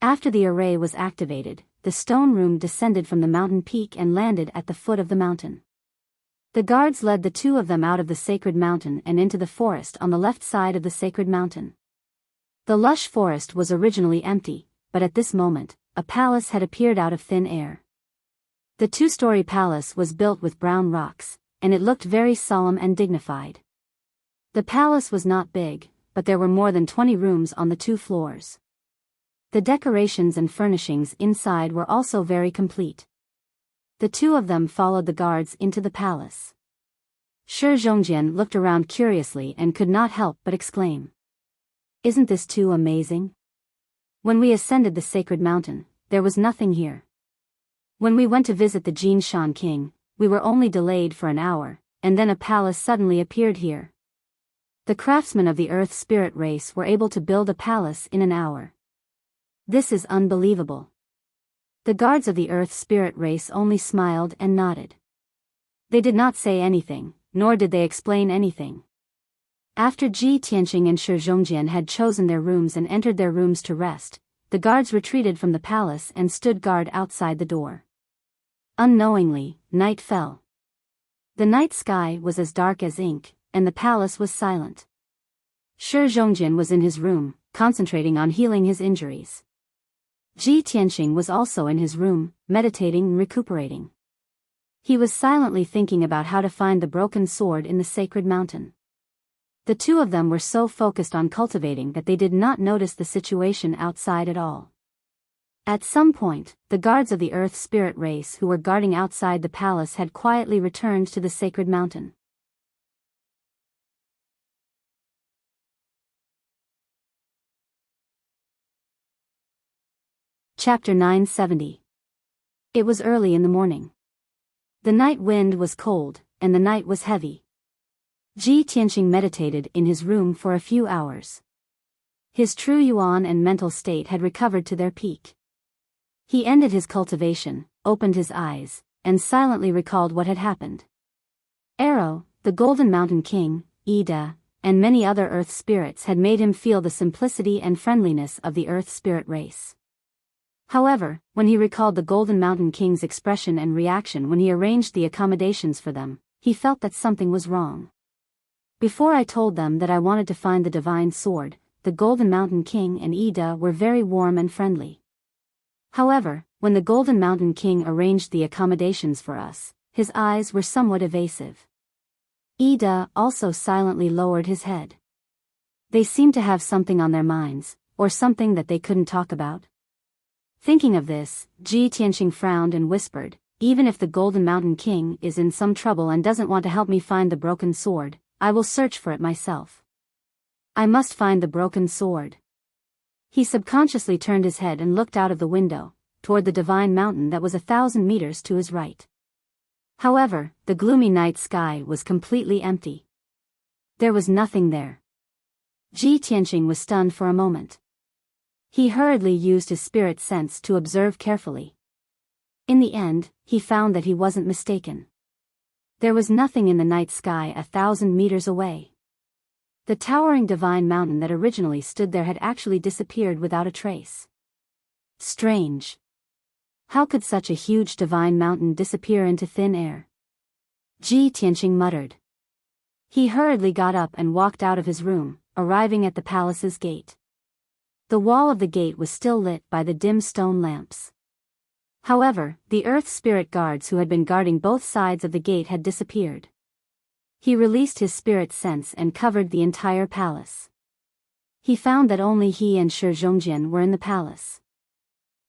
After the array was activated, the stone room descended from the mountain peak and landed at the foot of the mountain. The guards led the two of them out of the sacred mountain and into the forest on the left side of the sacred mountain. The lush forest was originally empty, but at this moment, a palace had appeared out of thin air. The two-story palace was built with brown rocks, and it looked very solemn and dignified. The palace was not big, but there were more than 20 rooms on the 2 floors. The decorations and furnishings inside were also very complete. The two of them followed the guards into the palace. Shi Zhongjian looked around curiously and could not help but exclaim. Isn't this too amazing? When we ascended the sacred mountain, there was nothing here. When we went to visit the Jinshan king, we were only delayed for an hour, and then a palace suddenly appeared here. The craftsmen of the earth spirit race were able to build a palace in an hour. This is unbelievable. The guards of the earth spirit race only smiled and nodded. They did not say anything, nor did they explain anything. After Ji Tianqing and Shi Zhongjian had chosen their rooms and entered their rooms to rest, the guards retreated from the palace and stood guard outside the door. Unknowingly, night fell. The night sky was as dark as ink, and the palace was silent. Shi Zhongjian was in his room, concentrating on healing his injuries. Ji Tianqing was also in his room, meditating and recuperating. He was silently thinking about how to find the broken sword in the sacred mountain. The two of them were so focused on cultivating that they did not notice the situation outside at all. At some point, the guards of the earth spirit race who were guarding outside the palace had quietly returned to the sacred mountain. Chapter 970. It was early in the morning. The night wind was cold, and the night was heavy. Ji Tianqing meditated in his room for a few hours. His true yuan and mental state had recovered to their peak. He ended his cultivation, opened his eyes, and silently recalled what had happened. Arrow, the Golden Mountain King, Ida, and many other earth spirits had made him feel the simplicity and friendliness of the earth spirit race. However, when he recalled the Golden Mountain King's expression and reaction when he arranged the accommodations for them, he felt that something was wrong. Before I told them that I wanted to find the divine sword, the Golden Mountain King and Ida were very warm and friendly. However, when the Golden Mountain King arranged the accommodations for us, his eyes were somewhat evasive. Ida also silently lowered his head. They seemed to have something on their minds, or something that they couldn't talk about. Thinking of this, Ji Tianqing frowned and whispered, even if the Golden Mountain King is in some trouble and doesn't want to help me find the broken sword, I will search for it myself. I must find the broken sword. He subconsciously turned his head and looked out of the window, toward the divine mountain that was 1,000 meters to his right. However, the gloomy night sky was completely empty. There was nothing there. Ji Tianqing was stunned for a moment. He hurriedly used his spirit sense to observe carefully. In the end, he found that he wasn't mistaken. There was nothing in the night sky 1,000 meters away. The towering divine mountain that originally stood there had actually disappeared without a trace. Strange. How could such a huge divine mountain disappear into thin air? Ji Tianqing muttered. He hurriedly got up and walked out of his room, arriving at the palace's gate. The wall of the gate was still lit by the dim stone lamps. However, the earth spirit guards who had been guarding both sides of the gate had disappeared. He released his spirit sense and covered the entire palace. He found that only he and Shi Zhongjian were in the palace.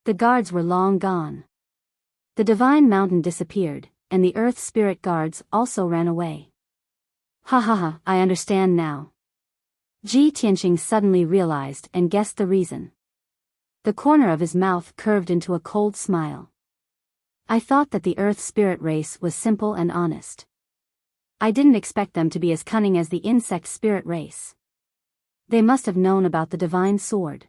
The guards were long gone. The divine mountain disappeared, and the earth spirit guards also ran away. Ha ha ha, I understand now. Ji Tianqing suddenly realized and guessed the reason. The corner of his mouth curved into a cold smile. I thought that the earth spirit race was simple and honest. I didn't expect them to be as cunning as the insect spirit race. They must have known about the divine sword.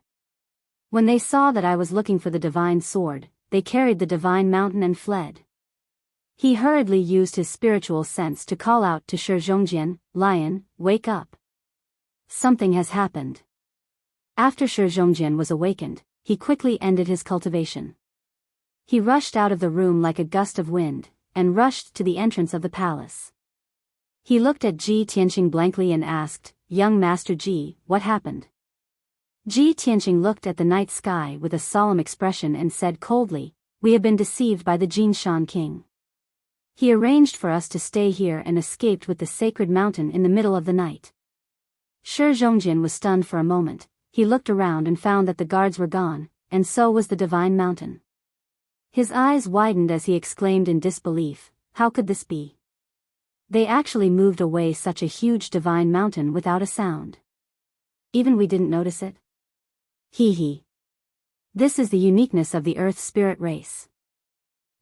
When they saw that I was looking for the divine sword, they carried the divine mountain and fled. He hurriedly used his spiritual sense to call out to Shi Zhongjian, "Lion, wake up. Something has happened." After Shi Zhongjian was awakened, he quickly ended his cultivation. He rushed out of the room like a gust of wind, and rushed to the entrance of the palace. He looked at Ji Tianqing blankly and asked, "Young Master Ji, what happened?" Ji Tianqing looked at the night sky with a solemn expression and said coldly, "We have been deceived by the Jinshan king. He arranged for us to stay here and escaped with the sacred mountain in the middle of the night." Shi Zhongjian was stunned for a moment. He looked around and found that the guards were gone, and so was the divine mountain. His eyes widened as he exclaimed in disbelief, "How could this be? They actually moved away such a huge divine mountain without a sound. Even we didn't notice it? Hee hee. This is the uniqueness of the Earth Spirit race.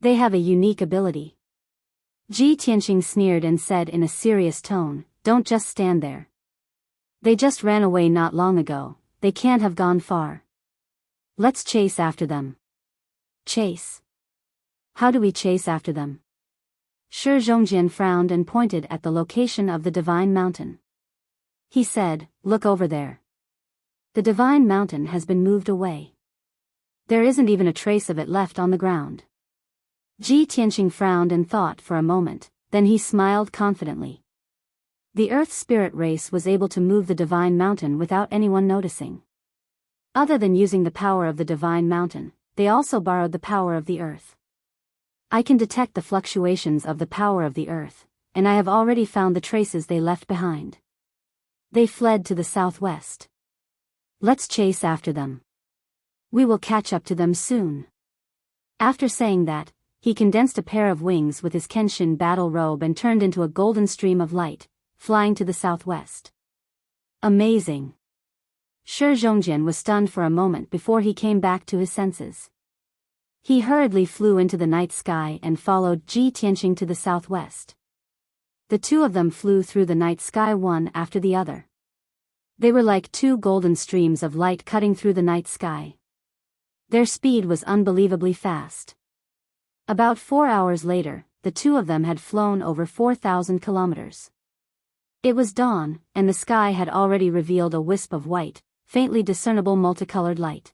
They have a unique ability." Ji Tianqing sneered and said in a serious tone, "Don't just stand there. They just ran away not long ago, they can't have gone far. Let's chase after them." "Chase? How do we chase after them?" Shi Zhongjian frowned and pointed at the location of the divine mountain. He said, "Look over there. The divine mountain has been moved away. There isn't even a trace of it left on the ground." Ji Tianqing frowned and thought for a moment, then he smiled confidently. The Earth Spirit race was able to move the divine mountain without anyone noticing. Other than using the power of the divine mountain, they also borrowed the power of the earth. I can detect the fluctuations of the power of the earth, and I have already found the traces they left behind. They fled to the southwest. Let's chase after them. We will catch up to them soon. After saying that, he condensed a pair of wings with his Kenshin battle robe and turned into a golden stream of light, flying to the southwest. Amazing! Shi Zhongjian was stunned for a moment before he came back to his senses. He hurriedly flew into the night sky and followed Ji Tianqing to the southwest. The two of them flew through the night sky one after the other. They were like two golden streams of light cutting through the night sky. Their speed was unbelievably fast. About 4 hours later, the two of them had flown over 4,000 kilometers. It was dawn, and the sky had already revealed a wisp of white, faintly discernible multicolored light.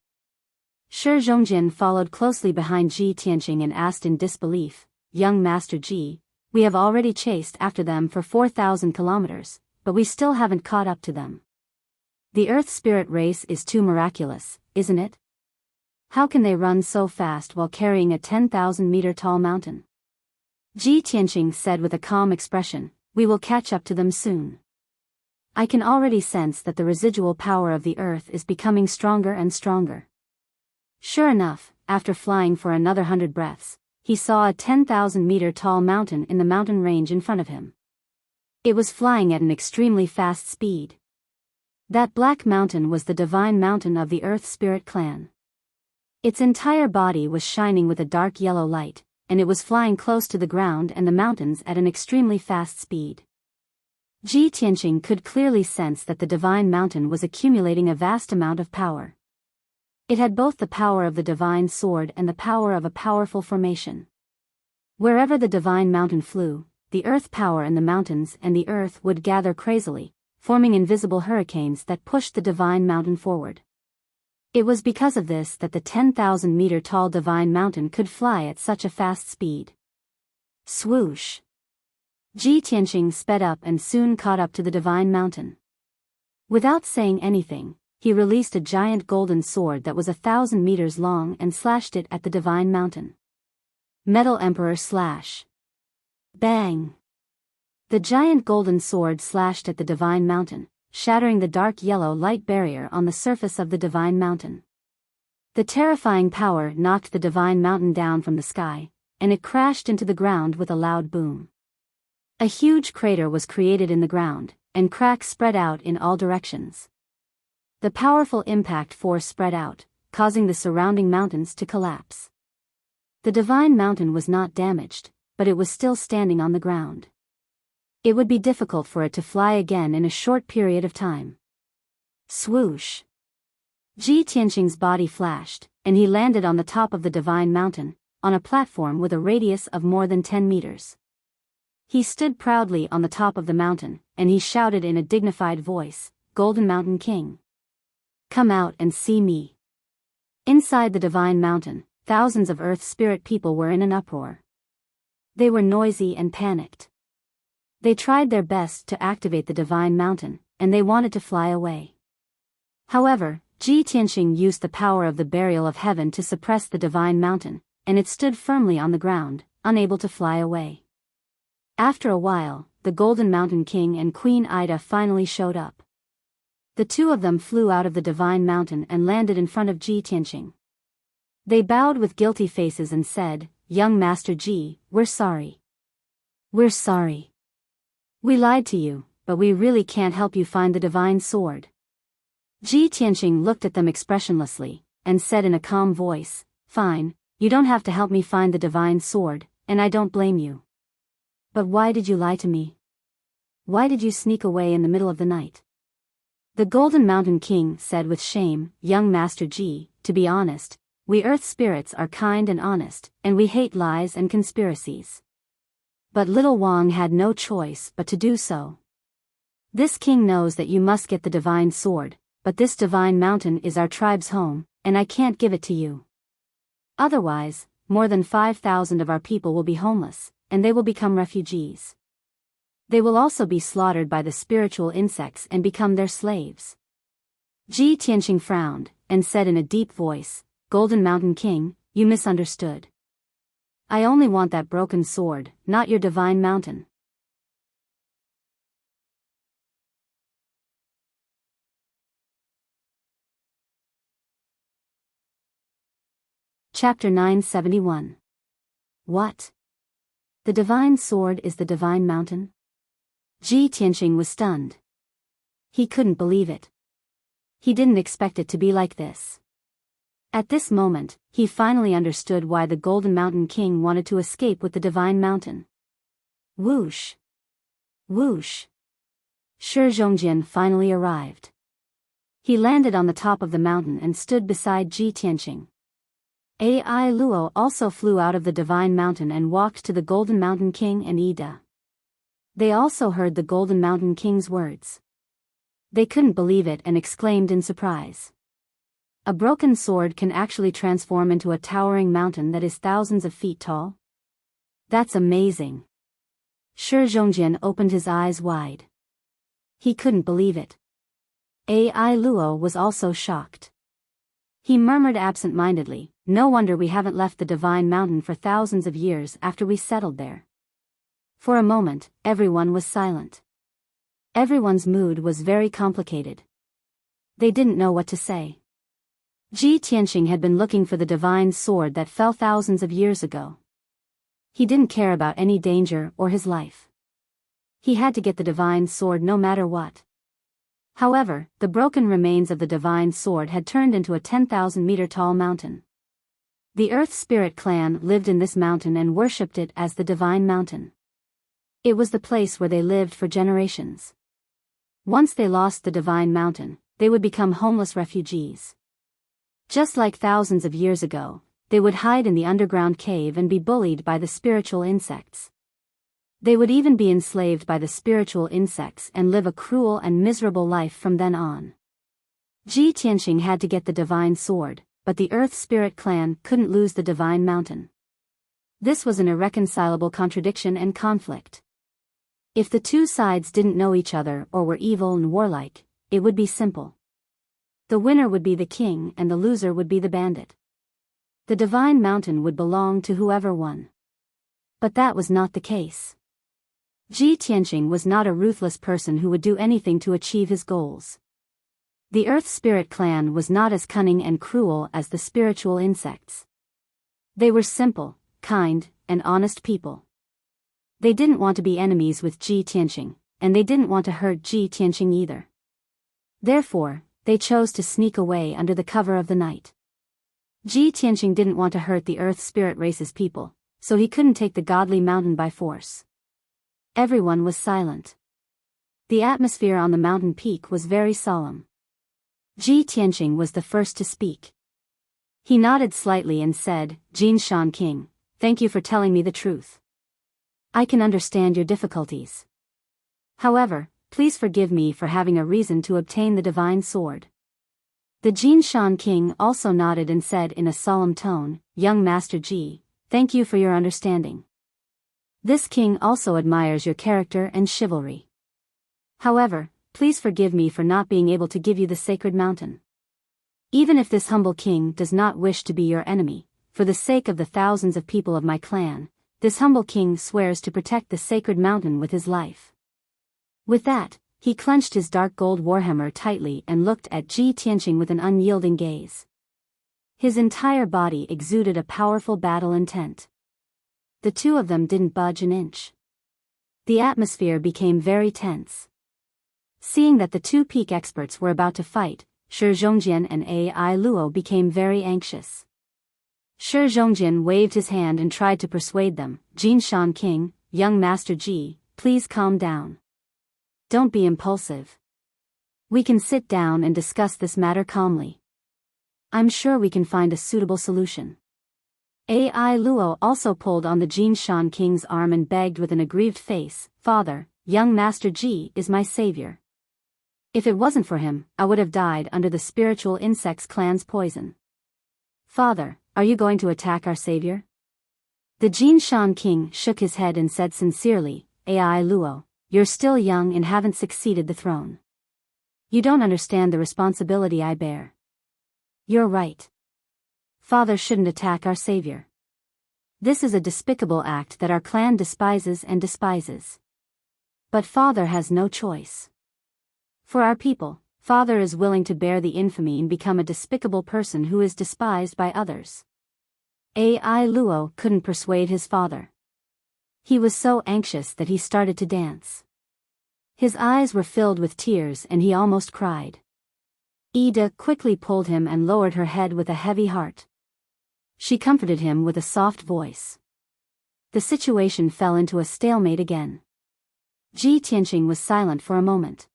Shi Zhongjian followed closely behind Ji Tianqing and asked in disbelief, "Young Master Ji, we have already chased after them for 4,000 kilometers, but we still haven't caught up to them. The Earth Spirit race is too miraculous, isn't it? How can they run so fast while carrying a 10,000-meter tall mountain?" Ji Tianqing said with a calm expression, "We will catch up to them soon. I can already sense that the residual power of the earth is becoming stronger and stronger." Sure enough, after flying for another 100 breaths, he saw a 10,000-meter tall mountain in the mountain range in front of him. It was flying at an extremely fast speed. That black mountain was the divine mountain of the Earth Spirit clan. Its entire body was shining with a dark yellow light, and it was flying close to the ground and the mountains at an extremely fast speed. Ji Tianqing could clearly sense that the divine mountain was accumulating a vast amount of power. It had both the power of the divine sword and the power of a powerful formation. Wherever the divine mountain flew, the earth power in the mountains and the earth would gather crazily, forming invisible hurricanes that pushed the divine mountain forward. It was because of this that the 10,000-meter tall divine mountain could fly at such a fast speed. Swoosh! Ji Tianqing sped up and soon caught up to the divine mountain. Without saying anything, he released a giant golden sword that was 1,000 meters long and slashed it at the divine mountain. Metal Emperor Slash! Bang! The giant golden sword slashed at the divine mountain, shattering the dark yellow light barrier on the surface of the divine mountain. The terrifying power knocked the divine mountain down from the sky, and it crashed into the ground with a loud boom. A huge crater was created in the ground, and cracks spread out in all directions. The powerful impact force spread out, causing the surrounding mountains to collapse. The divine mountain was not damaged, but it was still standing on the ground. It would be difficult for it to fly again in a short period of time. Swoosh! Ji Tianqing's body flashed, and he landed on the top of the divine mountain, on a platform with a radius of more than 10 meters. He stood proudly on the top of the mountain, and he shouted in a dignified voice, "Golden Mountain King! Come out and see me." Inside the divine mountain, thousands of Earth Spirit people were in an uproar. They were noisy and panicked. They tried their best to activate the divine mountain, and they wanted to fly away. However, Ji Tianqing used the power of the burial of heaven to suppress the divine mountain, and it stood firmly on the ground, unable to fly away. After a while, the Golden Mountain King and Queen Ida finally showed up. The two of them flew out of the divine mountain and landed in front of Ji Tianqing. They bowed with guilty faces and said, "Young Master Ji, we're sorry. We're sorry. We lied to you, but we really can't help you find the divine sword." Ji Tianqing looked at them expressionlessly, and said in a calm voice, "Fine, you don't have to help me find the divine sword, and I don't blame you. But why did you lie to me? Why did you sneak away in the middle of the night?" The Golden Mountain King said with shame, "Young Master Ji, to be honest, we earth spirits are kind and honest, and we hate lies and conspiracies." But little Wang had no choice but to do so. "This king knows that you must get the divine sword, but this divine mountain is our tribe's home, and I can't give it to you. Otherwise, more than 5,000 of our people will be homeless, and they will become refugees. They will also be slaughtered by the spiritual insects and become their slaves." Ji Tianqing frowned, and said in a deep voice, "Golden Mountain King, you misunderstood. I only want that broken sword, not your divine mountain." Chapter 971. What? The divine sword is the divine mountain? Ji Tianqing was stunned. He couldn't believe it. He didn't expect it to be like this. At this moment, he finally understood why the Golden Mountain King wanted to escape with the divine mountain. Whoosh! Whoosh! Shi Zhongjian finally arrived. He landed on the top of the mountain and stood beside Ji Tianqing. Ai Luo also flew out of the divine mountain and walked to the Golden Mountain King and Ida. They also heard the Golden Mountain King's words. They couldn't believe it and exclaimed in surprise. A broken sword can actually transform into a towering mountain that is thousands of feet tall? That's amazing. Shi Zhongjian opened his eyes wide. He couldn't believe it. Ai Luo was also shocked. He murmured absent-mindedly, "No wonder we haven't left the divine mountain for thousands of years after we settled there." For a moment, everyone was silent. Everyone's mood was very complicated. They didn't know what to say. Ji Tianqing had been looking for the divine sword that fell thousands of years ago. He didn't care about any danger or his life. He had to get the divine sword no matter what. However, the broken remains of the divine sword had turned into a 10,000-meter tall mountain. The Earth Spirit clan lived in this mountain and worshipped it as the divine mountain. It was the place where they lived for generations. Once they lost the divine mountain, they would become homeless refugees. Just like thousands of years ago, they would hide in the underground cave and be bullied by the spiritual insects. They would even be enslaved by the spiritual insects and live a cruel and miserable life from then on. Ji Tianqing had to get the divine sword, but the Earth Spirit clan couldn't lose the divine mountain. This was an irreconcilable contradiction and conflict. If the two sides didn't know each other or were evil and warlike, it would be simple. The winner would be the king and the loser would be the bandit. The divine mountain would belong to whoever won. But that was not the case. Ji Tianqing was not a ruthless person who would do anything to achieve his goals. The Earth Spirit clan was not as cunning and cruel as the spiritual insects. They were simple, kind, and honest people. They didn't want to be enemies with Ji Tianqing, and they didn't want to hurt Ji Tianqing either. Therefore, they chose to sneak away under the cover of the night. Ji Tianqing didn't want to hurt the Earth Spirit race's people, so he couldn't take the godly mountain by force. Everyone was silent. The atmosphere on the mountain peak was very solemn. Ji Tianqing was the first to speak. He nodded slightly and said, "Jinshan King, thank you for telling me the truth. I can understand your difficulties. However, please forgive me for having a reason to obtain the divine sword." The Jinshan King also nodded and said in a solemn tone, "Young Master Ji, thank you for your understanding. This king also admires your character and chivalry. However, please forgive me for not being able to give you the sacred mountain. Even if this humble king does not wish to be your enemy, for the sake of the thousands of people of my clan, this humble king swears to protect the sacred mountain with his life." With that, he clenched his dark gold warhammer tightly and looked at Ji Tianqing with an unyielding gaze. His entire body exuded a powerful battle intent. The two of them didn't budge an inch. The atmosphere became very tense. Seeing that the two peak experts were about to fight, Shi Zhongjian and Ai Luo became very anxious. Shi Zhongjian waved his hand and tried to persuade them. Jin Shan King, young Master Ji, please calm down. Don't be impulsive. We can sit down and discuss this matter calmly. I'm sure we can find a suitable solution. Ai Luo also pulled on the Jin Shan King's arm and begged with an aggrieved face, Father, young Master Ji is my savior. If it wasn't for him, I would have died under the spiritual insects clan's poison. Father, are you going to attack our savior? The Jin Shan King shook his head and said sincerely, Ai Luo, you're still young and haven't succeeded the throne. You don't understand the responsibility I bear. You're right. Father shouldn't attack our savior. This is a despicable act that our clan despises and despises. But Father has no choice. For our people, Father is willing to bear the infamy and become a despicable person who is despised by others. Ai Luo couldn't persuade his father. He was so anxious that he started to dance. His eyes were filled with tears and he almost cried. Ida quickly pulled him and lowered her head with a heavy heart. She comforted him with a soft voice. The situation fell into a stalemate again. Ji Tianqing was silent for a moment.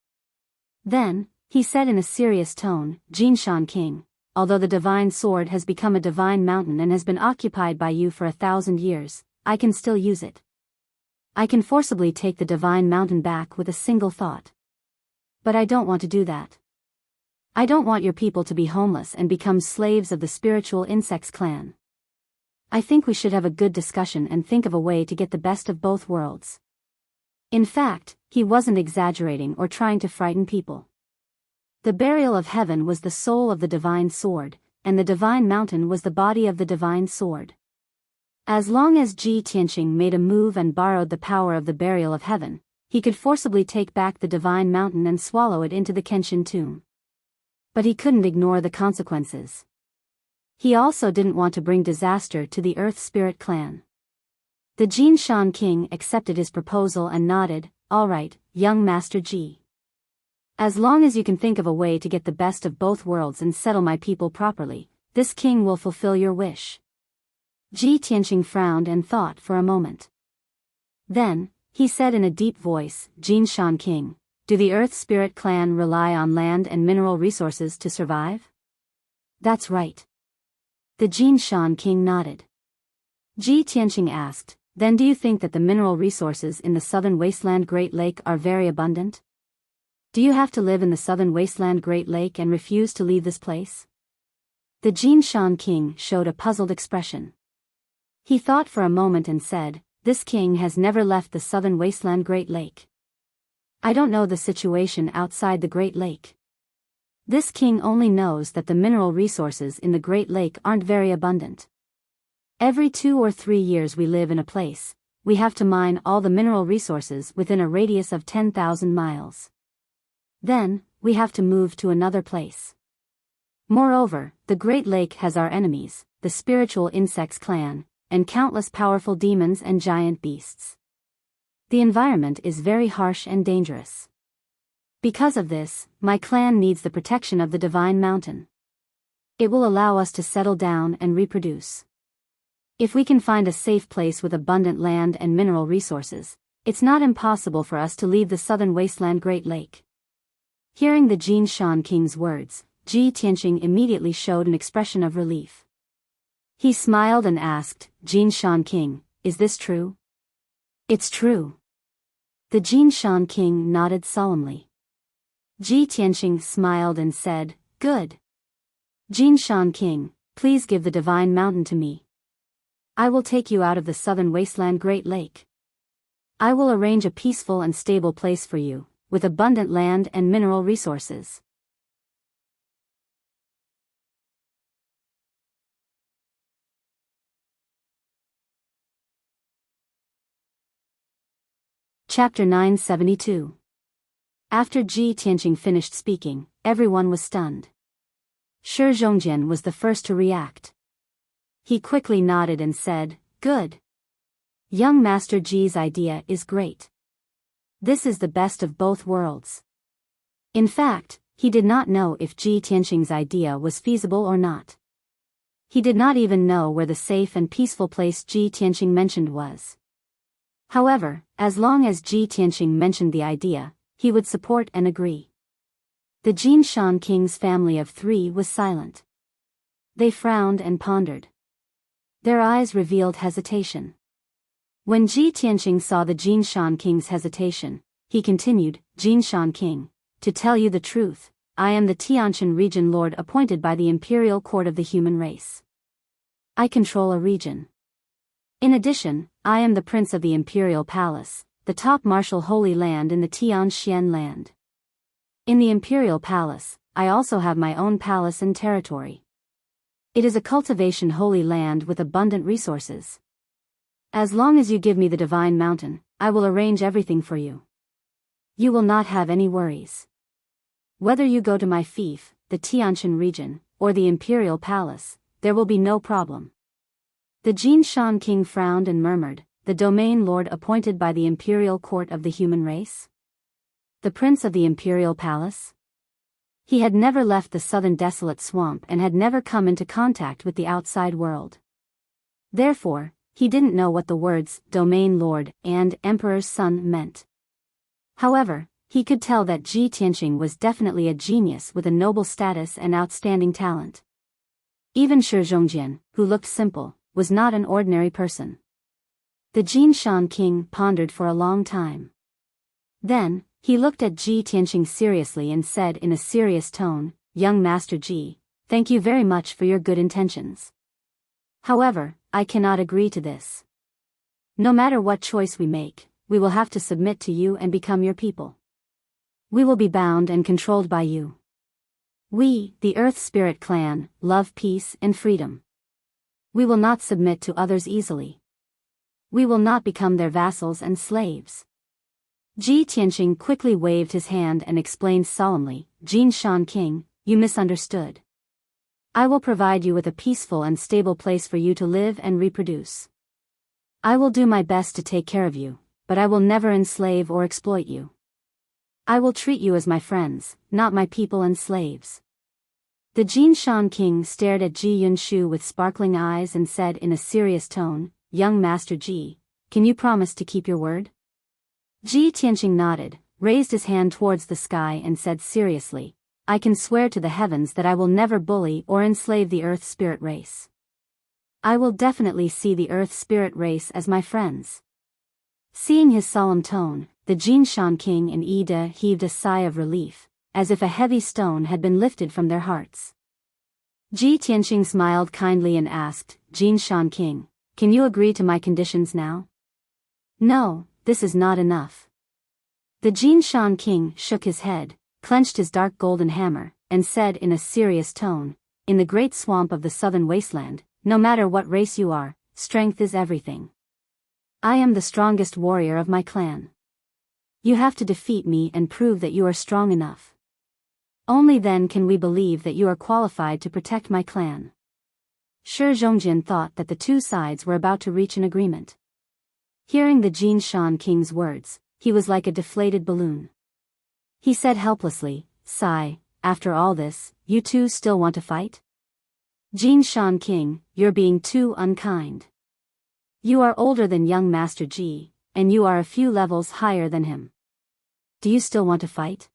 Then, he said in a serious tone, Jin Shan King, although the divine sword has become a divine mountain and has been occupied by you for 1,000 years, I can still use it. I can forcibly take the divine mountain back with a single thought. But I don't want to do that. I don't want your people to be homeless and become slaves of the spiritual insects clan. I think we should have a good discussion and think of a way to get the best of both worlds. In fact, he wasn't exaggerating or trying to frighten people. The burial of heaven was the soul of the divine sword, and the divine mountain was the body of the divine sword. As long as Ji Tianqing made a move and borrowed the power of the burial of heaven, he could forcibly take back the divine mountain and swallow it into the Kenshin tomb. But he couldn't ignore the consequences. He also didn't want to bring disaster to the Earth Spirit clan. The Jin Shan King accepted his proposal and nodded, all right, young Master Ji. As long as you can think of a way to get the best of both worlds and settle my people properly, this king will fulfill your wish. Ji Tianqing frowned and thought for a moment. Then, he said in a deep voice, Jin Shan King, do the Earth Spirit clan rely on land and mineral resources to survive? That's right. The Jin Shan King nodded. Ji Tianqing asked, then do you think that the mineral resources in the southern wasteland Great Lake are very abundant? Do you have to live in the southern wasteland Great Lake and refuse to leave this place? The Jin Shan King showed a puzzled expression. He thought for a moment and said, this king has never left the southern wasteland Great Lake. I don't know the situation outside the Great Lake. This king only knows that the mineral resources in the Great Lake aren't very abundant. Every 2 or 3 years we live in a place, we have to mine all the mineral resources within a radius of 10,000 miles. Then, we have to move to another place. Moreover, the Great Lake has our enemies, the spiritual insects clan, and countless powerful demons and giant beasts. The environment is very harsh and dangerous. Because of this, my clan needs the protection of the divine mountain. It will allow us to settle down and reproduce. If we can find a safe place with abundant land and mineral resources, it's not impossible for us to leave the southern wasteland Great Lake. Hearing the Jin Shan King's words, Ji Tianqing immediately showed an expression of relief. He smiled and asked, Jin Shan King, is this true? It's true. The Jin Shan King nodded solemnly. Ji Tianqing smiled and said, good. Jin Shan King, please give the divine mountain to me. I will take you out of the southern wasteland Great Lake. I will arrange a peaceful and stable place for you, with abundant land and mineral resources. Chapter 972. After Ji Tianqing finished speaking, everyone was stunned. Shi Zhongjian was the first to react. He quickly nodded and said, "Good. Young Master Ji's idea is great. This is the best of both worlds." In fact, he did not know if Ji Tianqing's idea was feasible or not. He did not even know where the safe and peaceful place Ji Tianqing mentioned was. However, as long as Ji Tianqing mentioned the idea, he would support and agree. The Jinshan king's family of 3 was silent. They frowned and pondered. Their eyes revealed hesitation. When Ji Tianqing saw the Jinshan king's hesitation, he continued, "Jinshan king, to tell you the truth, I am the Tianshan region lord appointed by the imperial court of the human race. I control a region. In addition, I am the prince of the imperial palace, the top martial holy land in the Tianxian land. In the imperial palace, I also have my own palace and territory. It is a cultivation holy land with abundant resources. As long as you give me the divine mountain, I will arrange everything for you. You will not have any worries. Whether you go to my fief, the Tianshan region, or the imperial palace, there will be no problem." The Jinshan king frowned and murmured, "The domain lord appointed by the imperial court of the human race? The prince of the imperial palace?" He had never left the southern desolate swamp and had never come into contact with the outside world. Therefore, he didn't know what the words domain lord and emperor's son meant. However, he could tell that Ji Tianqing was definitely a genius with a noble status and outstanding talent. Even Shi Zhongjian, who looked simple, was not an ordinary person. The Jinshan king pondered for a long time. Then, he looked at Ji Tianqing seriously and said in a serious tone, "Young Master Ji, thank you very much for your good intentions. However, I cannot agree to this. No matter what choice we make, we will have to submit to you and become your people. We will be bound and controlled by you. We, the Earth Spirit clan, love peace and freedom. We will not submit to others easily. We will not become their vassals and slaves." Ji Tianqing quickly waved his hand and explained solemnly, "Jinshan king, you misunderstood. I will provide you with a peaceful and stable place for you to live and reproduce. I will do my best to take care of you, but I will never enslave or exploit you. I will treat you as my friends, not my people and slaves." The Jinshan king stared at Ji Yunshu with sparkling eyes and said in a serious tone, "Young Master Ji, can you promise to keep your word?" Ji Tianqing nodded, raised his hand towards the sky and said seriously, "I can swear to the heavens that I will never bully or enslave the Earth Spirit race. I will definitely see the Earth Spirit race as my friends." Seeing his solemn tone, the Jinshan king and Ida heaved a sigh of relief, as if a heavy stone had been lifted from their hearts. Ji Tianqing smiled kindly and asked, "Jinshan king, can you agree to my conditions now?" "No, this is not enough." The Jinshan king shook his head, clenched his dark golden hammer, and said in a serious tone, "In the great swamp of the southern wasteland, no matter what race you are, strength is everything. I am the strongest warrior of my clan. You have to defeat me and prove that you are strong enough. Only then can we believe that you are qualified to protect my clan." Shi Zhongjian thought that the two sides were about to reach an agreement. Hearing the Jinshan king's words, he was like a deflated balloon. He said helplessly, "Sigh, after all this, you two still want to fight? Jinshan king, you're being too unkind. You are older than young Master Ji, and you are a few levels higher than him. Do you still want to fight?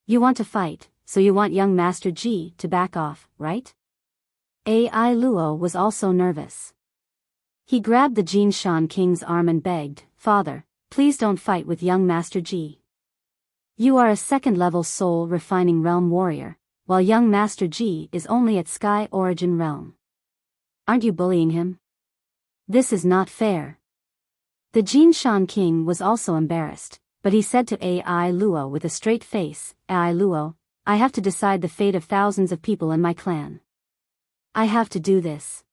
You want to fight, so you want young Master Ji to back off, right?" Ai Luo was also nervous. He grabbed the Jinshan king's arm and begged, "Father, please don't fight with young Master Ji. You are a second-level soul refining realm warrior, while young Master Ji is only at sky origin realm. Aren't you bullying him? This is not fair." The Jinshan king was also embarrassed, but he said to Ai Luo with a straight face, "Ai Luo, I have to decide the fate of thousands of people in my clan. I have to do this."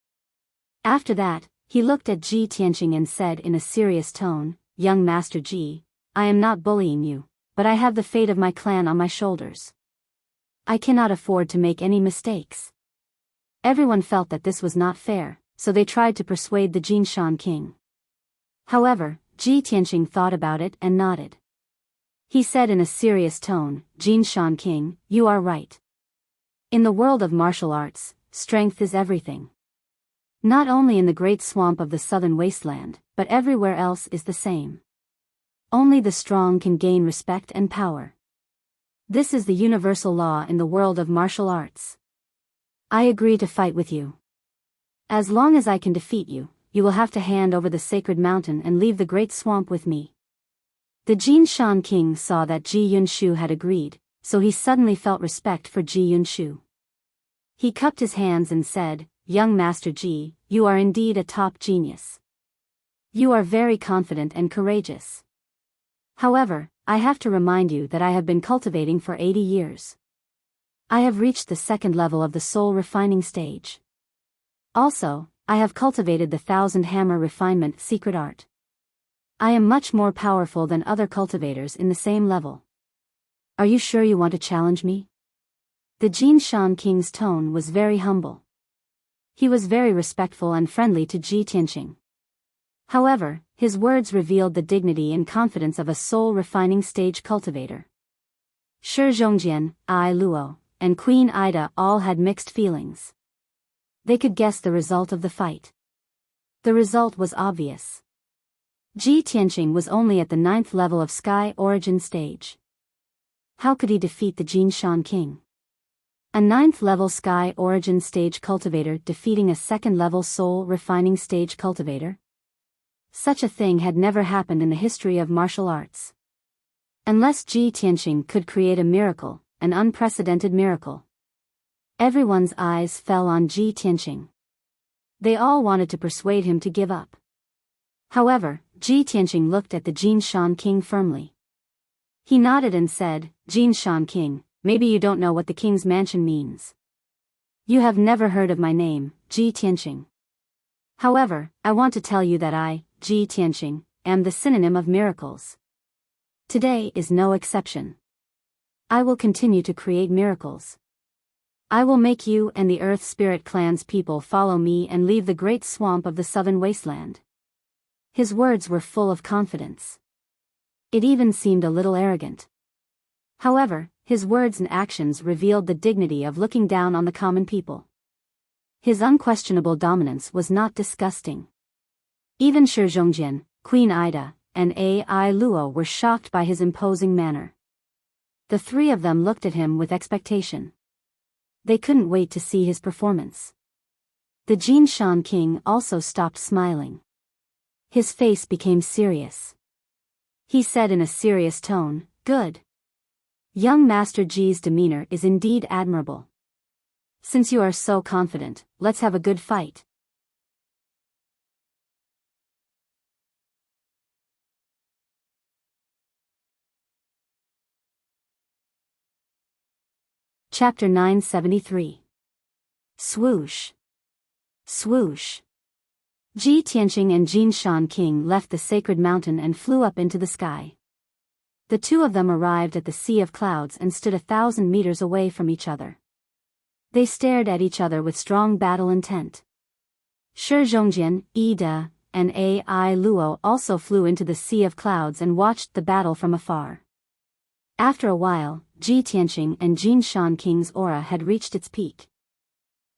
After that, he looked at Ji Tianqing and said in a serious tone, "Young Master Ji, I am not bullying you, but I have the fate of my clan on my shoulders. I cannot afford to make any mistakes. Everyone felt that this was not fair, so they tried to persuade the Jinshan king. However, Ji Tianqing thought about it and nodded. He said in a serious tone, Jinshan king, you are right. In the world of martial arts, strength is everything. Not only in the great swamp of the southern wasteland, but everywhere else is the same. Only the strong can gain respect and power. This is the universal law in the world of martial arts. I agree to fight with you. As long as I can defeat you, you will have to hand over the sacred mountain and leave the great swamp with me. The Jinshan king saw that Ji Yunshu had agreed, so he suddenly felt respect for Ji Yunshu. He cupped his hands and said, Young Master Ji, you are indeed a top genius. You are very confident and courageous. However, I have to remind you that I have been cultivating for 80 years. I have reached the second level of the soul refining stage. Also, I have cultivated the 1,000 hammer refinement secret art. I am much more powerful than other cultivators in the same level. Are you sure you want to challenge me? The Jinshan king's tone was very humble. He was very respectful and friendly to Ji Tianqing. However, his words revealed the dignity and confidence of a soul-refining stage cultivator. Shi Zhongjian, Ai Luo, and Queen Ida all had mixed feelings. They could guess the result of the fight. The result was obvious. Ji Tianqing was only at the 9th level of Sky Origin stage. How could he defeat the Jinshan king? A 9th level Sky Origin stage cultivator defeating a 2nd level Soul Refining stage cultivator? Such a thing had never happened in the history of martial arts. Unless Ji Tianqing could create a miracle, an unprecedented miracle. Everyone's eyes fell on Ji Tianqing. They all wanted to persuade him to give up. However, Ji Tianqing looked at the Jinshan king firmly. He nodded and said, Jinshan king, maybe you don't know what the king's mansion means. You have never heard of my name, Ji Tianqing. However, I want to tell you that I, Ji Tianqing, am the synonym of miracles. Today is no exception. I will continue to create miracles. I will make you and the Earth Spirit Clan's people follow me and leave the great swamp of the southern wasteland. His words were full of confidence. It even seemed a little arrogant. However, his words and actions revealed the dignity of looking down on the common people. His unquestionable dominance was not disgusting. Even Shi Zhongjian, Queen Ida, and Ai Luo were shocked by his imposing manner. The three of them looked at him with expectation. They couldn't wait to see his performance. The Jinshan king also stopped smiling. His face became serious. He said in a serious tone, Good. Young Master Ji's demeanor is indeed admirable. Since you are so confident, let's have a good fight. Chapter 973. Swoosh. Swoosh. Ji Tianqing and Jinshan king left the sacred mountain and flew up into the sky. The two of them arrived at the Sea of Clouds and stood 1,000 meters away from each other. They stared at each other with strong battle intent. Shi Zhongjian, Ida, and Ai Luo also flew into the Sea of Clouds and watched the battle from afar. After a while, Ji Tianqing and Jinshan king's aura had reached its peak.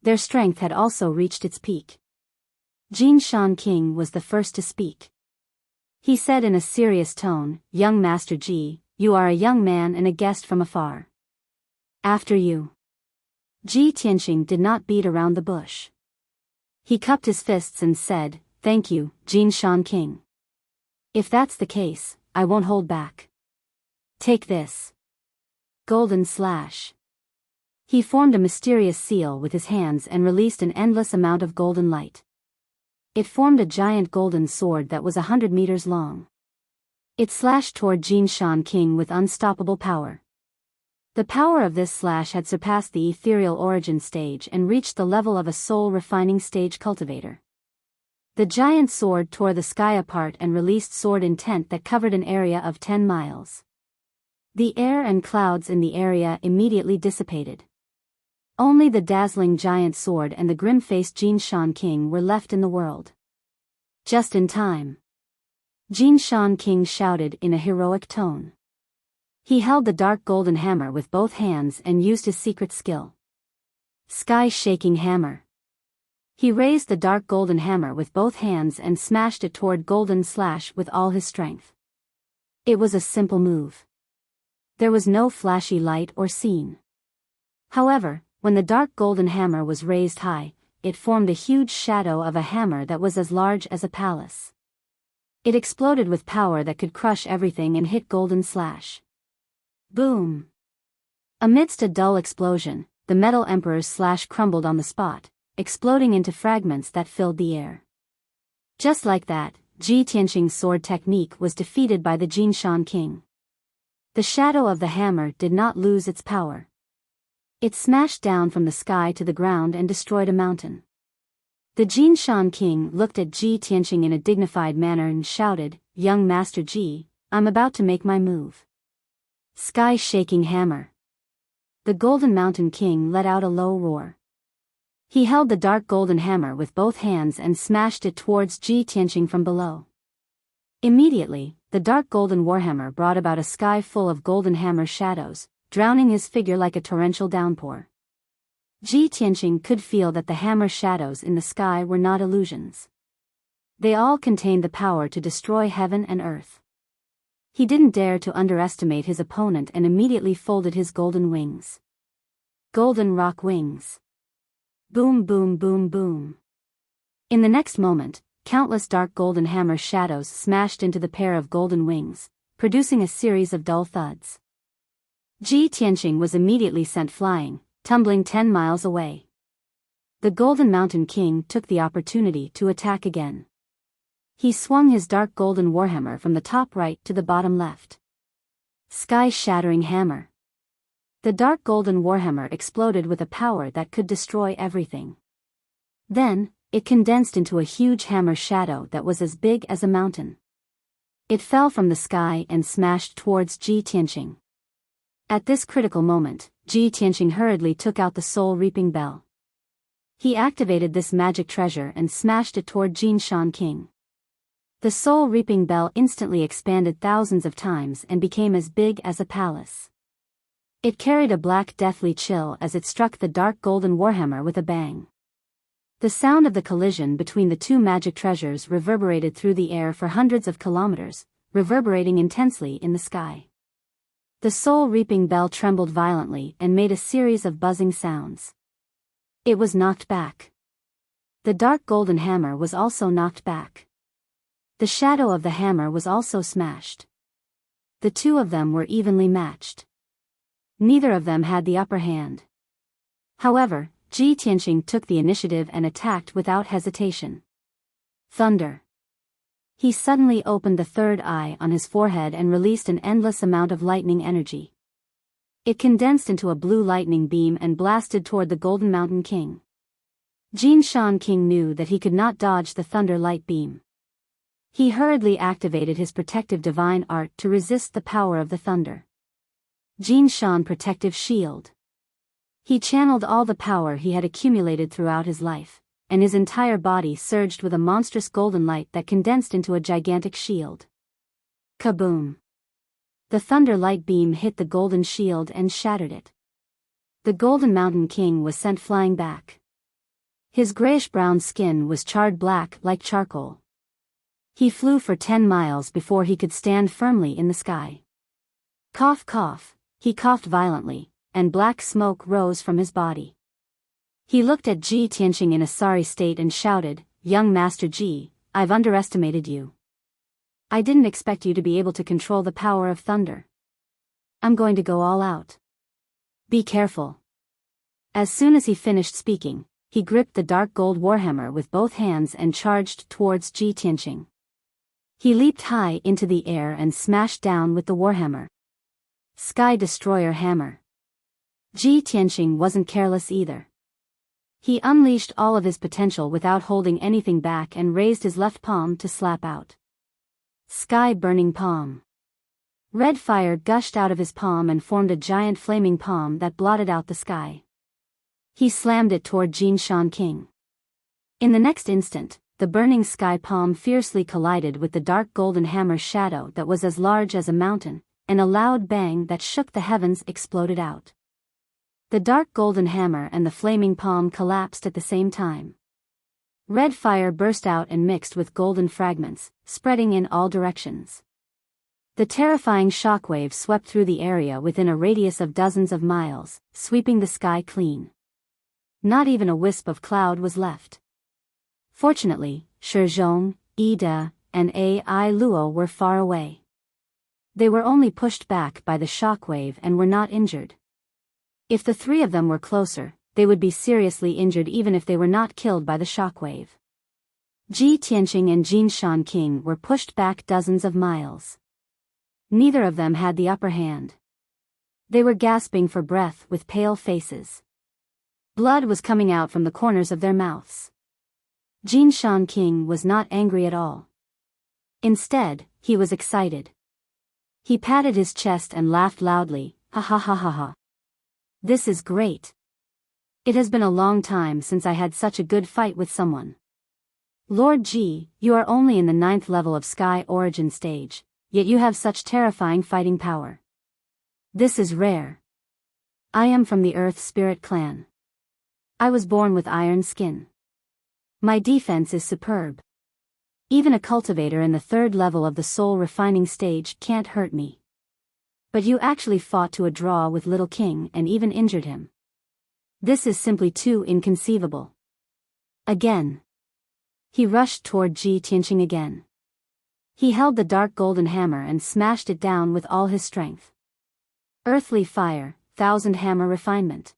Their strength had also reached its peak. Jinshan king was the first to speak. He said in a serious tone, Young Master Ji, you are a young man and a guest from afar. After you. Ji Tianqing did not beat around the bush. He cupped his fists and said, Thank you, Jinshan king. If that's the case, I won't hold back. Take this. Golden slash. He formed a mysterious seal with his hands and released an endless amount of golden light. It formed a giant golden sword that was 100 meters long. It slashed toward Jinshan king with unstoppable power. The power of this slash had surpassed the ethereal origin stage and reached the level of a soul refining stage cultivator. The giant sword tore the sky apart and released sword intent that covered an area of 10 miles. The air and clouds in the area immediately dissipated. Only the dazzling giant sword and the grim-faced Jin Shan King were left in the world. Just in time. Jin Shan King shouted in a heroic tone. He held the dark golden hammer with both hands and used his secret skill. Sky-shaking hammer. He raised the dark golden hammer with both hands and smashed it toward Golden Slash with all his strength. It was a simple move. There was no flashy light or scene. However, when the dark golden hammer was raised high, it formed a huge shadow of a hammer that was as large as a palace. It exploded with power that could crush everything and hit Golden Slash. Boom! Amidst a dull explosion, the Metal Emperor's slash crumbled on the spot, exploding into fragments that filled the air. Just like that, Ji Tianqing's sword technique was defeated by the Jin Shan King. The shadow of the hammer did not lose its power. It smashed down from the sky to the ground and destroyed a mountain. The Jin Shan King looked at Ji Tianqing in a dignified manner and shouted, "Young Master Ji, I'm about to make my move." Sky-shaking hammer. The Golden Mountain King let out a low roar. He held the dark golden hammer with both hands and smashed it towards Ji Tianqing from below. Immediately, the dark golden warhammer brought about a sky full of golden hammer shadows, drowning his figure like a torrential downpour. Ji Tianqing could feel that the hammer shadows in the sky were not illusions. They all contained the power to destroy heaven and earth. He didn't dare to underestimate his opponent and immediately folded his golden wings. Golden rock wings. Boom, boom, boom, boom. In the next moment, countless dark golden hammer shadows smashed into the pair of golden wings, producing a series of dull thuds. Ji Tianqing was immediately sent flying, tumbling 10 miles away. The Golden Mountain King took the opportunity to attack again. He swung his dark golden warhammer from the top right to the bottom left. Sky-shattering hammer. The dark golden warhammer exploded with a power that could destroy everything. Then, it condensed into a huge hammer shadow that was as big as a mountain. It fell from the sky and smashed towards Ji Tianqing. At this critical moment, Ji Tianqing hurriedly took out the soul-reaping bell. He activated this magic treasure and smashed it toward Jin Shan King. The soul-reaping bell instantly expanded thousands of times and became as big as a palace. It carried a black deathly chill as it struck the dark golden warhammer with a bang. The sound of the collision between the two magic treasures reverberated through the air for hundreds of kilometers, reverberating intensely in the sky. The soul-reaping bell trembled violently and made a series of buzzing sounds. It was knocked back. The dark golden hammer was also knocked back. The shadow of the hammer was also smashed. The two of them were evenly matched. Neither of them had the upper hand. However, Ji Tianqing took the initiative and attacked without hesitation. Thunder. He suddenly opened the third eye on his forehead and released an endless amount of lightning energy. It condensed into a blue lightning beam and blasted toward the Golden Mountain King. Jin Shan King knew that he could not dodge the thunder light beam. He hurriedly activated his protective divine art to resist the power of the thunder. Jin Shan Protective Shield. He channeled all the power he had accumulated throughout his life, and his entire body surged with a monstrous golden light that condensed into a gigantic shield. Kaboom! The thunder light beam hit the golden shield and shattered it. The Golden Mountain King was sent flying back. His grayish-brown skin was charred black like charcoal. He flew for 10 miles before he could stand firmly in the sky. Cough, cough, he coughed violently, and black smoke rose from his body. He looked at Ji Tianqing in a sorry state and shouted, "Young Master Ji, I've underestimated you. I didn't expect you to be able to control the power of thunder. I'm going to go all out. Be careful." As soon as he finished speaking, he gripped the dark gold warhammer with both hands and charged towards Ji Tianqing. He leaped high into the air and smashed down with the warhammer. Sky Destroyer Hammer. Ji Tianqing wasn't careless either. He unleashed all of his potential without holding anything back and raised his left palm to slap out. Sky Burning Palm. Red fire gushed out of his palm and formed a giant flaming palm that blotted out the sky. He slammed it toward Jin Shan King. In the next instant, the burning sky palm fiercely collided with the dark golden hammer shadow that was as large as a mountain, and a loud bang that shook the heavens exploded out. The dark golden hammer and the flaming palm collapsed at the same time. Red fire burst out and mixed with golden fragments, spreading in all directions. The terrifying shockwave swept through the area within a radius of dozens of miles, sweeping the sky clean. Not even a wisp of cloud was left. Fortunately, Shizhong, Ida, and Ai Luo were far away. They were only pushed back by the shockwave and were not injured. If the three of them were closer, they would be seriously injured even if they were not killed by the shockwave. Ji Tianqing and Jin Shan King were pushed back dozens of miles. Neither of them had the upper hand. They were gasping for breath with pale faces. Blood was coming out from the corners of their mouths. Jin Shan King was not angry at all. Instead, he was excited. He patted his chest and laughed loudly, ha ha ha ha ha. This is great. It has been a long time since I had such a good fight with someone. Lord Ji, you are only in the 9th level of Sky Origin stage, yet you have such terrifying fighting power. This is rare. I am from the Earth Spirit Clan. I was born with iron skin. My defense is superb. Even a cultivator in the 3rd level of the soul refining stage can't hurt me. But you actually fought to a draw with Little King and even injured him. This is simply too inconceivable. Again. He rushed toward Ji Tianqing again. He held the dark golden hammer and smashed it down with all his strength. Earthly fire, 1000 hammer refinement.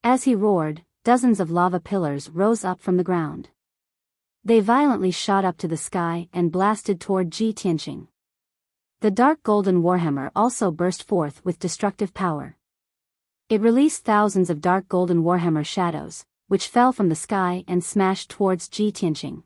As he roared, dozens of lava pillars rose up from the ground. They violently shot up to the sky and blasted toward Ji Tianqing. The dark golden warhammer also burst forth with destructive power. It released thousands of dark golden warhammer shadows, which fell from the sky and smashed towards Ji Tianqing.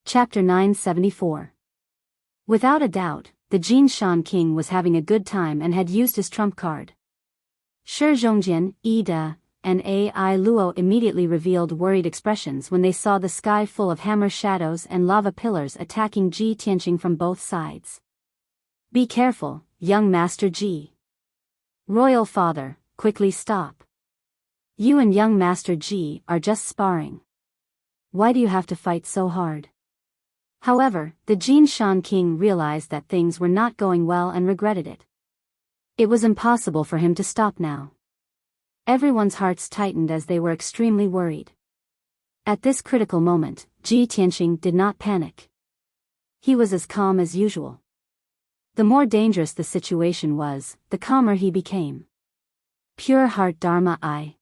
Chapter 974. Without a doubt, the Jin Shan King was having a good time and had used his trump card. Shi Zhongjian, Ida, and Ai Luo immediately revealed worried expressions when they saw the sky full of hammer shadows and lava pillars attacking Ji Tianqing from both sides. Be careful, young Master Ji. Royal Father, quickly stop. You and young Master Ji are just sparring. Why do you have to fight so hard? However, the Jin Shan King realized that things were not going well and regretted it. It was impossible for him to stop now. Everyone's hearts tightened as they were extremely worried. At this critical moment, Ji Tianqing did not panic. He was as calm as usual. The more dangerous the situation was, the calmer he became. Pure Heart Dharma I.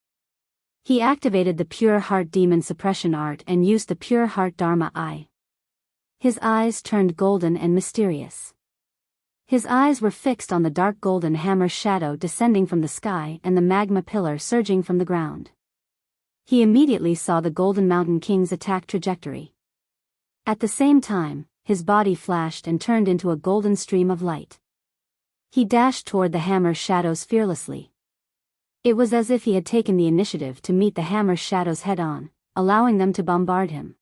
He activated the Pure Heart Demon Suppression Art and used the Pure Heart Dharma I. His eyes turned golden and mysterious. His eyes were fixed on the dark golden hammer shadow descending from the sky and the magma pillar surging from the ground. He immediately saw the Golden Mountain King's attack trajectory. At the same time, his body flashed and turned into a golden stream of light. He dashed toward the hammer shadows fearlessly. It was as if he had taken the initiative to meet the hammer shadows head-on, allowing them to bombard him.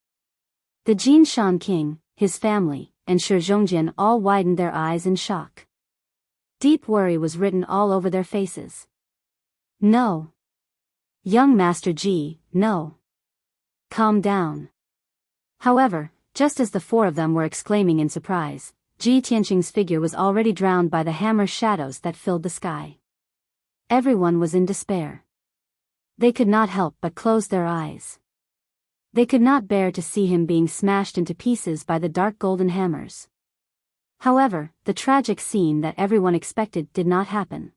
The Jin Shan King, his family, and Shi Zhongjian all widened their eyes in shock. Deep worry was written all over their faces. No. Young Master Ji, no. Calm down. However, just as the four of them were exclaiming in surprise, Ji Tianqing's figure was already drowned by the hammer shadows that filled the sky. Everyone was in despair. They could not help but close their eyes. They could not bear to see him being smashed into pieces by the dark golden hammers. However, the tragic scene that everyone expected did not happen.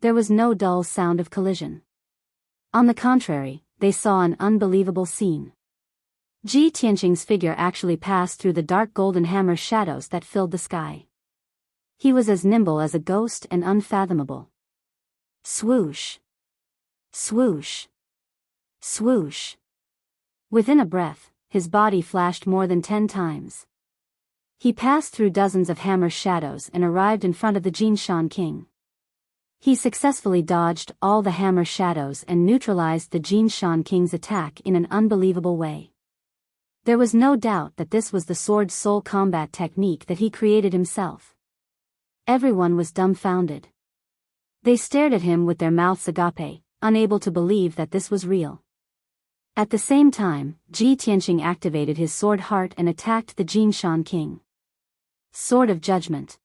There was no dull sound of collision. On the contrary, they saw an unbelievable scene. Ji Tianqing's figure actually passed through the dark golden hammer shadows that filled the sky. He was as nimble as a ghost and unfathomable. Swoosh! Swoosh. Swoosh. Within a breath, his body flashed more than 10 times. He passed through dozens of hammer shadows and arrived in front of the Jinshan King. He successfully dodged all the hammer shadows and neutralized the Jinshan King's attack in an unbelievable way. There was no doubt that this was the sword soul combat technique that he created himself. Everyone was dumbfounded. They stared at him with their mouths agape, unable to believe that this was real. At the same time, Ji Tianqing activated his sword heart and attacked the Jinshan King. Sword of Judgment.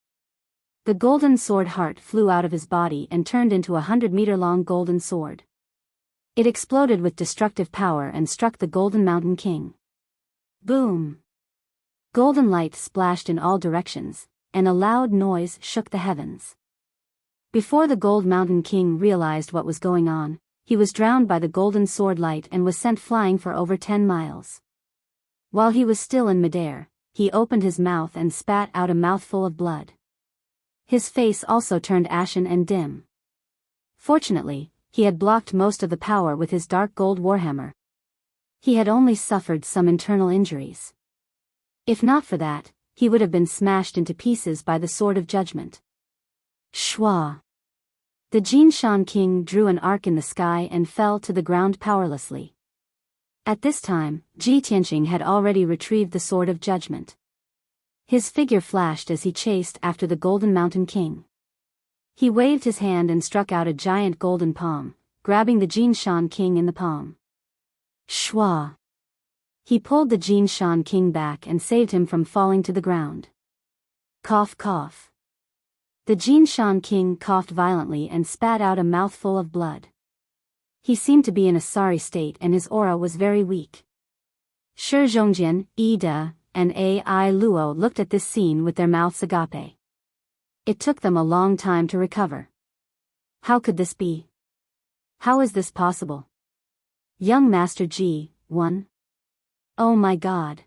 The golden sword heart flew out of his body and turned into a 100-meter-long golden sword. It exploded with destructive power and struck the Golden Mountain King. Boom! Golden light splashed in all directions, and a loud noise shook the heavens. Before the Gold Mountain King realized what was going on, he was drowned by the golden sword light and was sent flying for over 10 miles. While he was still in midair, he opened his mouth and spat out a mouthful of blood. His face also turned ashen and dim. Fortunately, he had blocked most of the power with his dark gold warhammer. He had only suffered some internal injuries. If not for that, he would have been smashed into pieces by the Sword of Judgment. Shwa! The Jinshan King drew an arc in the sky and fell to the ground powerlessly. At this time, Ji Tianqing had already retrieved the Sword of Judgment. His figure flashed as he chased after the Golden Mountain King. He waved his hand and struck out a giant golden palm, grabbing the Jinshan King in the palm. Shwa! He pulled the Jinshan King back and saved him from falling to the ground. Cough cough. The Jinshan King coughed violently and spat out a mouthful of blood. He seemed to be in a sorry state and his aura was very weak. Shi Zhongjian, Ida, and Ai Luo looked at this scene with their mouths agape. It took them a long time to recover. How could this be? How is this possible? Young Master Ji, one? Oh my God!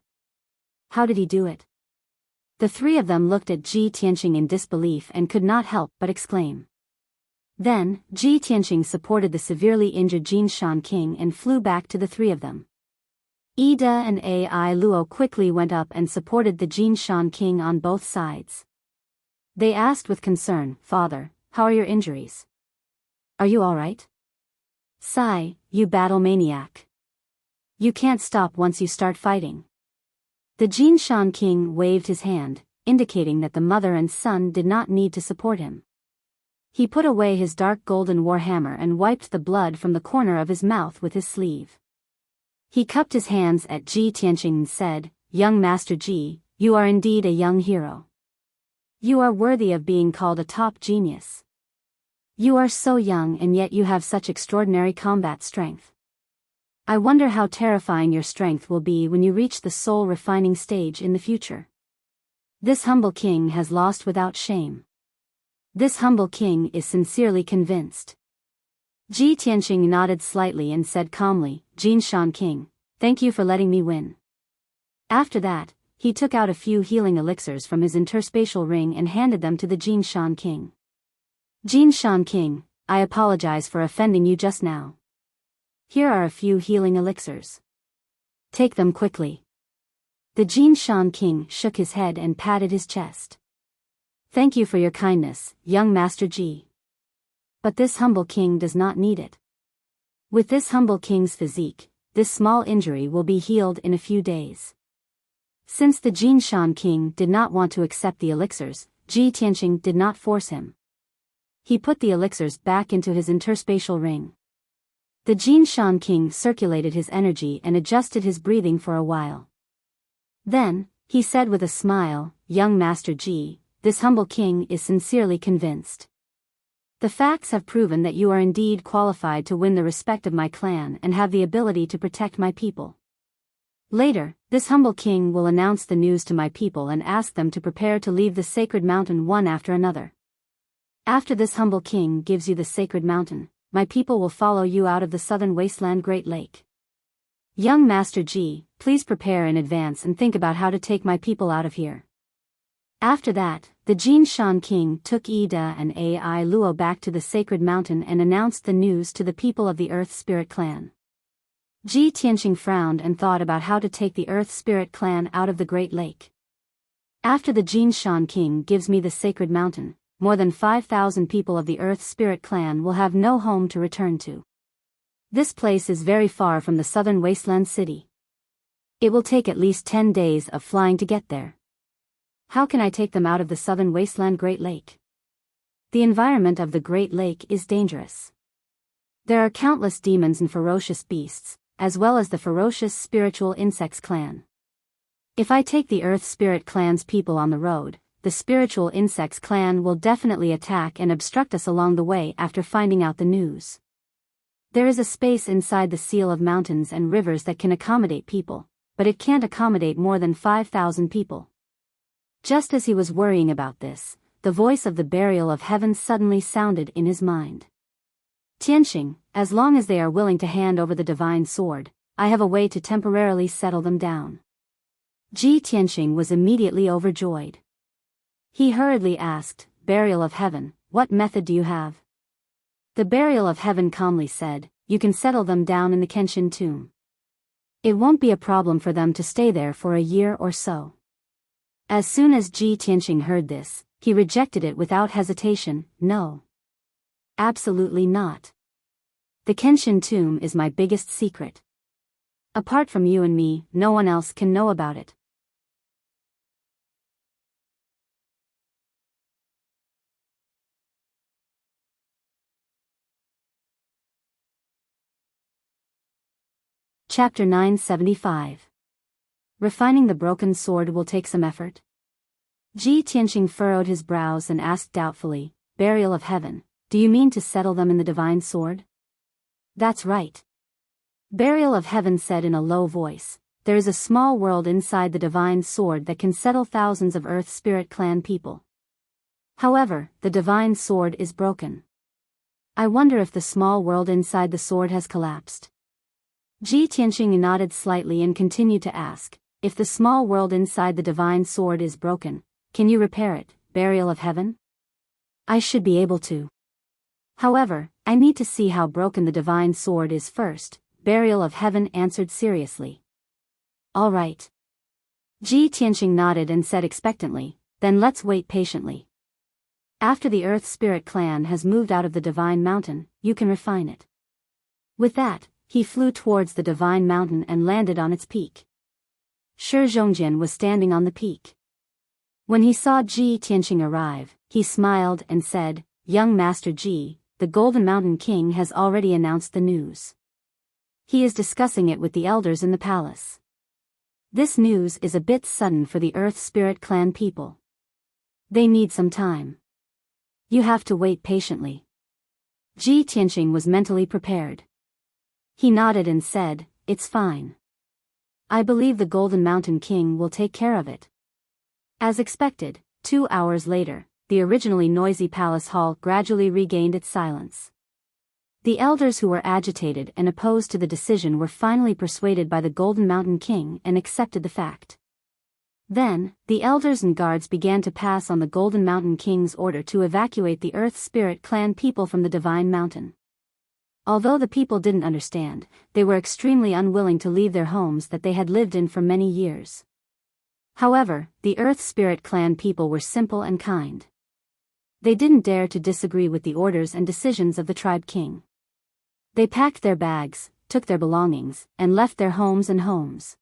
How did he do it? The three of them looked at Ji Tianqing in disbelief and could not help but exclaim. Then, Ji Tianqing supported the severely injured Jinshan King and flew back to the three of them. Ida and Ai Luo quickly went up and supported the Jinshan King on both sides. They asked with concern, "Father, how are your injuries? Are you all right? Sai, you battle maniac. You can't stop once you start fighting." The Jinshan King waved his hand, indicating that the mother and son did not need to support him. He put away his dark golden warhammer and wiped the blood from the corner of his mouth with his sleeve. He cupped his hands at Ji Tianqing and said, "Young Master Ji, you are indeed a young hero. You are worthy of being called a top genius. You are so young and yet you have such extraordinary combat strength. I wonder how terrifying your strength will be when you reach the soul refining stage in the future. This humble king has lost without shame. This humble king is sincerely convinced." Ji Tianqing nodded slightly and said calmly, "Jinshan King, thank you for letting me win." After that, he took out a few healing elixirs from his interspatial ring and handed them to the Jinshan King. "Jinshan King, I apologize for offending you just now. Here are a few healing elixirs. Take them quickly." The Jinshan King shook his head and patted his chest. "Thank you for your kindness, young Master Ji. But this humble king does not need it. With this humble king's physique, this small injury will be healed in a few days." Since the Jinshan King did not want to accept the elixirs, Ji Tianqing did not force him. He put the elixirs back into his interspatial ring. The Jinshan King circulated his energy and adjusted his breathing for a while. Then, he said with a smile, "Young Master Ji, this humble king is sincerely convinced. The facts have proven that you are indeed qualified to win the respect of my clan and have the ability to protect my people. Later, this humble king will announce the news to my people and ask them to prepare to leave the sacred mountain one after another. After this humble king gives you the sacred mountain, my people will follow you out of the southern wasteland Great Lake. Young Master Ji, please prepare in advance and think about how to take my people out of here." After that, the Jinshan king took Ida and Ai Luo back to the sacred mountain and announced the news to the people of the Earth Spirit clan. Ji Tianqing frowned and thought about how to take the Earth Spirit clan out of the Great Lake. After the Jinshan king gives me the sacred mountain, more than 5,000 people of the Earth Spirit clan will have no home to return to. This place is very far from the southern wasteland city. It will take at least 10 days of flying to get there. How can I take them out of the southern wasteland Great Lake? The environment of the Great Lake is dangerous. There are countless demons and ferocious beasts, as well as the ferocious spiritual insects clan. If I take the Earth Spirit clan's people on the road, the spiritual insects clan will definitely attack and obstruct us along the way after finding out the news. There is a space inside the seal of mountains and rivers that can accommodate people, but it can't accommodate more than 5,000 people. Just as he was worrying about this, the voice of the burial of heaven suddenly sounded in his mind. Tianqing, as long as they are willing to hand over the divine sword, I have a way to temporarily settle them down. Ji Tianqing was immediately overjoyed. He hurriedly asked, Burial of Heaven, what method do you have? The Burial of Heaven calmly said, you can settle them down in the Kenshin tomb. It won't be a problem for them to stay there for a year or so. As soon as Ji Tianqing heard this, he rejected it without hesitation. No. Absolutely not. The Kenshin tomb is my biggest secret. Apart from you and me, no one else can know about it. Chapter 975. Refining the broken sword will take some effort. Ji Tianqing furrowed his brows and asked doubtfully, Burial of Heaven, do you mean to settle them in the divine sword? That's right. Burial of Heaven said in a low voice, there is a small world inside the divine sword that can settle thousands of Earth Spirit clan people. However, the divine sword is broken. I wonder if the small world inside the sword has collapsed. Ji Tianqing nodded slightly and continued to ask, if the small world inside the divine sword is broken, can you repair it, Burial of Heaven? I should be able to. However, I need to see how broken the divine sword is first, Burial of Heaven answered seriously. All right. Ji Tianqing nodded and said expectantly, then let's wait patiently. After the Earth Spirit clan has moved out of the divine mountain, you can refine it. With that, he flew towards the divine mountain and landed on its peak. Shi Zhongjian was standing on the peak. When he saw Ji Tianqing arrive, he smiled and said, Young Master Ji, the Golden Mountain King has already announced the news. He is discussing it with the elders in the palace. This news is a bit sudden for the Earth Spirit clan people. They need some time. You have to wait patiently. Ji Tianqing was mentally prepared. He nodded and said, it's fine. I believe the Golden Mountain King will take care of it. As expected, 2 hours later, the originally noisy palace hall gradually regained its silence. The elders who were agitated and opposed to the decision were finally persuaded by the Golden Mountain King and accepted the fact. Then, the elders and guards began to pass on the Golden Mountain King's order to evacuate the Earth Spirit clan people from the Divine Mountain. Although the people didn't understand, they were extremely unwilling to leave their homes that they had lived in for many years. However, the Earth Spirit clan people were simple and kind. They didn't dare to disagree with the orders and decisions of the tribe king. They packed their bags, took their belongings, and left their homes and homes.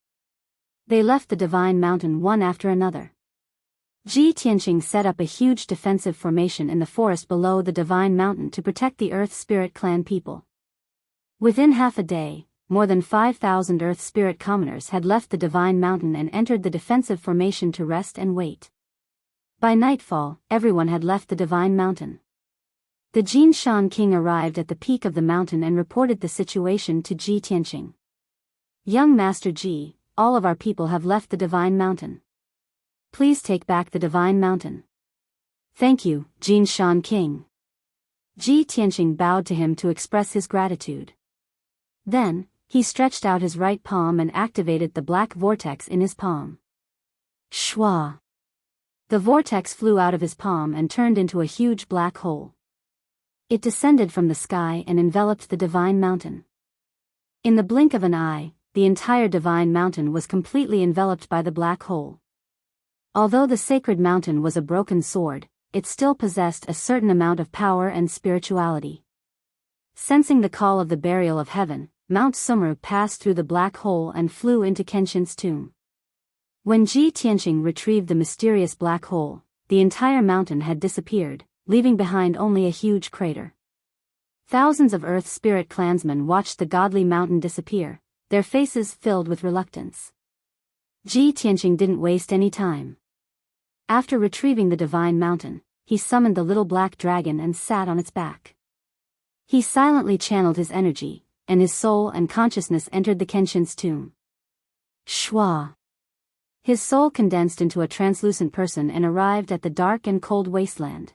They left the Divine Mountain one after another. Ji Tianqing set up a huge defensive formation in the forest below the Divine Mountain to protect the Earth Spirit clan people. Within half a day, more than 5,000 Earth Spirit commoners had left the Divine Mountain and entered the defensive formation to rest and wait. By nightfall, everyone had left the Divine Mountain. The Jinshan king arrived at the peak of the mountain and reported the situation to Ji Tianqing. Young Master Ji, all of our people have left the Divine Mountain. Please take back the Divine Mountain. Thank you, Jinshan king. Ji Tianqing bowed to him to express his gratitude. Then, he stretched out his right palm and activated the black vortex in his palm. Shwa! The vortex flew out of his palm and turned into a huge black hole. It descended from the sky and enveloped the divine mountain. In the blink of an eye, the entire divine mountain was completely enveloped by the black hole. Although the sacred mountain was a broken sword, it still possessed a certain amount of power and spirituality. Sensing the call of the burial of heaven, Mount Sumeru passed through the black hole and flew into Kenshin's tomb. When Ji Tianqing retrieved the mysterious black hole, the entire mountain had disappeared, leaving behind only a huge crater. Thousands of Earth Spirit clansmen watched the godly mountain disappear, their faces filled with reluctance. Ji Tianqing didn't waste any time. After retrieving the divine mountain, he summoned the little black dragon and sat on its back. He silently channeled his energy, and his soul and consciousness entered the Kenshin's tomb. Shwa! His soul condensed into a translucent person and arrived at the dark and cold wasteland.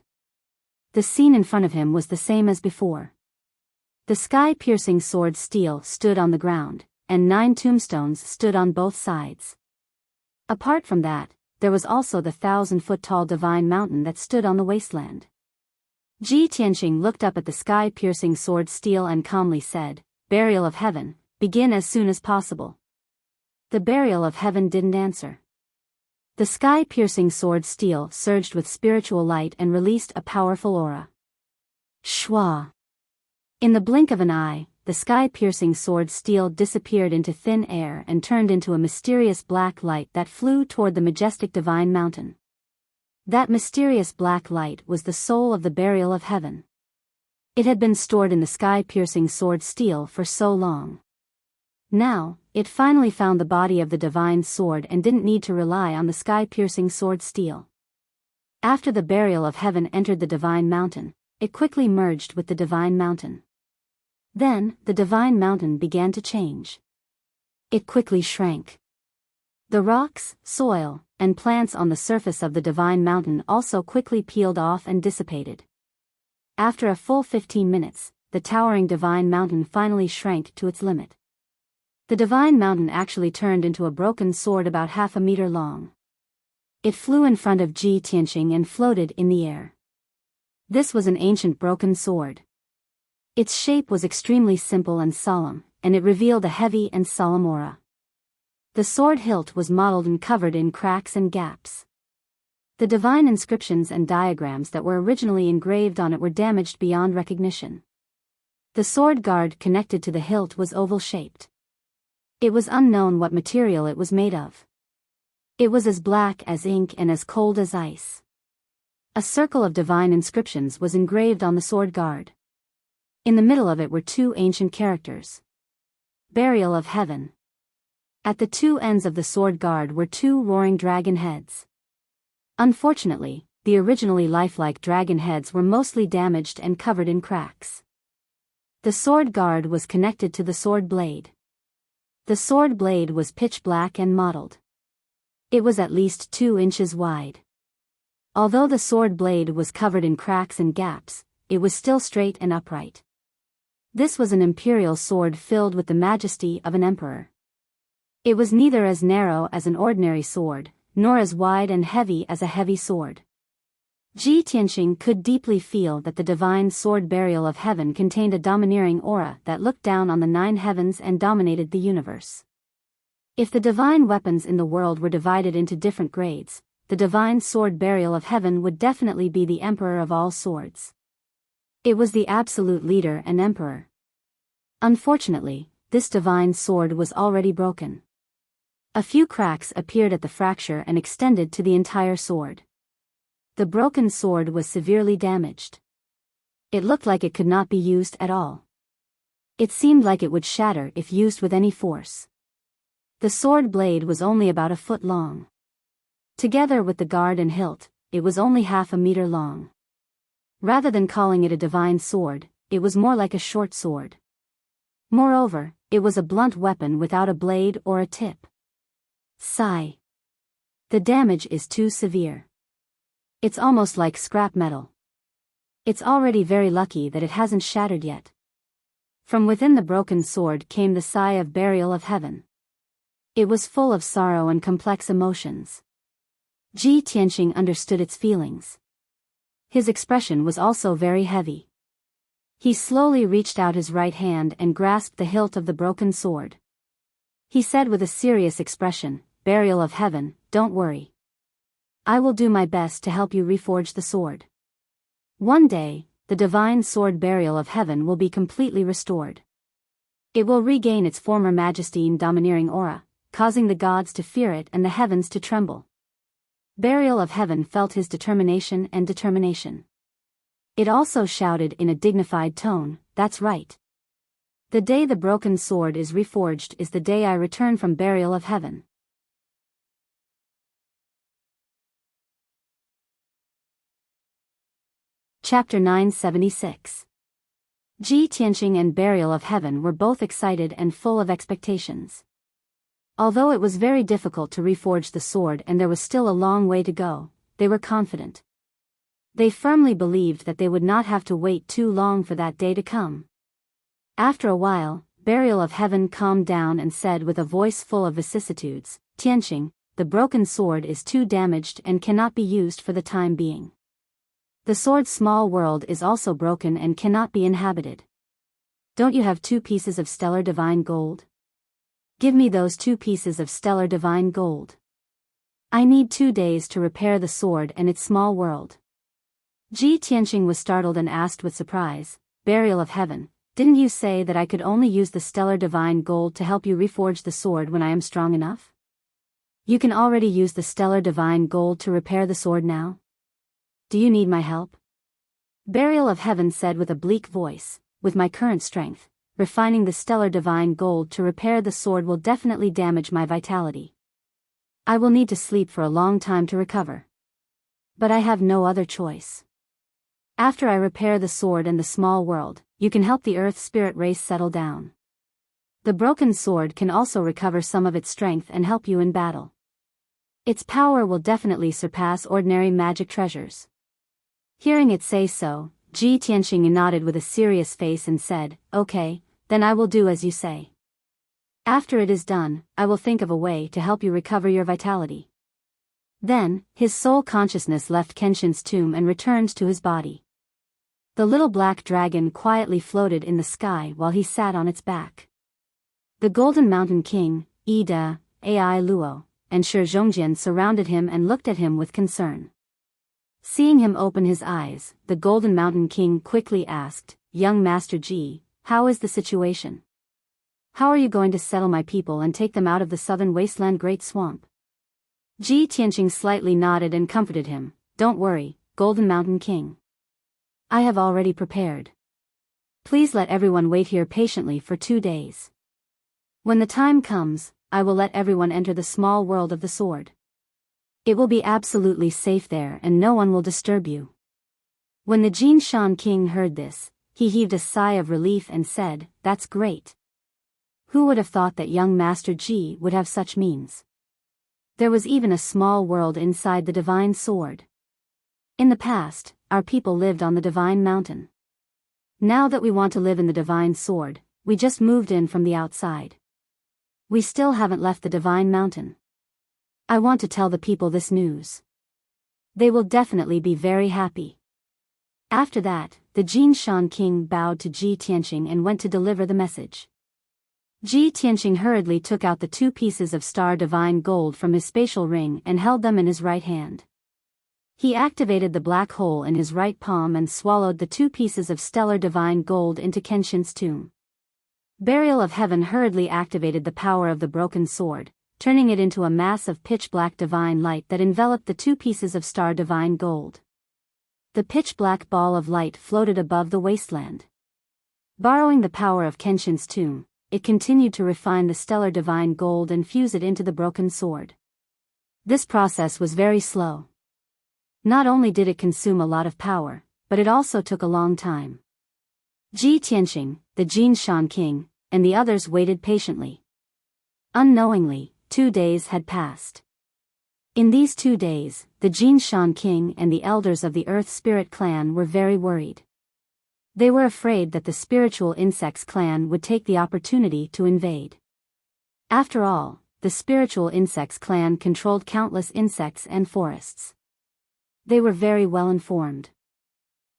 The scene in front of him was the same as before. The sky-piercing sword steel stood on the ground, and 9 tombstones stood on both sides. Apart from that, there was also the 1,000-foot-tall divine mountain that stood on the wasteland. Ji Tianqing looked up at the sky-piercing sword steel and calmly said, "Burial of heaven, begin as soon as possible." The burial of heaven didn't answer. The sky-piercing sword steel surged with spiritual light and released a powerful aura. Shwa! In the blink of an eye, the sky-piercing sword steel disappeared into thin air and turned into a mysterious black light that flew toward the majestic divine mountain. That mysterious black light was the soul of the burial of heaven. It had been stored in the sky-piercing sword steel for so long. Now, it finally found the body of the divine sword and didn't need to rely on the sky-piercing sword steel. After the burial of heaven entered the divine mountain, it quickly merged with the divine mountain. Then, the divine mountain began to change. It quickly shrank. The rocks, soil, and plants on the surface of the divine mountain also quickly peeled off and dissipated. After a full 15 minutes, the towering divine mountain finally shrank to its limit. The divine mountain actually turned into a broken sword about half a meter long. It flew in front of Ji Tianqing and floated in the air. This was an ancient broken sword. Its shape was extremely simple and solemn, and it revealed a heavy and solemn aura. The sword hilt was mottled and covered in cracks and gaps. The divine inscriptions and diagrams that were originally engraved on it were damaged beyond recognition. The sword guard connected to the hilt was oval-shaped. It was unknown what material it was made of. It was as black as ink and as cold as ice. A circle of divine inscriptions was engraved on the sword guard. In the middle of it were 2 ancient characters. Burial of heaven. At the 2 ends of the sword guard were 2 roaring dragon heads. Unfortunately, the originally lifelike dragon heads were mostly damaged and covered in cracks. The sword guard was connected to the sword blade. The sword blade was pitch black and mottled. It was at least 2 inches wide. Although the sword blade was covered in cracks and gaps, it was still straight and upright. This was an imperial sword filled with the majesty of an emperor. It was neither as narrow as an ordinary sword, nor as wide and heavy as a heavy sword. Ji Tianqing could deeply feel that the divine sword burial of heaven contained a domineering aura that looked down on the 9 heavens and dominated the universe. If the divine weapons in the world were divided into different grades, the divine sword burial of heaven would definitely be the emperor of all swords. It was the absolute leader and emperor. Unfortunately, this divine sword was already broken. A few cracks appeared at the fracture and extended to the entire sword. The broken sword was severely damaged. It looked like it could not be used at all. It seemed like it would shatter if used with any force. The sword blade was only about a foot long. Together with the guard and hilt, it was only half a meter long. Rather than calling it a divine sword, it was more like a short sword. Moreover, it was a blunt weapon without a blade or a tip. Sigh. The damage is too severe. It's almost like scrap metal. It's already very lucky that it hasn't shattered yet. From within the broken sword came the sigh of burial of heaven. It was full of sorrow and complex emotions. Ji Tianqing understood its feelings. His expression was also very heavy. He slowly reached out his right hand and grasped the hilt of the broken sword. He said with a serious expression, "Burial of Heaven, don't worry. I will do my best to help you reforge the sword. One day, the divine sword Burial of Heaven will be completely restored. It will regain its former majesty and domineering aura, causing the gods to fear it and the heavens to tremble." Burial of Heaven felt his determination. It also shouted in a dignified tone, "That's right. The day the broken sword is reforged is the day I return from Burial of Heaven." Chapter 976. Ji Tianqing and Burial of Heaven were both excited and full of expectations. Although it was very difficult to reforge the sword and there was still a long way to go, they were confident. They firmly believed that they would not have to wait too long for that day to come. After a while, Burial of Heaven calmed down and said with a voice full of vicissitudes, "Tianqing, the broken sword is too damaged and cannot be used for the time being. The sword's small world is also broken and cannot be inhabited. Don't you have 2 pieces of stellar divine gold? Give me those 2 pieces of stellar divine gold. I need 2 days to repair the sword and its small world." Ji Tianqing was startled and asked with surprise, "Burial of Heaven, didn't you say that I could only use the stellar divine gold to help you reforge the sword when I am strong enough? You can already use the stellar divine gold to repair the sword now? Do you need my help?" Burial of Heaven said with a bleak voice, "With my current strength, refining the stellar divine gold to repair the sword will definitely damage my vitality. I will need to sleep for a long time to recover. But I have no other choice. After I repair the sword and the small world, you can help the earth spirit race settle down. The broken sword can also recover some of its strength and help you in battle. Its power will definitely surpass ordinary magic treasures." Hearing it say so, Ji Tianqing nodded with a serious face and said, "Okay, then I will do as you say. After it is done, I will think of a way to help you recover your vitality." Then, his soul consciousness left Kenshin's tomb and returned to his body. The little black dragon quietly floated in the sky while he sat on its back. The Golden Mountain King, Ida, Ai Luo, and Shi Zhongjian surrounded him and looked at him with concern. Seeing him open his eyes, the Golden Mountain King quickly asked, "Young Master Ji, how is the situation? How are you going to settle my people and take them out of the southern wasteland Great Swamp?" Ji Tianqing slightly nodded and comforted him, "Don't worry, Golden Mountain King. I have already prepared. Please let everyone wait here patiently for 2 days. When the time comes, I will let everyone enter the small world of the sword. It will be absolutely safe there and no one will disturb you." When the Jinshan King heard this, he heaved a sigh of relief and said, "That's great. Who would have thought that young Master Ji would have such means?" There was even a small world inside the divine sword. In the past, our people lived on the divine mountain. Now that we want to live in the divine sword, we just moved in from the outside. We still haven't left the divine mountain. I want to tell the people this news. They will definitely be very happy." After that, the Jinshan King bowed to Ji Tianqing and went to deliver the message. Ji Tianqing hurriedly took out the 2 pieces of star divine gold from his spatial ring and held them in his right hand. He activated the black hole in his right palm and swallowed the 2 pieces of stellar divine gold into Kenshin's tomb. Burial of Heaven hurriedly activated the power of the broken sword, turning it into a mass of pitch-black divine light that enveloped the 2 pieces of star divine gold. The pitch-black ball of light floated above the wasteland. Borrowing the power of Kenshin's tomb, it continued to refine the stellar divine gold and fuse it into the broken sword. This process was very slow. Not only did it consume a lot of power, but it also took a long time. Ji Tianqing, the Jinshan King, and the others waited patiently. Unknowingly, 2 days had passed. In these 2 days, the Jinshan King and the elders of the Earth Spirit clan were very worried. They were afraid that the Spiritual Insects clan would take the opportunity to invade. After all, the spiritual insects clan controlled countless insects and forests. They were very well informed.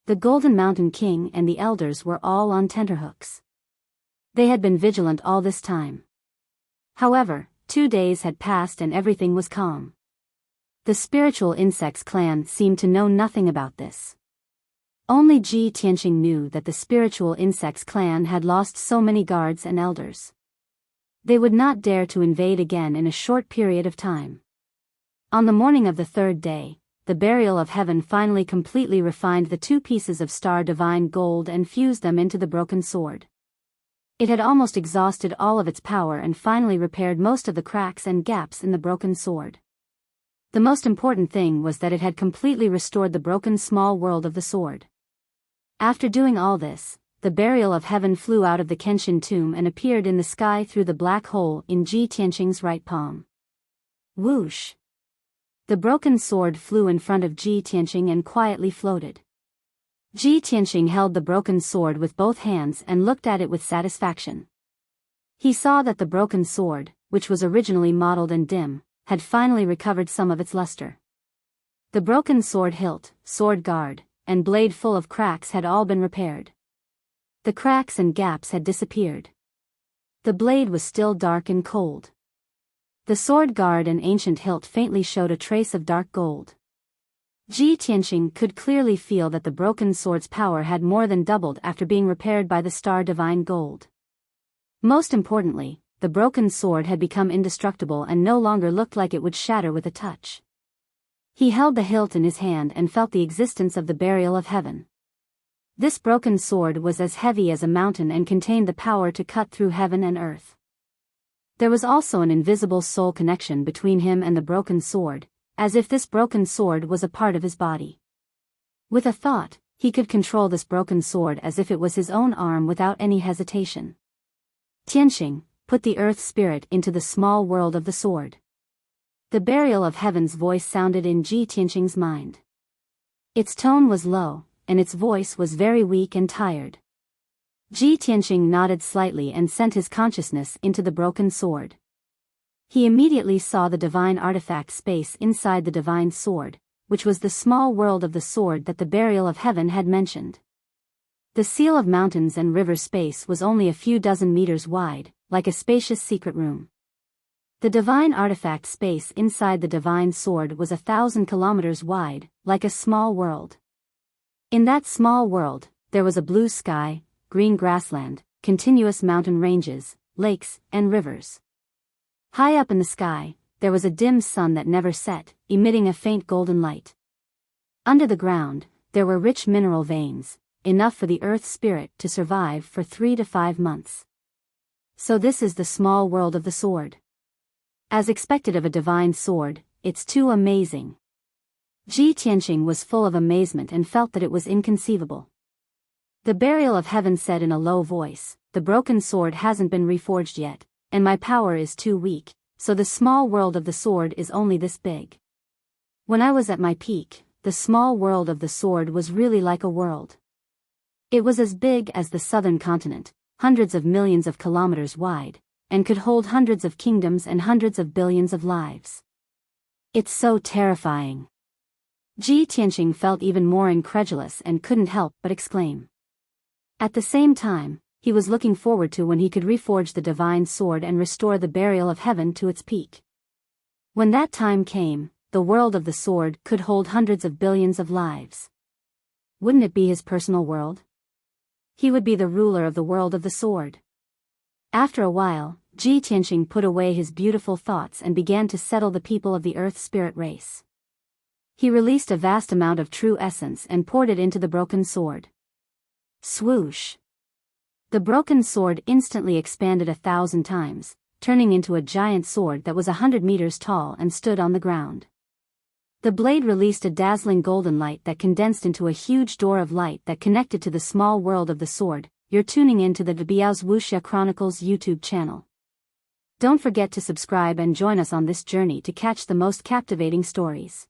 The Golden Mountain King and the elders were all on tenterhooks. They had been vigilant all this time. However, 2 days had passed and everything was calm. The spiritual insects clan seemed to know nothing about this. Only Ji Tianqing knew that the spiritual insects clan had lost so many guards and elders. They would not dare to invade again in a short period of time. On the morning of the 3rd day, the burial of heaven finally completely refined the 2 pieces of star divine gold and fused them into the broken sword. It had almost exhausted all of its power and finally repaired most of the cracks and gaps in the broken sword. The most important thing was that it had completely restored the broken small world of the sword. After doing all this, the burial of heaven flew out of the Kenshin tomb and appeared in the sky through the black hole in Ji Tianqing's right palm. Whoosh! The broken sword flew in front of Ji Tianqing and quietly floated. Ji Tianqing held the broken sword with both hands and looked at it with satisfaction. He saw that the broken sword, which was originally mottled and dim, had finally recovered some of its luster. The broken sword hilt, sword guard, and blade full of cracks had all been repaired. The cracks and gaps had disappeared. The blade was still dark and cold. The sword guard and ancient hilt faintly showed a trace of dark gold. Ji Tianqing could clearly feel that the broken sword's power had more than doubled after being repaired by the star divine gold. Most importantly, the broken sword had become indestructible and no longer looked like it would shatter with a touch. He held the hilt in his hand and felt the existence of the burial of heaven. This broken sword was as heavy as a mountain and contained the power to cut through heaven and earth. There was also an invisible soul connection between him and the broken sword, as if this broken sword was a part of his body. With a thought, he could control this broken sword as if it was his own arm without any hesitation. Tianqing, put the earth spirit into the small world of the sword. The burial of heaven's voice sounded in Ji Tianqing's mind. Its tone was low, and its voice was very weak and tired. Ji Tianqing nodded slightly and sent his consciousness into the broken sword. He immediately saw the divine artifact space inside the divine sword, which was the small world of the sword that the burial of heaven had mentioned. The seal of mountains and river space was only a few dozen meters wide, like a spacious secret room. The divine artifact space inside the divine sword was 1,000 kilometers wide, like a small world. In that small world, there was a blue sky, green grassland, continuous mountain ranges, lakes, and rivers. High up in the sky, there was a dim sun that never set, emitting a faint golden light. Under the ground, there were rich mineral veins, enough for the earth spirit to survive for 3 to 5 months. So this is the small world of the sword. As expected of a divine sword, it's too amazing. Ji Tianqing was full of amazement and felt that it was inconceivable. The burial of heaven said in a low voice, "The broken sword hasn't been reforged yet, and my power is too weak, so the small world of the sword is only this big. When I was at my peak, the small world of the sword was really like a world. It was as big as the southern continent, hundreds of millions of kilometers wide, and could hold hundreds of kingdoms and hundreds of billions of lives. It's so terrifying." Ji Tianqing felt even more incredulous and couldn't help but exclaim. At the same time, he was looking forward to when he could reforge the divine sword and restore the burial of heaven to its peak. When that time came, the world of the sword could hold hundreds of billions of lives. Wouldn't it be his personal world? He would be the ruler of the world of the sword. After a while, Ji Tianqing put away his beautiful thoughts and began to settle the people of the earth spirit race. He released a vast amount of true essence and poured it into the broken sword. Swoosh! The broken sword instantly expanded 1,000 times, turning into a giant sword that was 100 meters tall and stood on the ground. The blade released a dazzling golden light that condensed into a huge door of light that connected to the small world of the sword. You're tuning in to the Biyao's Wuxia Chronicles YouTube channel. Don't forget to subscribe and join us on this journey to catch the most captivating stories.